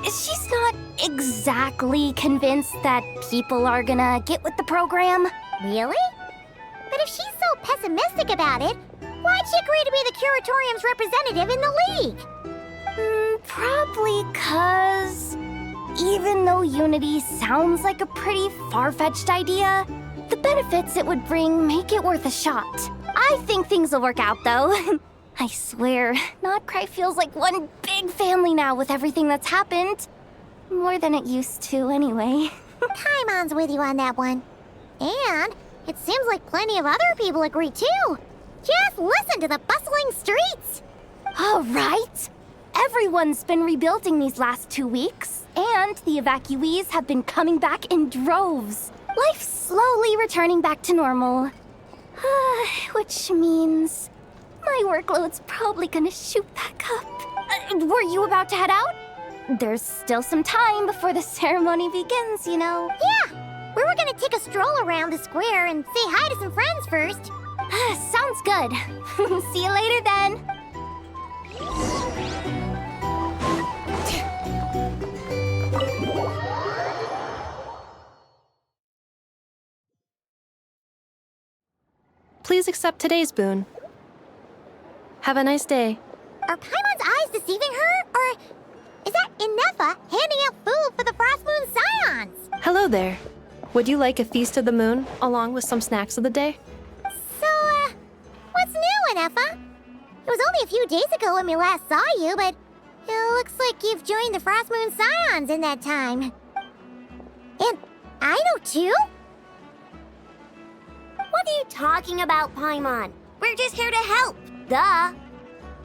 She's not exactly convinced that people are gonna get with the program. Really? But if she's so pessimistic about it, why'd she agree to be the Curatorium's representative in the League? Probably 'cause even though Unity sounds like a pretty far-fetched idea, the benefits it would bring make it worth a shot. I think things will work out, though. I swear, Nodcry feels like one big family now with everything that's happened. More than it used to, anyway. Paimon's with you on that one. And it seems like plenty of other people agree, too. Just listen to the bustling streets. All right. Everyone's been rebuilding these last 2 weeks, and the evacuees have been coming back in droves. Life's slowly returning back to normal. Which means my workload's probably gonna shoot back up. Were you about to head out? There's still some time before the ceremony begins, you know. Yeah, we were gonna take a stroll around the square and say hi to some friends first. Sounds good. See you later then. Please accept today's boon. Have a nice day. Are Paimon's eyes deceiving her? Or is that Inefa handing out food for the Frost Moon Scions? Hello Hello there. Would you like a feast of the moon, along with some snacks of the day? So, what's new, Anefa? It was only a few days ago when we last saw you, but it looks like you've joined the Frost Moon Scions in that time. And I know too? What are you talking about, Paimon? We're just here to help. Duh.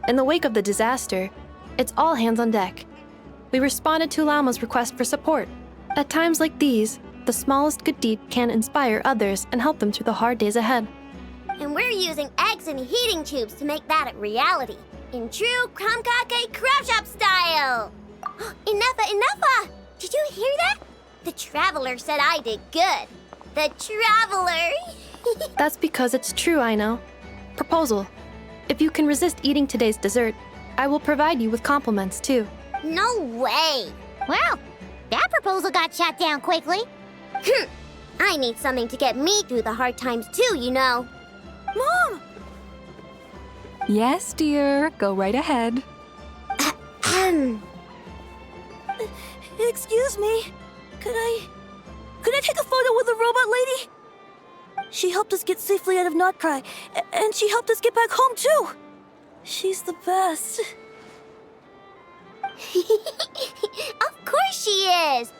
In the wake of the disaster, it's all hands on deck. We responded to Lama's request for support. At times like these, the smallest good deed can inspire others and help them through the hard days ahead. And we're using eggs and heating tubes to make that a reality. In true Kromkake Crab Shop style! Enough! Did you hear that? The Traveler said I did good. The Traveler! That's because it's true, I know. Proposal. If you can resist eating today's dessert, I will provide you with compliments, too. No way! Well, that proposal got shot down quickly. I need something to get me through the hard times too, you know. Mom! Yes, dear. Go right ahead. Excuse me. Could I take a photo with the robot lady? She helped us get safely out of Notcry, and she helped us get back home too. She's the best. Of course she is!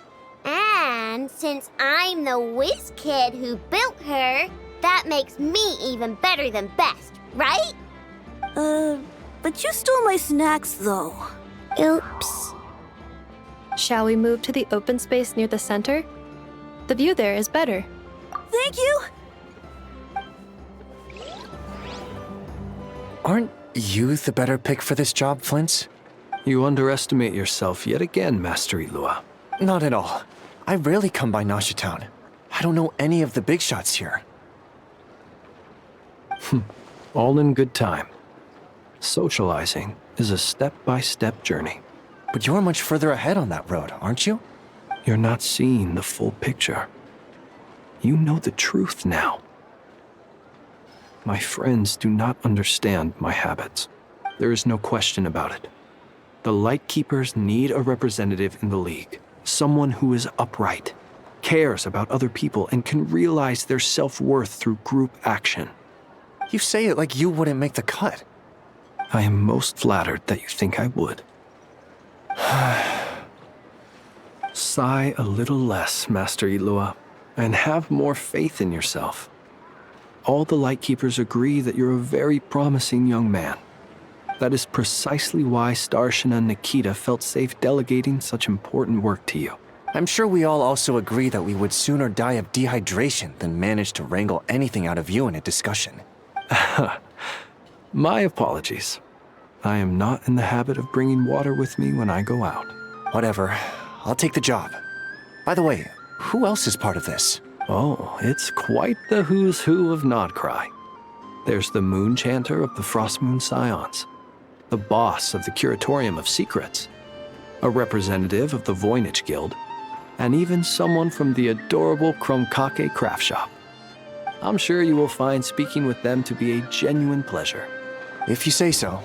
And since I'm the whiz kid who built her, that makes me even better than best, right? But you stole my snacks, though. Oops. Shall we move to the open space near the center? The view there is better. Thank you! Aren't you the better pick for this job, Flint? You underestimate yourself yet again, Master Ilua. Not at all. I rarely come by Nasha Town. I don't know any of the big shots here. All in good time. Socializing is a step-by-step journey. But you're much further ahead on that road, aren't you? You're not seeing the full picture. You know the truth now. My friends do not understand my habits. There is no question about it. The Lightkeepers need a representative in the League. Someone who is upright, cares about other people, and can realize their self-worth through group action. You say it like you wouldn't make the cut. I am most flattered that you think I would. Sigh a little less, Master Ilua, and have more faith in yourself. All the Lightkeepers agree that you're a very promising young man. That is precisely why Starshina Nikita felt safe delegating such important work to you. I'm sure we all also agree that we would sooner die of dehydration than manage to wrangle anything out of you in a discussion. My apologies. I am not in the habit of bringing water with me when I go out. Whatever. I'll take the job. By the way, who else is part of this? Oh, it's quite the who's who of Notcry. There's the Moon Chanter of the Frost Moon Scions, the boss of the Curatorium of Secrets, a representative of the Voynich Guild, and even someone from the adorable Kromkake Craft Shop. I'm sure you will find speaking with them to be a genuine pleasure. If you say so.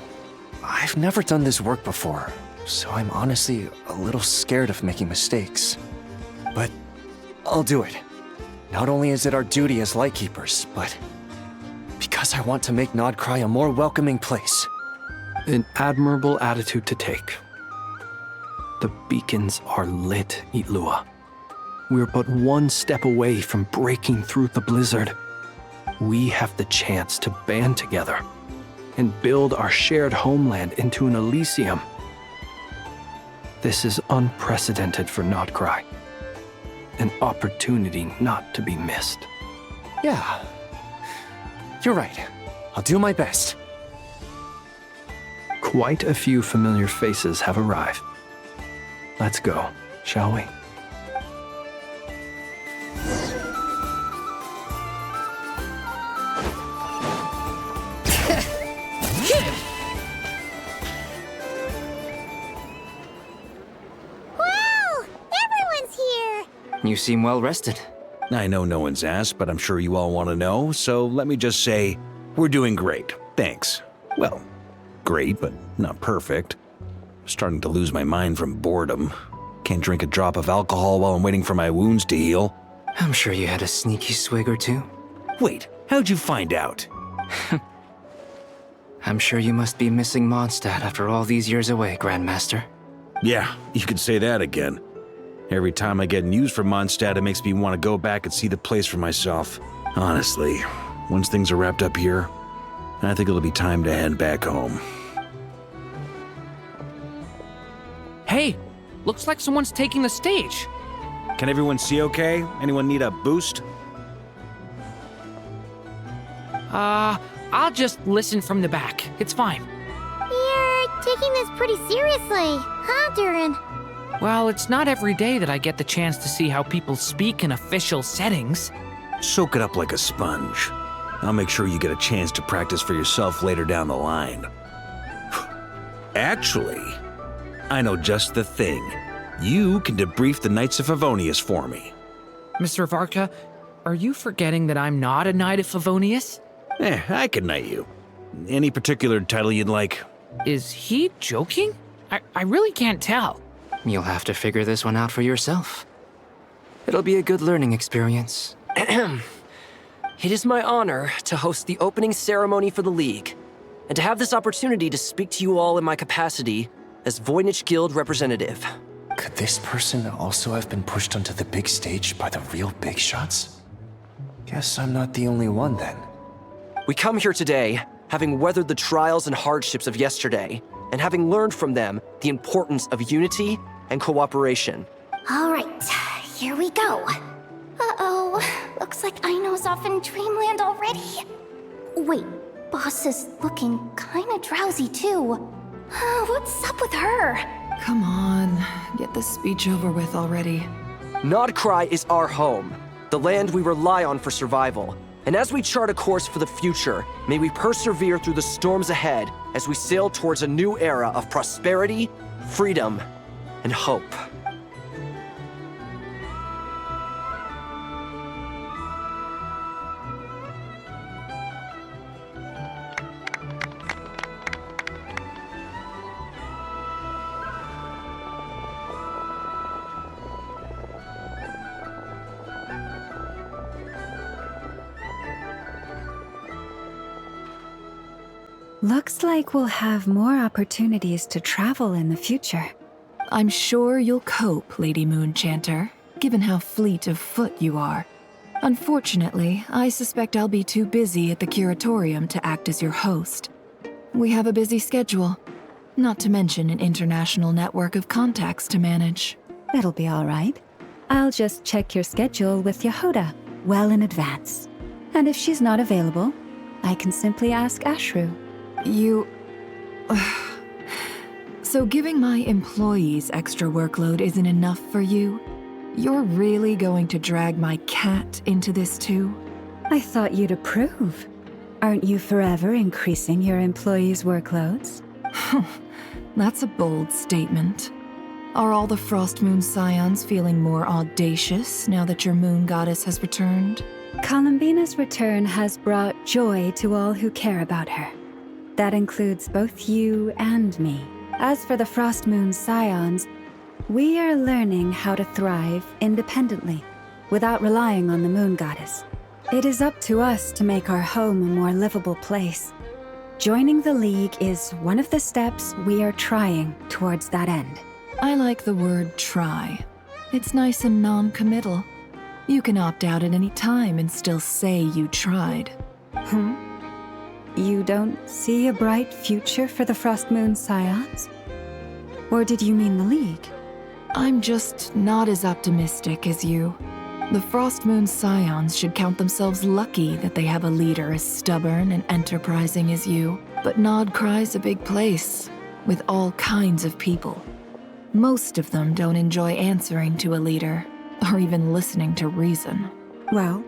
I've never done this work before, so I'm honestly a little scared of making mistakes. But I'll do it. Not only is it our duty as Lightkeepers, but because I want to make Notcry a more welcoming place. An admirable attitude to take. The beacons are lit, Ilua. We're but one step away from breaking through the blizzard. We have the chance to band together and build our shared homeland into an Elysium. This is unprecedented for Notcry. An opportunity not to be missed. Yeah. You're right. I'll do my best. Quite a few familiar faces have arrived. Let's go, shall we? You seem well rested. I know no one's asked, but I'm sure you all want to know, so let me just say, we're doing great. Thanks. Well, great, but not perfect. I'm starting to lose my mind from boredom. Can't drink a drop of alcohol while I'm waiting for my wounds to heal. I'm sure you had a sneaky swig or two. Wait, how'd you find out? I'm sure you must be missing Mondstadt after all these years away, Grandmaster. Yeah, you could say that again. Every time I get news from Mondstadt, it makes me want to go back and see the place for myself. Honestly, once things are wrapped up here, I think it'll be time to head back home. Hey, looks like someone's taking the stage. Can everyone see okay? Anyone need a boost? I'll just listen from the back. It's fine. You're taking this pretty seriously, huh, Durin? Well, it's not every day that I get the chance to see how people speak in official settings. Soak it up like a sponge. I'll make sure you get a chance to practice for yourself later down the line. Actually, I know just the thing. You can debrief the Knights of Favonius for me. Mr. Varka, are you forgetting that I'm not a Knight of Favonius? I can knight you. Any particular title you'd like? Is he joking? I really can't tell. You'll have to figure this one out for yourself. It'll be a good learning experience. It is my honor to host the opening ceremony for the League, and to have this opportunity to speak to you all in my capacity as Voynich Guild representative. Could this person also have been pushed onto the big stage by the real big shots? Guess I'm not the only one then. We come here today, having weathered the trials and hardships of yesterday, and having learned from them the importance of unity and cooperation. All right, here we go. Uh-oh, looks like Aino's off in dreamland already. Wait, Boss is looking kinda drowsy too. What's up with her? Come on, get this speech over with already. Nodcry is our home, the land we rely on for survival. And as we chart a course for the future, may we persevere through the storms ahead as we sail towards a new era of prosperity, freedom, and hope. Looks like we'll have more opportunities to travel in the future. I'm sure you'll cope, Lady Moonchanter, given how fleet of foot you are. Unfortunately, I suspect I'll be too busy at the Curatorium to act as your host. We have a busy schedule, not to mention an international network of contacts to manage. It'll be all right. I'll just check your schedule with Yehoda well in advance. And if she's not available, I can simply ask Ashru. So giving my employees extra workload isn't enough for you? You're really going to drag my cat into this too? I thought you'd approve. Aren't you forever increasing your employees' workloads? That's a bold statement. Are all the Frostmoon Scions feeling more audacious now that your moon goddess has returned? Columbina's return has brought joy to all who care about her. That includes both you and me. As for the Frostmoon Scions, we are learning how to thrive independently, without relying on the moon goddess. It is up to us to make our home a more livable place. Joining the League is one of the steps we are trying towards that end. I like the word try. It's nice and non-committal. You can opt out at any time and still say you tried. You don't see a bright future for the Frostmoon Scions? Or did you mean the League? I'm just not as optimistic as you. The Frostmoon Scions should count themselves lucky that they have a leader as stubborn and enterprising as you. But Nodcry's a big place, with all kinds of people. Most of them don't enjoy answering to a leader, or even listening to reason. Well,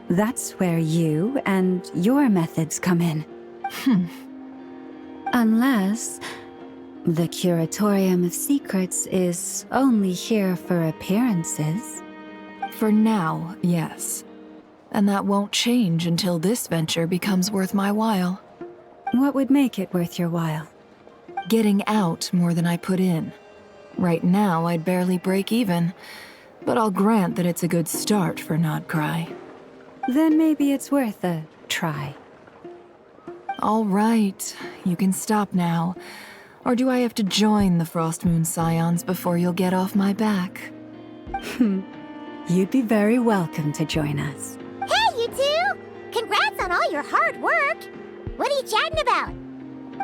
that's where you and your methods come in. Unless the Curatorium of Secrets is only here for appearances. For now, yes. And that won't change until this venture becomes worth my while. What would make it worth your while? Getting out more than I put in. Right now, I'd barely break even, but I'll grant that it's a good start for Nodcry. Then maybe it's worth a try. All right, you can stop now. Or do I have to join the Frostmoon Scions before you'll get off my back? You'd be very welcome to join us. Hey, you two! Congrats on all your hard work! What are you chatting about?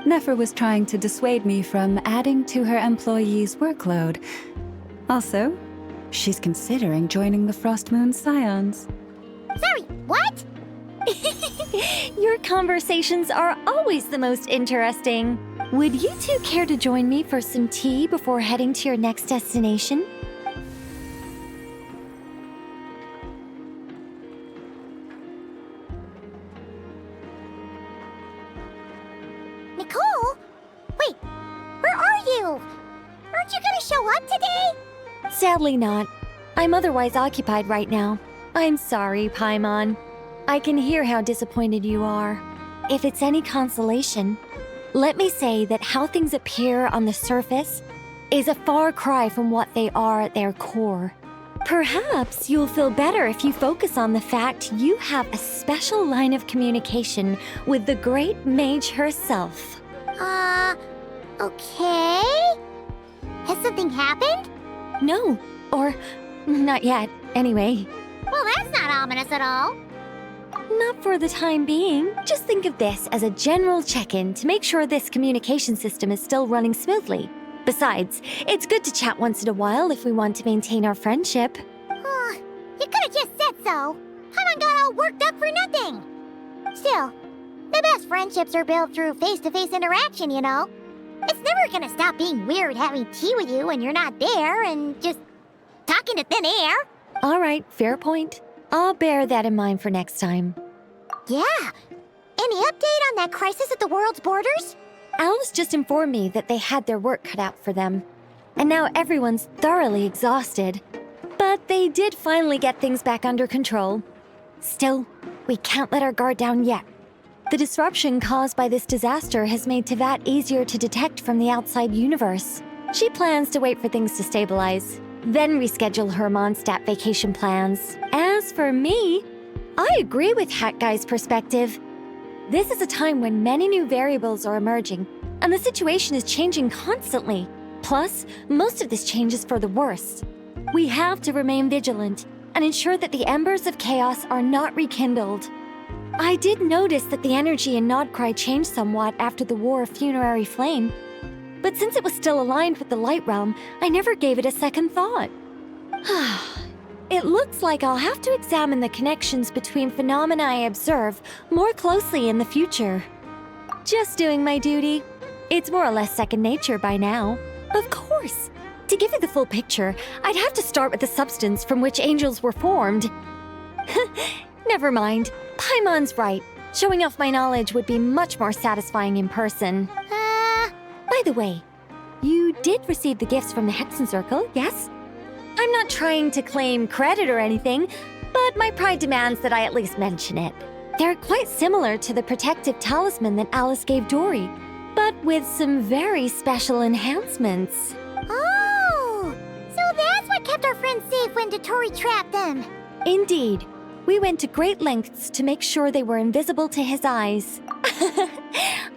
Nefer was trying to dissuade me from adding to her employees' workload. Also, she's considering joining the Frostmoon Scions. Sorry, what? Your conversations are always the most interesting. Would you two care to join me for some tea before heading to your next destination? Nicole? Wait, where are you? Aren't you gonna show up today? Sadly not. I'm otherwise occupied right now. I'm sorry, Paimon. I can hear how disappointed you are. If it's any consolation, let me say that how things appear on the surface is a far cry from what they are at their core. Perhaps you'll feel better if you focus on the fact you have a special line of communication with the great mage herself. Okay? Has something happened? No, or not yet, anyway. Well, that's not ominous at all. Not for the time being. Just think of this as a general check-in to make sure this communication system is still running smoothly. Besides, it's good to chat once in a while if we want to maintain our friendship. You could have just said so. Paimon got all worked up for nothing. Still, the best friendships are built through face-to-face interaction, you know. It's never gonna stop being weird having tea with you when you're not there and just talking to thin air. All right, fair point. I'll bear that in mind for next time. Yeah. Any update on that crisis at the world's borders? Alice just informed me that they had their work cut out for them. And now everyone's thoroughly exhausted. But they did finally get things back under control. Still, we can't let our guard down yet. The disruption caused by this disaster has made Teyvat easier to detect from the outside universe. She plans to wait for things to stabilize, then reschedule her Mondstadt vacation plans. As for me, I agree with Hat Guy's perspective. This is a time when many new variables are emerging, and the situation is changing constantly. Plus, most of this change is for the worse. We have to remain vigilant and ensure that the embers of chaos are not rekindled. I did notice that the energy in Nodcry changed somewhat after the War of Funerary Flame, but since it was still aligned with the Light Realm, I never gave it a second thought. It looks like I'll have to examine the connections between phenomena I observe more closely in the future. Just doing my duty. It's more or less second nature by now. Of course. To give you the full picture, I'd have to start with the substance from which angels were formed. Never mind. Paimon's right. Showing off my knowledge would be much more satisfying in person. By the way, you did receive the gifts from the Hexen Circle, yes? I'm not trying to claim credit or anything, but my pride demands that I at least mention it. They're quite similar to the protective talisman that Alice gave Dory, but with some very special enhancements. Oh! So that's what kept our friends safe when Dory trapped them. Indeed. We went to great lengths to make sure they were invisible to his eyes.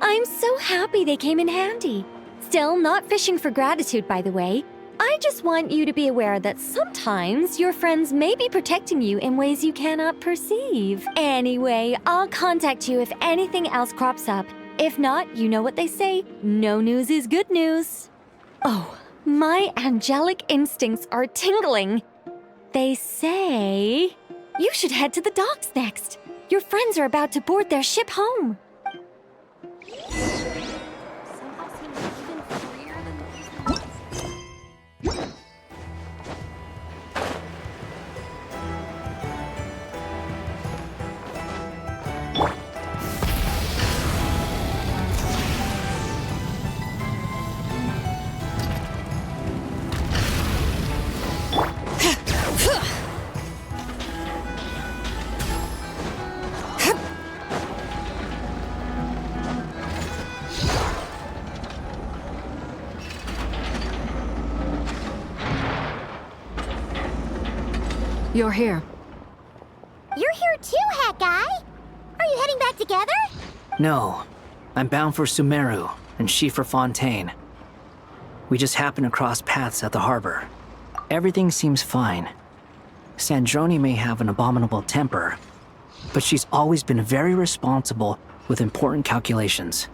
I'm so happy they came in handy. Still, not fishing for gratitude, by the way. I just want you to be aware that sometimes your friends may be protecting you in ways you cannot perceive. Anyway, I'll contact you if anything else crops up. If not, you know what they say, no news is good news. Oh, my angelic instincts are tingling. They say you should head to the docks next. Your friends are about to board their ship home. You're here. You're here too, Hat Guy! Are you heading back together? No. I'm bound for Sumeru, and she for Fontaine. We just happened to cross paths at the harbor. Everything seems fine. Sandrone may have an abominable temper, but she's always been very responsible with important calculations,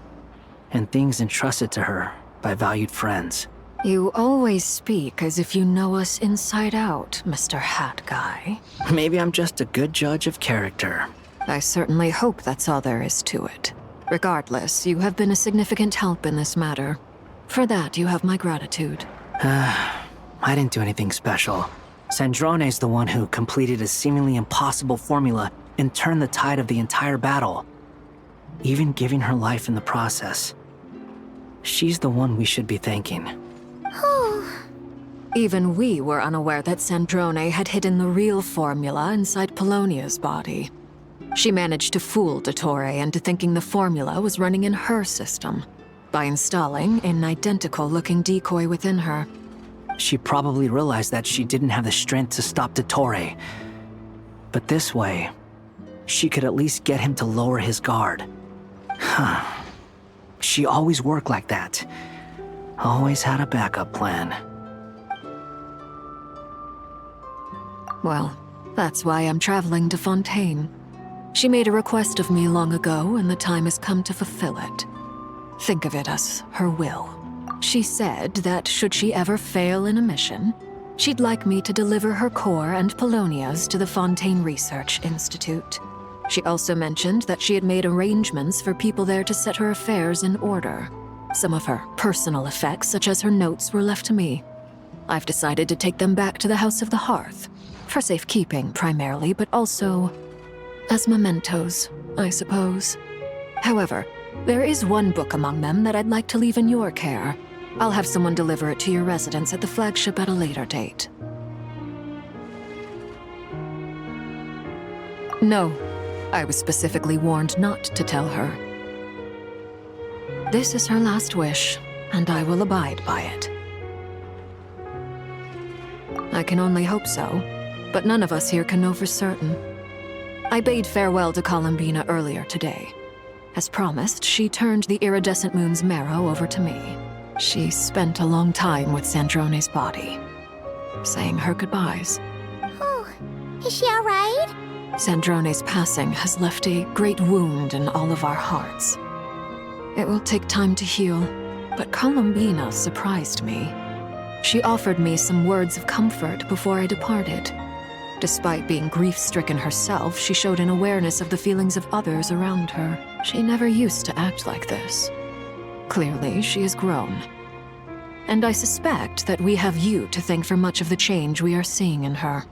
and things entrusted to her by valued friends. You always speak as if you know us inside out, Mr. Hat Guy. Maybe I'm just a good judge of character. I certainly hope that's all there is to it. Regardless, you have been a significant help in this matter. For that, you have my gratitude. I didn't do anything special. Sandrone's the one who completed a seemingly impossible formula and turned the tide of the entire battle, even giving her life in the process. She's the one we should be thanking. Even we were unaware that Sandrone had hidden the real formula inside Polonia's body. She managed to fool Dottore into thinking the formula was running in her system by installing an identical-looking decoy within her. She probably realized that she didn't have the strength to stop Dottore. But this way, she could at least get him to lower his guard. She always worked like that. Always had a backup plan. Well, that's why I'm traveling to Fontaine. She made a request of me long ago, and the time has come to fulfill it. Think of it as her will. She said that should she ever fail in a mission, she'd like me to deliver her core and Polonia's to the Fontaine Research Institute. She also mentioned that she had made arrangements for people there to set her affairs in order. Some of her personal effects, such as her notes, were left to me. I've decided to take them back to the House of the Hearth, for safekeeping primarily, but also as mementos, I suppose. However, there is one book among them that I'd like to leave in your care. I'll have someone deliver it to your residence at the flagship at a later date. No, I was specifically warned not to tell her. This is her last wish, and I will abide by it. I can only hope so, but none of us here can know for certain. I bade farewell to Columbina earlier today. As promised, she turned the iridescent moon's marrow over to me. She spent a long time with Sandrone's body, saying her goodbyes. Oh, is she all right? Sandrone's passing has left a great wound in all of our hearts. It will take time to heal, but Columbina surprised me. She offered me some words of comfort before I departed. Despite being grief-stricken herself, she showed an awareness of the feelings of others around her. She never used to act like this. Clearly, she has grown. And I suspect that we have you to thank for much of the change we are seeing in her.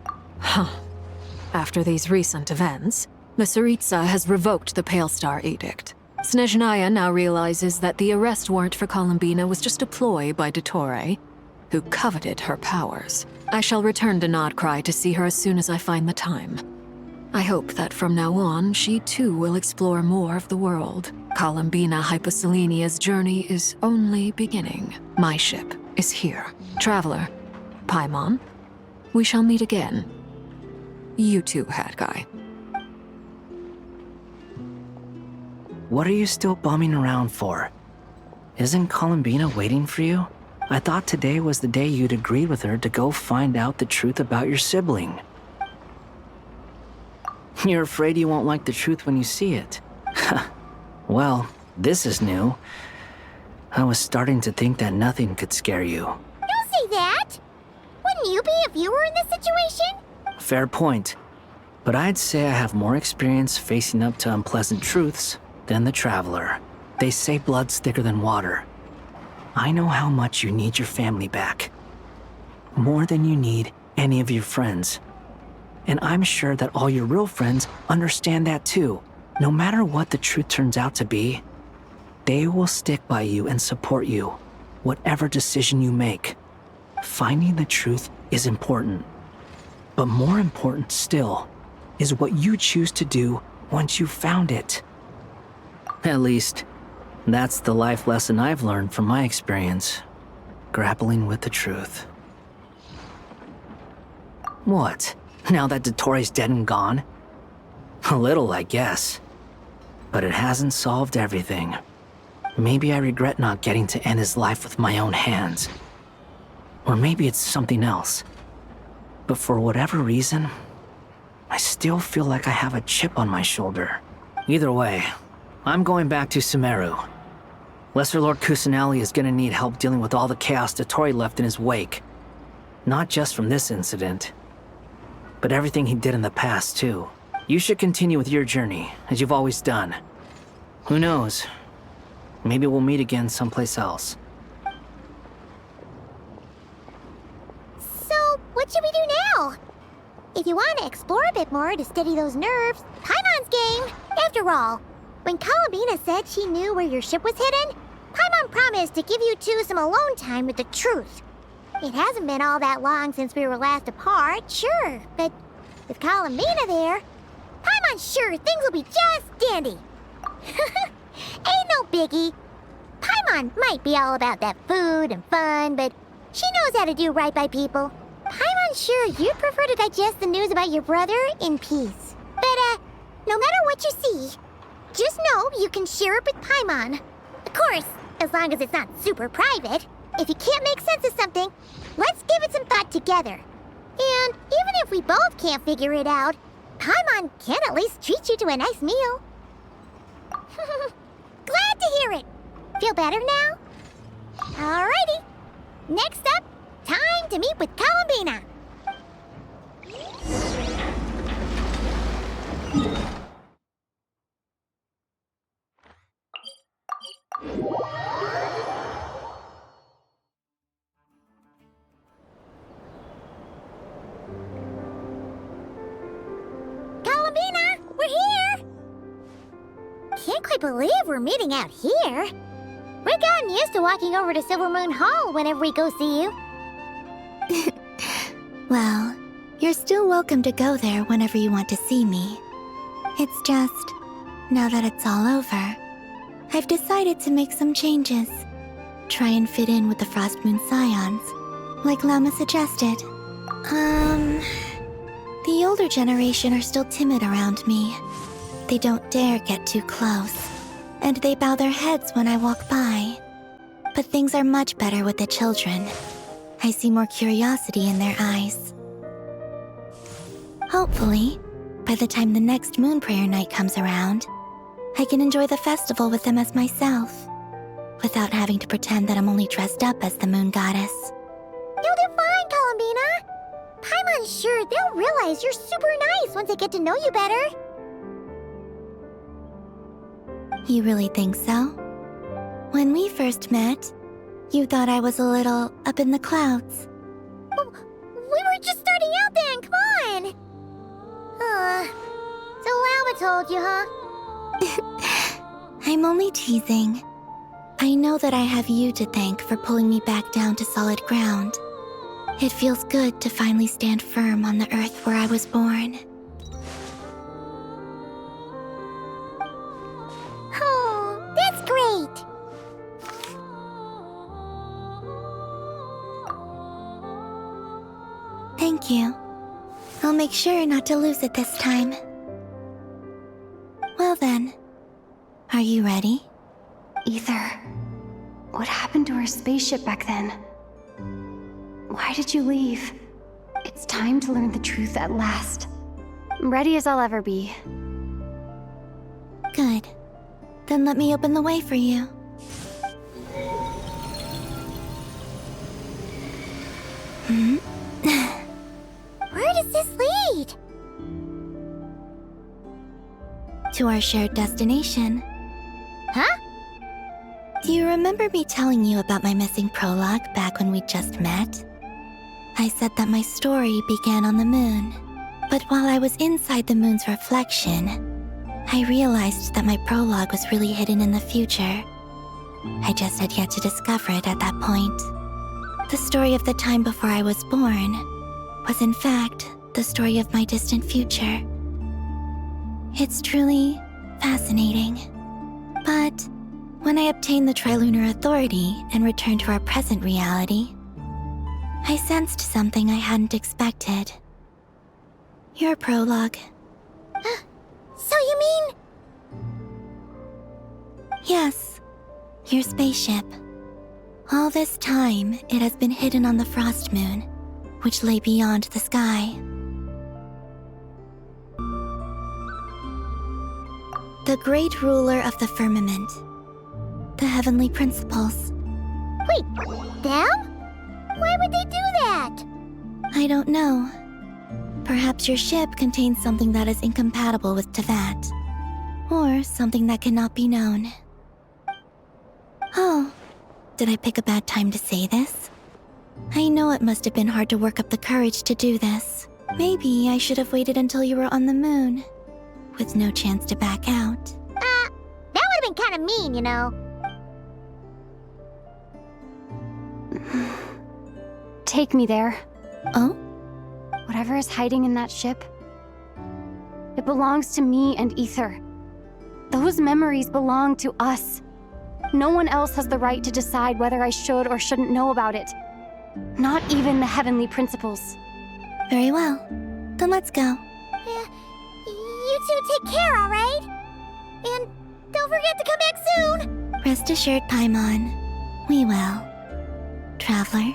After these recent events, the Tsaritsa has revoked the Pale Star Edict. Snezhnaya now realizes that the arrest warrant for Columbina was just a ploy by Dottore, who coveted her powers. I shall return to Nodcry to see her as soon as I find the time. I hope that from now on, she too will explore more of the world. Columbina Hyposelenia's journey is only beginning. My ship is here. Traveler, Paimon, we shall meet again. You too, Hat Guy. What are you still bumming around for? Isn't Columbina waiting for you? I thought today was the day you'd agreed with her to go find out the truth about your sibling. You're afraid you won't like the truth when you see it. Well, this is new. I was starting to think that nothing could scare you. Don't say that! Wouldn't you be if you were in this situation? Fair point. But I'd say I have more experience facing up to unpleasant truths than the Traveler. They say blood's thicker than water. I know how much you need your family back. More than you need any of your friends. And I'm sure that all your real friends understand that too. No matter what the truth turns out to be, they will stick by you and support you, whatever decision you make. Finding the truth is important. But more important still is what you choose to do once you've found it. At least, that's the life lesson I've learned from my experience, grappling with the truth. What? now that Dottoro's dead and gone? A little, I guess. But it hasn't solved everything. Maybe I regret not getting to end his life with my own hands. Or maybe it's something else. But for whatever reason, I still feel like I have a chip on my shoulder. Either way, I'm going back to Sumeru. Lesser Lord Kusanali is gonna need help dealing with all the chaos Dottori left in his wake. Not just from this incident, but everything he did in the past, too. You should continue with your journey, as you've always done. Who knows? Maybe we'll meet again someplace else. So, what should we do now? If you want to explore a bit more to steady those nerves, Paimon's game. After all, when Columbina said she knew where your ship was hidden, Paimon promised to give you two some alone time with the truth. It hasn't been all that long since we were last apart, sure, but with Columbina there, Paimon's sure things will be just dandy. Ain't no biggie. Paimon might be all about that food and fun, but she knows how to do right by people. Paimon's sure you'd prefer to digest the news about your brother in peace. But, no matter what you see, just know you can share it with Paimon. Of course, as long as it's not super private. If you can't make sense of something, let's give it some thought together. And even if we both can't figure it out, Paimon can at least treat you to a nice meal. Glad to hear it. Feel better now? Alrighty. Next up, time to meet with Columbina. Columbina, we're here! Can't quite believe we're meeting out here. We've gotten used to walking over to Silver Moon Hall whenever we go see you. Well, you're still welcome to go there whenever you want to see me. It's just, now that it's all over, I've decided to make some changes. Try and fit in with the Frost Moon Scions, like Lama suggested. The older generation are still timid around me. They don't dare get too close, and they bow their heads when I walk by. But things are much better with the children. I see more curiosity in their eyes. Hopefully, by the time the next Moon Prayer Night comes around, I can enjoy the festival with them as myself, without having to pretend that I'm only dressed up as the Moon Goddess. You'll do fine, Columbina. Paimon's sure they'll realize you're super nice once they get to know you better. You really think so? When we first met, you thought I was a little up in the clouds. We were just starting out then, come on! So Lama told you, huh? I'm only teasing. I know that I have you to thank for pulling me back down to solid ground. It feels good to finally stand firm on the earth where I was born. Oh, that's great! Thank you. I'll make sure not to lose it this time. Well then, are you ready? Ether, what happened to our spaceship back then? Why did you leave? It's time to learn the truth at last. I'm ready as I'll ever be. Good. Then let me open the way for you. Where does this lead? To our shared destination. Huh? Do you remember me telling you about my missing prologue back when we just met? I said that my story began on the moon, but while I was inside the moon's reflection, I realized that my prologue was really hidden in the future. I just had yet to discover it at that point. The story of the time before I was born was in fact the story of my distant future. It's truly fascinating. But when I obtained the Trilunar Authority and returned to our present reality, I sensed something I hadn't expected. Your prologue. So you mean... Yes, your spaceship. All this time, it has been hidden on the frost moon, which lay beyond the sky. The great ruler of the firmament. The heavenly principles. Wait, them? Why would they do that? I don't know. Perhaps your ship contains something that is incompatible with Tevat. Or something that cannot be known. Oh, did I pick a bad time to say this? I know it must have been hard to work up the courage to do this. Maybe I should have waited until you were on the moon, with no chance to back out. That would have been kind of mean, you know. Take me there. Oh? Whatever is hiding in that ship, it belongs to me and Ether. Those memories belong to us. No one else has the right to decide whether I should or shouldn't know about it. Not even the heavenly principles. Very well. Then let's go. You two take care, alright? And don't forget to come back soon! Rest assured, Paimon. We will. Traveler,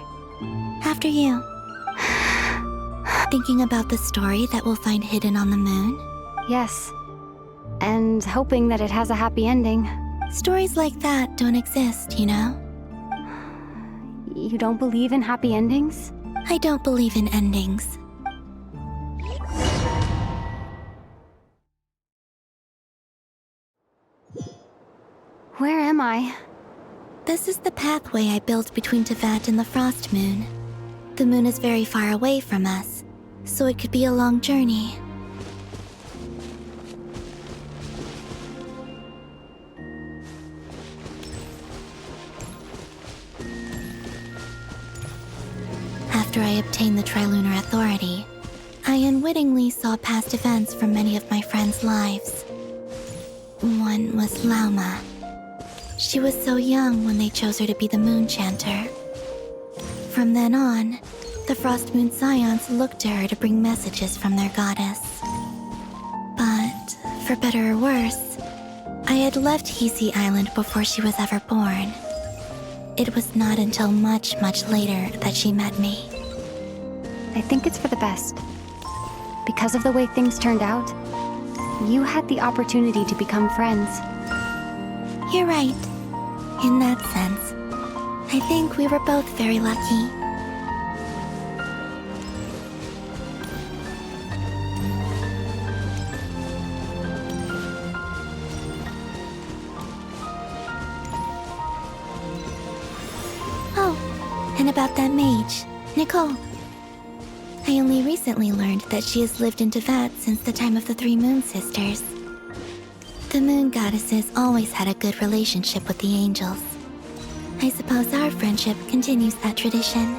after you. Thinking about the story that we'll find hidden on the moon? Yes. And hoping that it has a happy ending. Stories like that don't exist, you know? You don't believe in happy endings? I don't believe in endings. Where am I? This is the pathway I built between Tevat and the Frost Moon. The moon is very far away from us, so it could be a long journey. After I obtained the Trilunar Authority, I unwittingly saw past events from many of my friends' lives. One was Lauma. She was so young when they chose her to be the Moon Chanter. From then on, the Frost Moon Scions looked to her to bring messages from their goddess. But, for better or worse, I had left Hisi Island before she was ever born. It was not until much, much later that she met me. I think it's for the best. Because of the way things turned out, you had the opportunity to become friends. You're right. In that sense, I think we were both very lucky. Oh, and about that mage, Nicole. I only recently learned that she has lived in Tevat since the time of the Three Moon Sisters. The Moon Goddesses always had a good relationship with the angels. I suppose our friendship continues that tradition.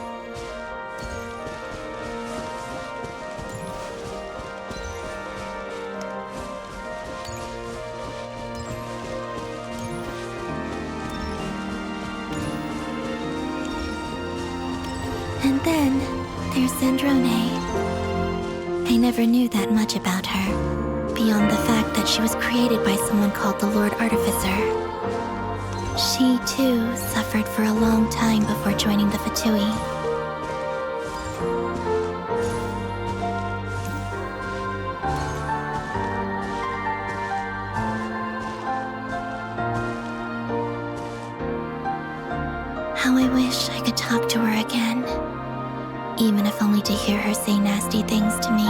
And then there's Zandrone. I never knew that much about her, beyond the fact that she was created by someone called the Lord Artificer. She, too, suffered for a long time before joining the Fatui. How I wish I could talk to her again. Even if only to hear her say nasty things to me.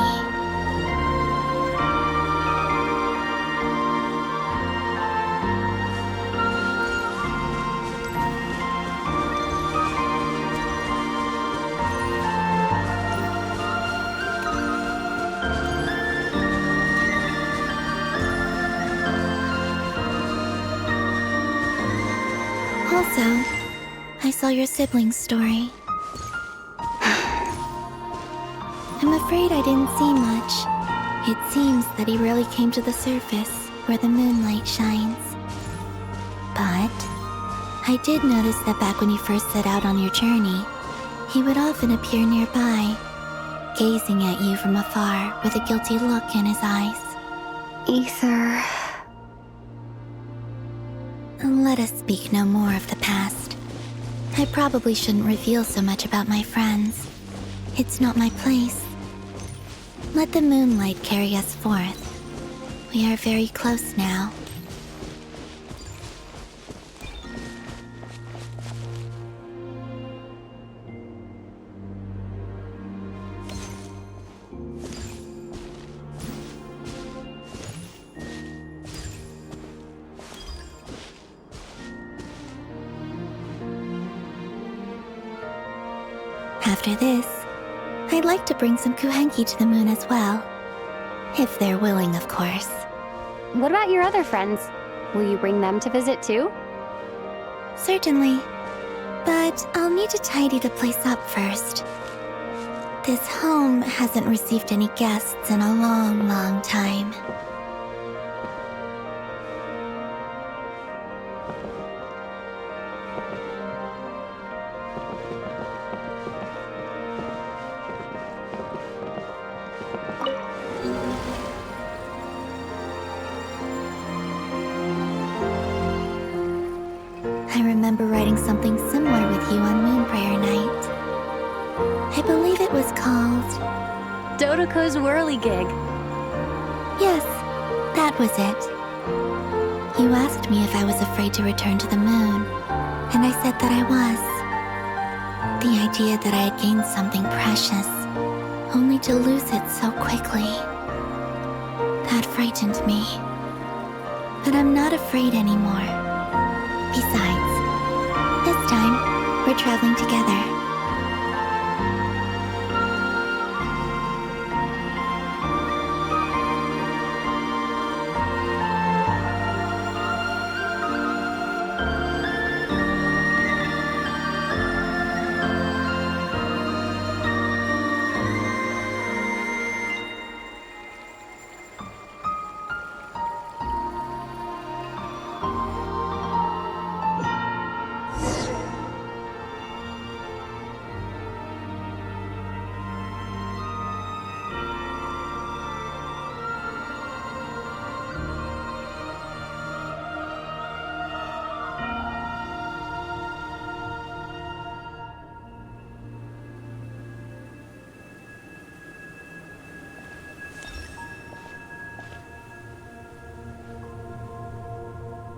Also, I saw your sibling's story. I'm afraid I didn't see much. It seems that he rarely came to the surface where the moonlight shines. But I did notice that back when you first set out on your journey, he would often appear nearby, gazing at you from afar with a guilty look in his eyes. Ether. Let us speak no more of the past. I probably shouldn't reveal so much about my friends. It's not my place. Let the moonlight carry us forth. We are very close now. After this, I'd like to bring some kuhenki to the moon as well. If they're willing, of course. What about your other friends? Will you bring them to visit too? Certainly. But I'll need to tidy the place up first. This home hasn't received any guests in a long, long time. I remember writing something similar with you on Moon Prayer Night. I believe it was called... Dodoko's Whirligig. Yes, that was it. You asked me if I was afraid to return to the moon, and I said that I was. The idea that I had gained something precious, only to lose it so quickly. That frightened me. But I'm not afraid anymore. Besides, this time, we're traveling together.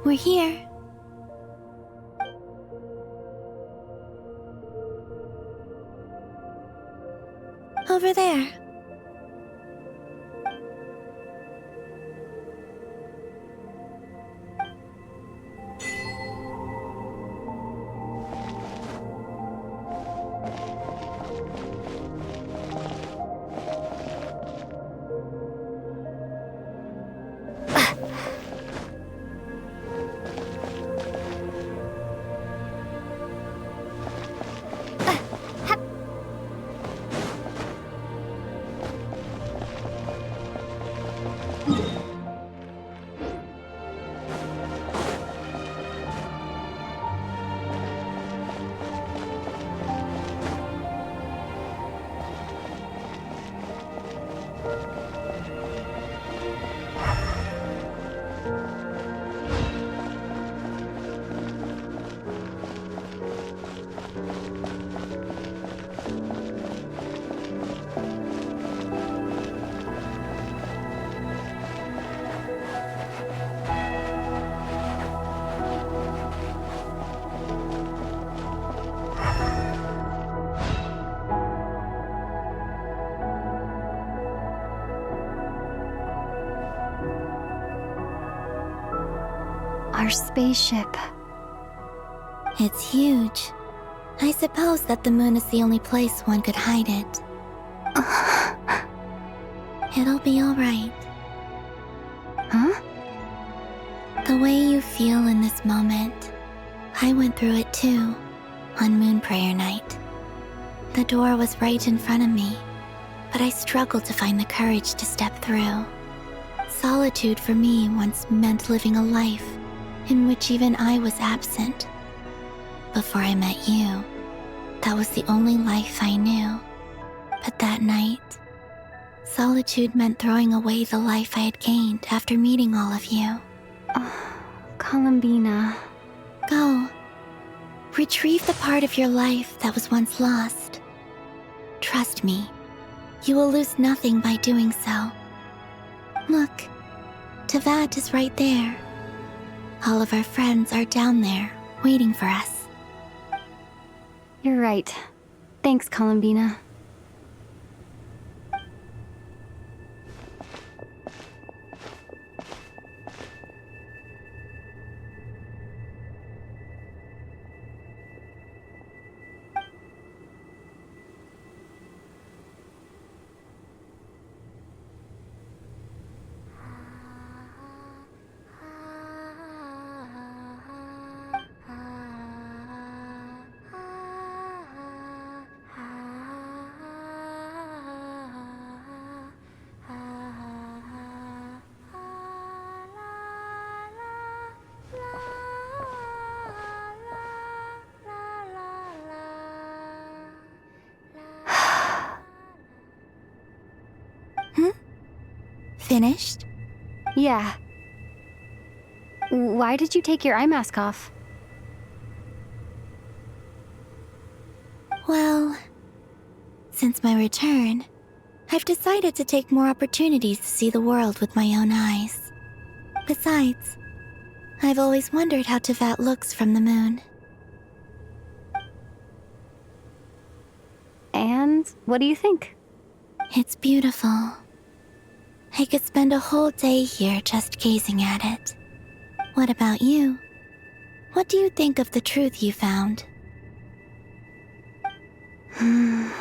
We're here. Over there. Our spaceship. It's huge. I suppose that the moon is the only place one could hide it. It'll be all right. Huh? The way you feel in this moment, I went through it too, on Moon Prayer Night. The door was right in front of me, but I struggled to find the courage to step through. Solitude for me once meant living a life in which even I was absent. Before I met you, that was the only life I knew. But that night, solitude meant throwing away the life I had gained after meeting all of you. Columbina. Go. Retrieve the part of your life that was once lost. Trust me, you will lose nothing by doing so. Look, Tevat is right there. All of our friends are down there, waiting for us. You're right. Thanks, Columbina. Finished? Yeah. Why did you take your eye mask off? Well, since my return, I've decided to take more opportunities to see the world with my own eyes. Besides, I've always wondered how Tevat looks from the moon. And what do you think? It's beautiful. I could spend a whole day here just gazing at it. What about you? What do you think of the truth you found? I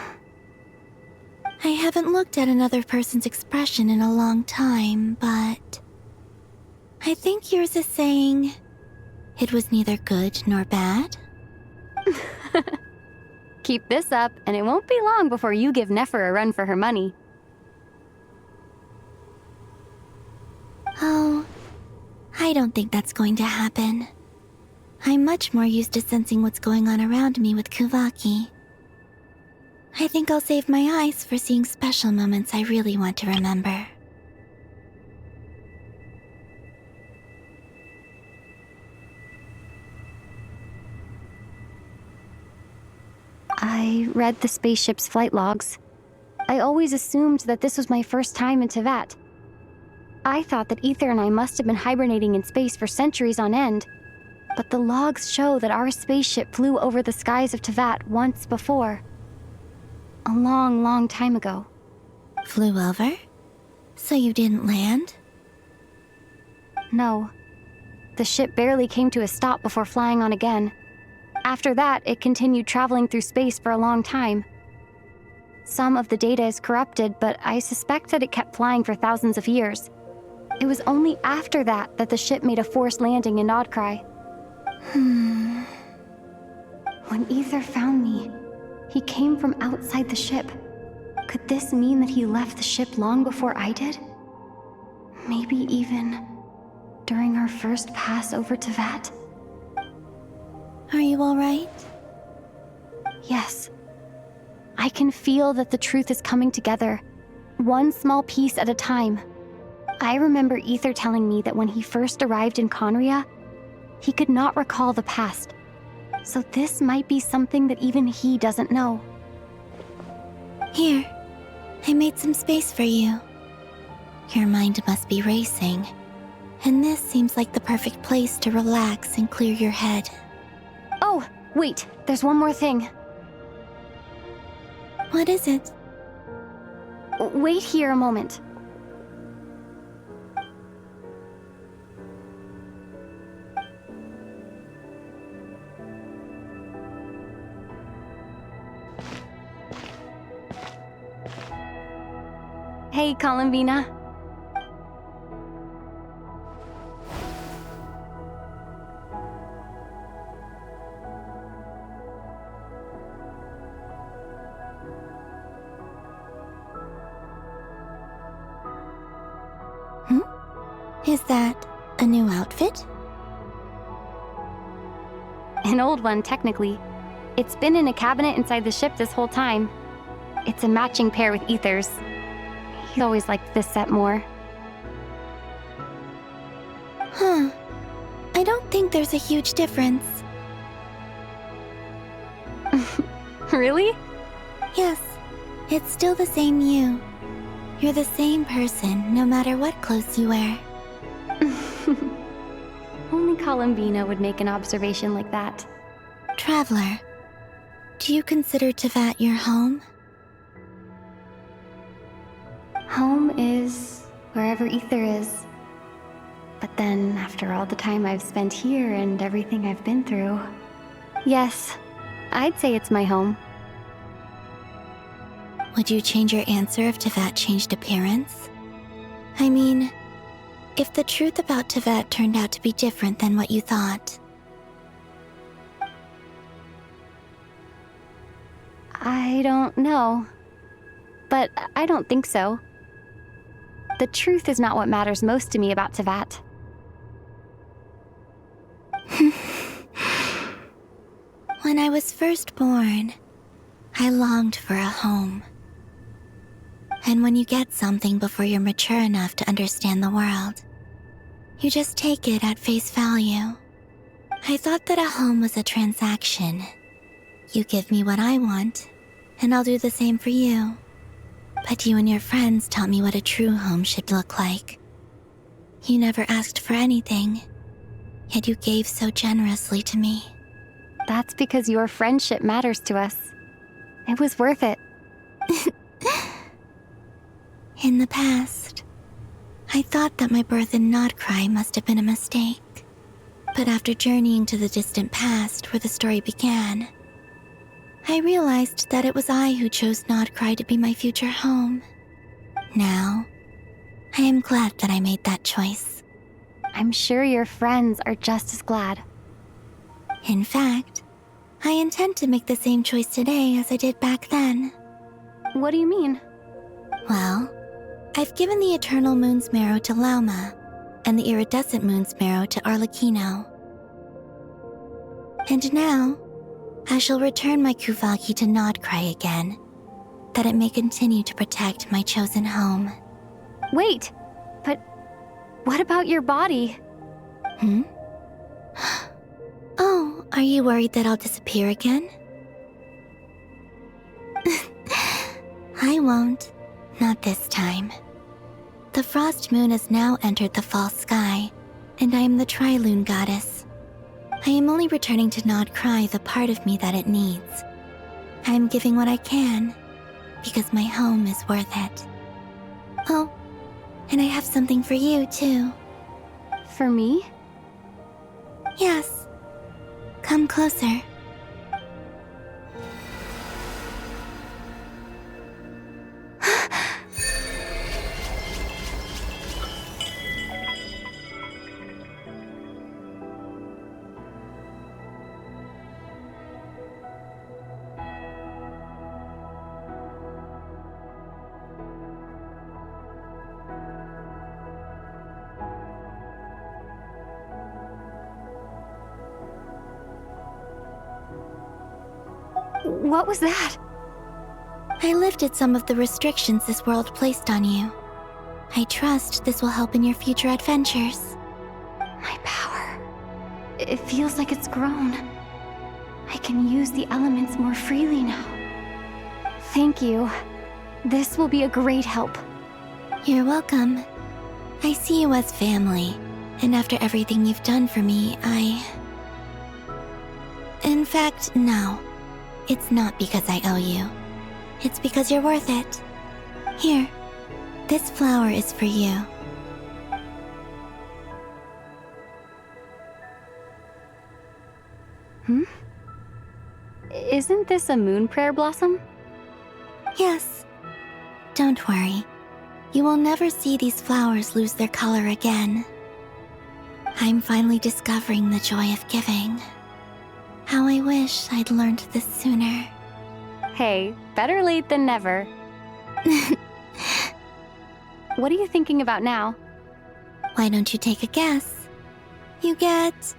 haven't looked at another person's expression in a long time, but I think yours is saying it was neither good nor bad. Keep this up, and it won't be long before you give Nefer a run for her money. Oh, I don't think that's going to happen. I'm much more used to sensing what's going on around me with Kuvaki. I think I'll save my eyes for seeing special moments I really want to remember. I read the spaceship's flight logs. I always assumed that this was my first time in Tevat. I thought that Ether and I must have been hibernating in space for centuries on end. But the logs show that our spaceship flew over the skies of Tevat once before. A long, long time ago. Flew over? So you didn't land? No. The ship barely came to a stop before flying on again. After that, it continued traveling through space for a long time. Some of the data is corrupted, but I suspect that it kept flying for thousands of years. It was only after that that the ship made a forced landing in Nodcry. When Ether found me, he came from outside the ship. Could this mean that he left the ship long before I did? Maybe even during our first pass over Tevat? Are you all right? Yes. I can feel that the truth is coming together, one small piece at a time. I remember Ether telling me that when he first arrived in Conria, he could not recall the past. So this might be something that even he doesn't know. Here, I made some space for you. Your mind must be racing, and this seems like the perfect place to relax and clear your head. Oh, wait, there's one more thing. What is it? Wait here a moment. Hey, Columbina. Is that a new outfit? An old one, technically. It's been in a cabinet inside the ship this whole time. It's a matching pair with Ether's. He always liked this set more. Huh. I don't think there's a huge difference. Really? Yes. It's still the same you. You're the same person, no matter what clothes you wear. Only Columbina would make an observation like that. Traveler, do you consider Tevat your home? Home is wherever Ether is. But then, after all the time I've spent here and everything I've been through, yes, I'd say it's my home. Would you change your answer if Tevat changed appearance? I mean, if the truth about Tevat turned out to be different than what you thought. I don't know. But I don't think so. The truth is not what matters most to me about Tevat. When I was first born, I longed for a home. And when you get something before you're mature enough to understand the world, you just take it at face value. I thought that a home was a transaction. You give me what I want, and I'll do the same for you. But you and your friends taught me what a true home should look like. You never asked for anything, yet you gave so generously to me. That's because your friendship matters to us. It was worth it. In the past, I thought that my birth in Nodcry must have been a mistake. But after journeying to the distant past where the story began, I realized that it was I who chose Nodcry to be my future home. Now, I am glad that I made that choice. I'm sure your friends are just as glad. In fact, I intend to make the same choice today as I did back then. What do you mean? Well, I've given the Eternal Moon's Marrow to Lauma, and the Iridescent Moon's Marrow to Arlecchino. And now, I shall return my Kuvagi to Nodcry again, that it may continue to protect my chosen home. Wait, but what about your body? Oh, are you worried that I'll disappear again? I won't. Not this time. The Frost Moon has now entered the false sky, and I am the Trilune Goddess. I am only returning to Nodcry the part of me that it needs. I am giving what I can, because my home is worth it. Oh, and I have something for you, too. For me? Yes. Come closer. What was that? I lifted some of the restrictions this world placed on you. I trust this will help in your future adventures. My power. It feels like it's grown. I can use the elements more freely now. Thank you. This will be a great help. You're welcome. I see you as family, and after everything you've done for me, In fact, no. It's not because I owe you. It's because you're worth it. Here, this flower is for you. Isn't this a moon prayer blossom? Yes. Don't worry. You will never see these flowers lose their color again. I'm finally discovering the joy of giving. How I wish I'd learned this sooner. Hey, better late than never. What are you thinking about now? Why don't you take a guess? You get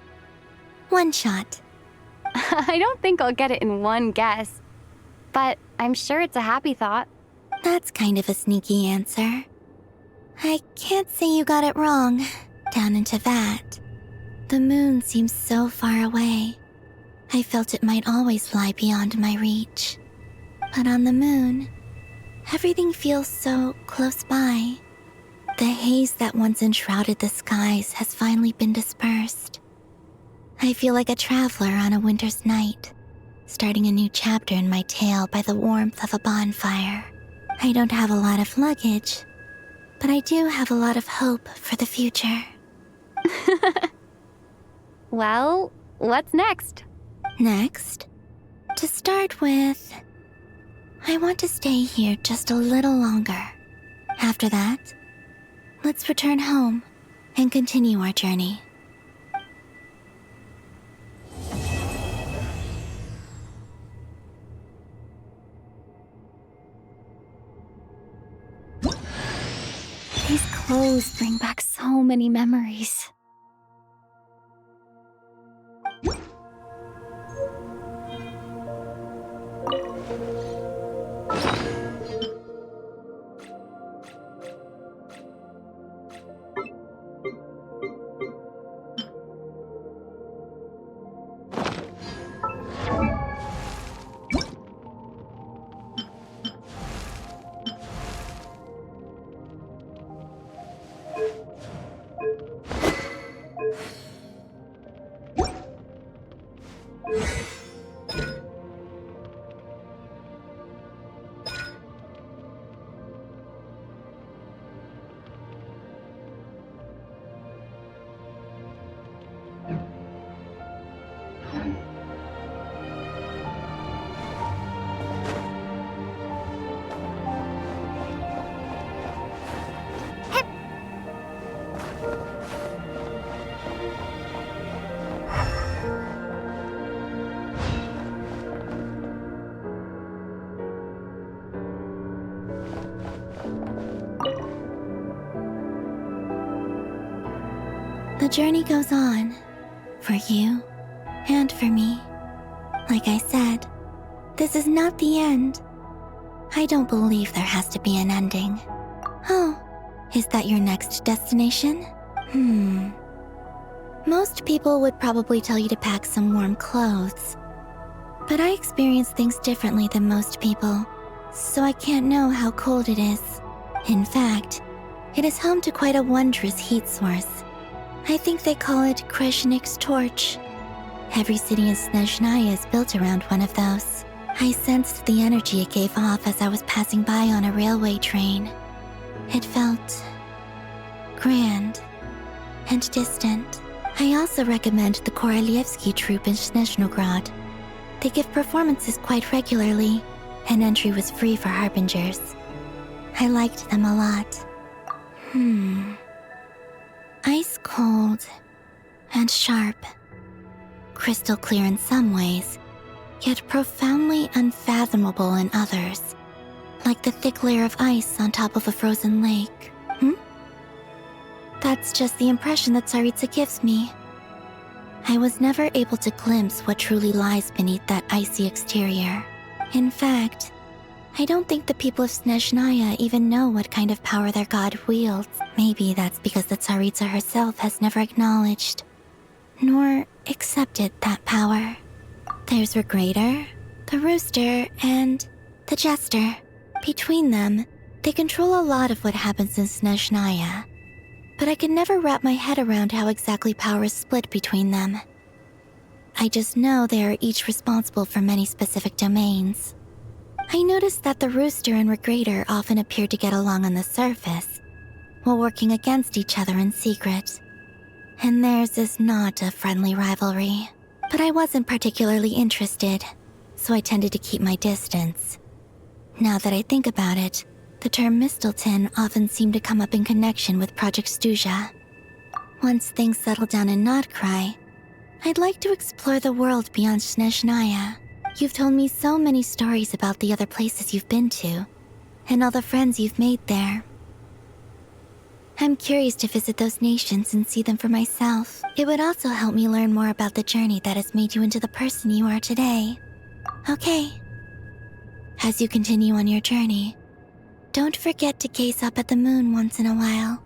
one shot. I don't think I'll get it in one guess. but I'm sure it's a happy thought. That's kind of a sneaky answer. I can't say you got it wrong, down into that. The moon seems so far away. I felt it might always lie beyond my reach. But on the moon, everything feels so close by. The haze that once enshrouded the skies has finally been dispersed. I feel like a traveler on a winter's night, starting a new chapter in my tale by the warmth of a bonfire. I don't have a lot of luggage, but I do have a lot of hope for the future. Well, what's next? Next, to start with, I want to stay here just a little longer. After that, let's return home and continue our journey. These clothes bring back so many memories. The journey goes on, for you and for me. Like I said, this is not the end. I don't believe there has to be an ending. Oh, is that your next destination? Most people would probably tell you to pack some warm clothes. But I experience things differently than most people, so I can't know how cold it is. In fact, it is home to quite a wondrous heat source. I think they call it Kreshnik's torch. Every city in Snezhnaya is built around one of those. I sensed the energy it gave off as I was passing by on a railway train. It felt grand and distant. I also recommend the Korolievsky troupe in Snezhnograd. They give performances quite regularly, and entry was free for harbingers. I liked them a lot. Ice cold and sharp. Crystal clear in some ways, yet profoundly unfathomable in others. Like the thick layer of ice on top of a frozen lake. That's just the impression that Tsaritsa gives me. I was never able to glimpse what truly lies beneath that icy exterior. In fact, I don't think the people of Snezhnaya even know what kind of power their god wields. Maybe that's because the Tsaritsa herself has never acknowledged, nor accepted that power. There's Regrator, the Rooster, and the Jester. Between them, they control a lot of what happens in Snezhnaya. But I can never wrap my head around how exactly power is split between them. I just know they are each responsible for many specific domains. I noticed that the Rooster and Regrator often appeared to get along on the surface, while working against each other in secret. And theirs is not a friendly rivalry. But I wasn't particularly interested, so I tended to keep my distance. Now that I think about it, the term Mistelton often seemed to come up in connection with Project Stuja. Once things settle down in Notcry, I'd like to explore the world beyond Snezhnaya. You've told me so many stories about the other places you've been to, and all the friends you've made there. I'm curious to visit those nations and see them for myself. It would also help me learn more about the journey that has made you into the person you are today. Okay. As you continue on your journey, don't forget to gaze up at the moon once in a while.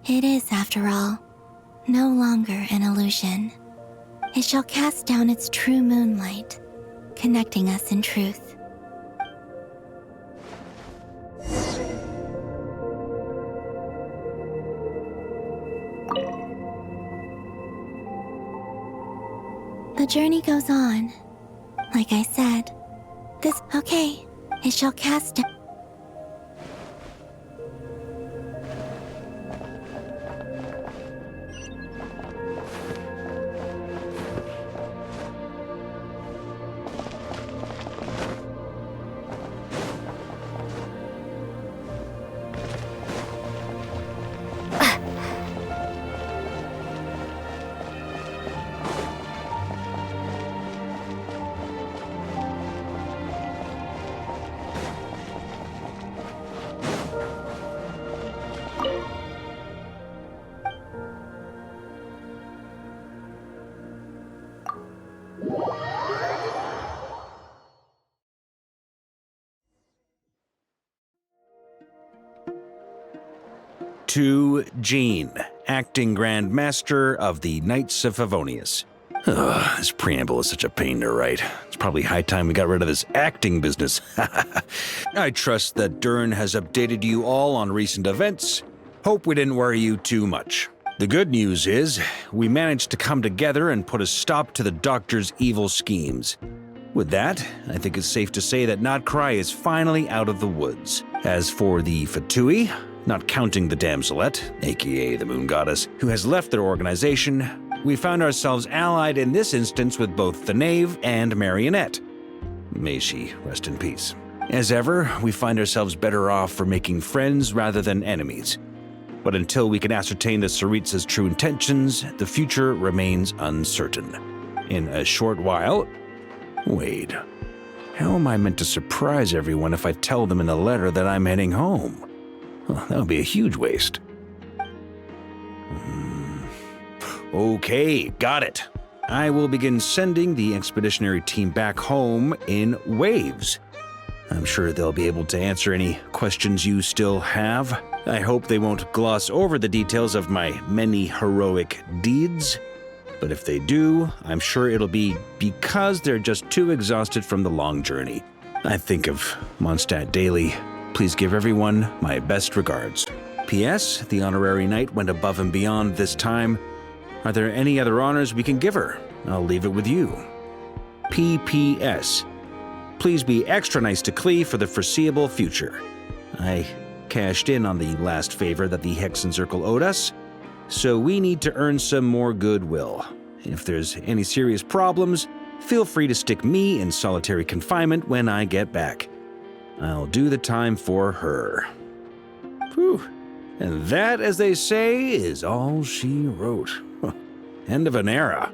It is, after all, no longer an illusion. It shall cast down its true moonlight, connecting us in truth. The journey goes on. Like I said, it shall cast down. To Jean, Acting Grand Master of the Knights of Favonius. Ugh, this preamble is such a pain to write. It's probably high time we got rid of this acting business. I trust that Dern has updated you all on recent events. Hope we didn't worry you too much. The good news is, we managed to come together and put a stop to the Doctor's evil schemes. With that, I think it's safe to say that Notcry is finally out of the woods. As for the Fatui, not counting the Damselet, aka the Moon Goddess, who has left their organization, we found ourselves allied in this instance with both the Knave and Marionette. May she rest in peace. As ever, we find ourselves better off for making friends rather than enemies. But until we can ascertain the Tsaritsa's true intentions, the future remains uncertain. In a short while... Wait. How am I meant to surprise everyone if I tell them in the letter that I'm heading home? Well, that would be a huge waste. Okay, got it. I will begin sending the expeditionary team back home in waves. I'm sure they'll be able to answer any questions you still have. I hope they won't gloss over the details of my many heroic deeds. But if they do, I'm sure it'll be because they're just too exhausted from the long journey. I think of Mondstadt daily. Please give everyone my best regards. P.S. The honorary knight went above and beyond this time. Are there any other honors we can give her? I'll leave it with you. P.P.S. Please be extra nice to Klee for the foreseeable future. I cashed in on the last favor that the Hexen Circle owed us, so we need to earn some more goodwill. If there's any serious problems, feel free to stick me in solitary confinement when I get back. I'll do the time for her. Whew. And that, as they say, is all she wrote. End of an era.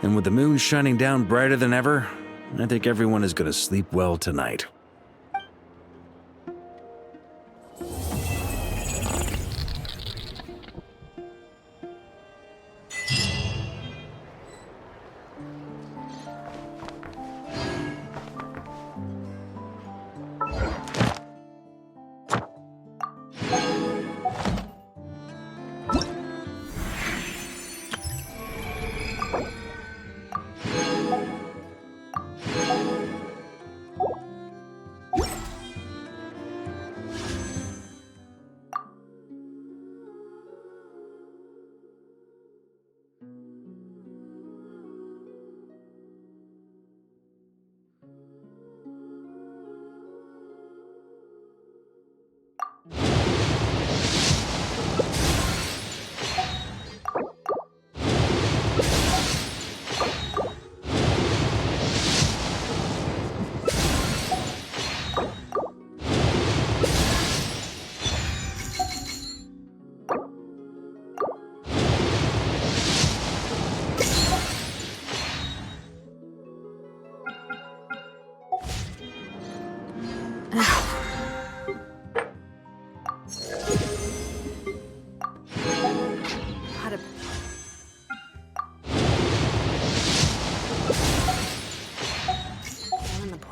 And with the moon shining down brighter than ever, I think everyone is going to sleep well tonight.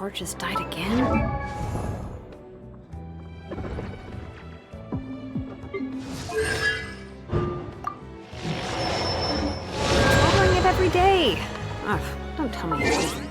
torches died again? Following it every day. Ugh, don't tell me it's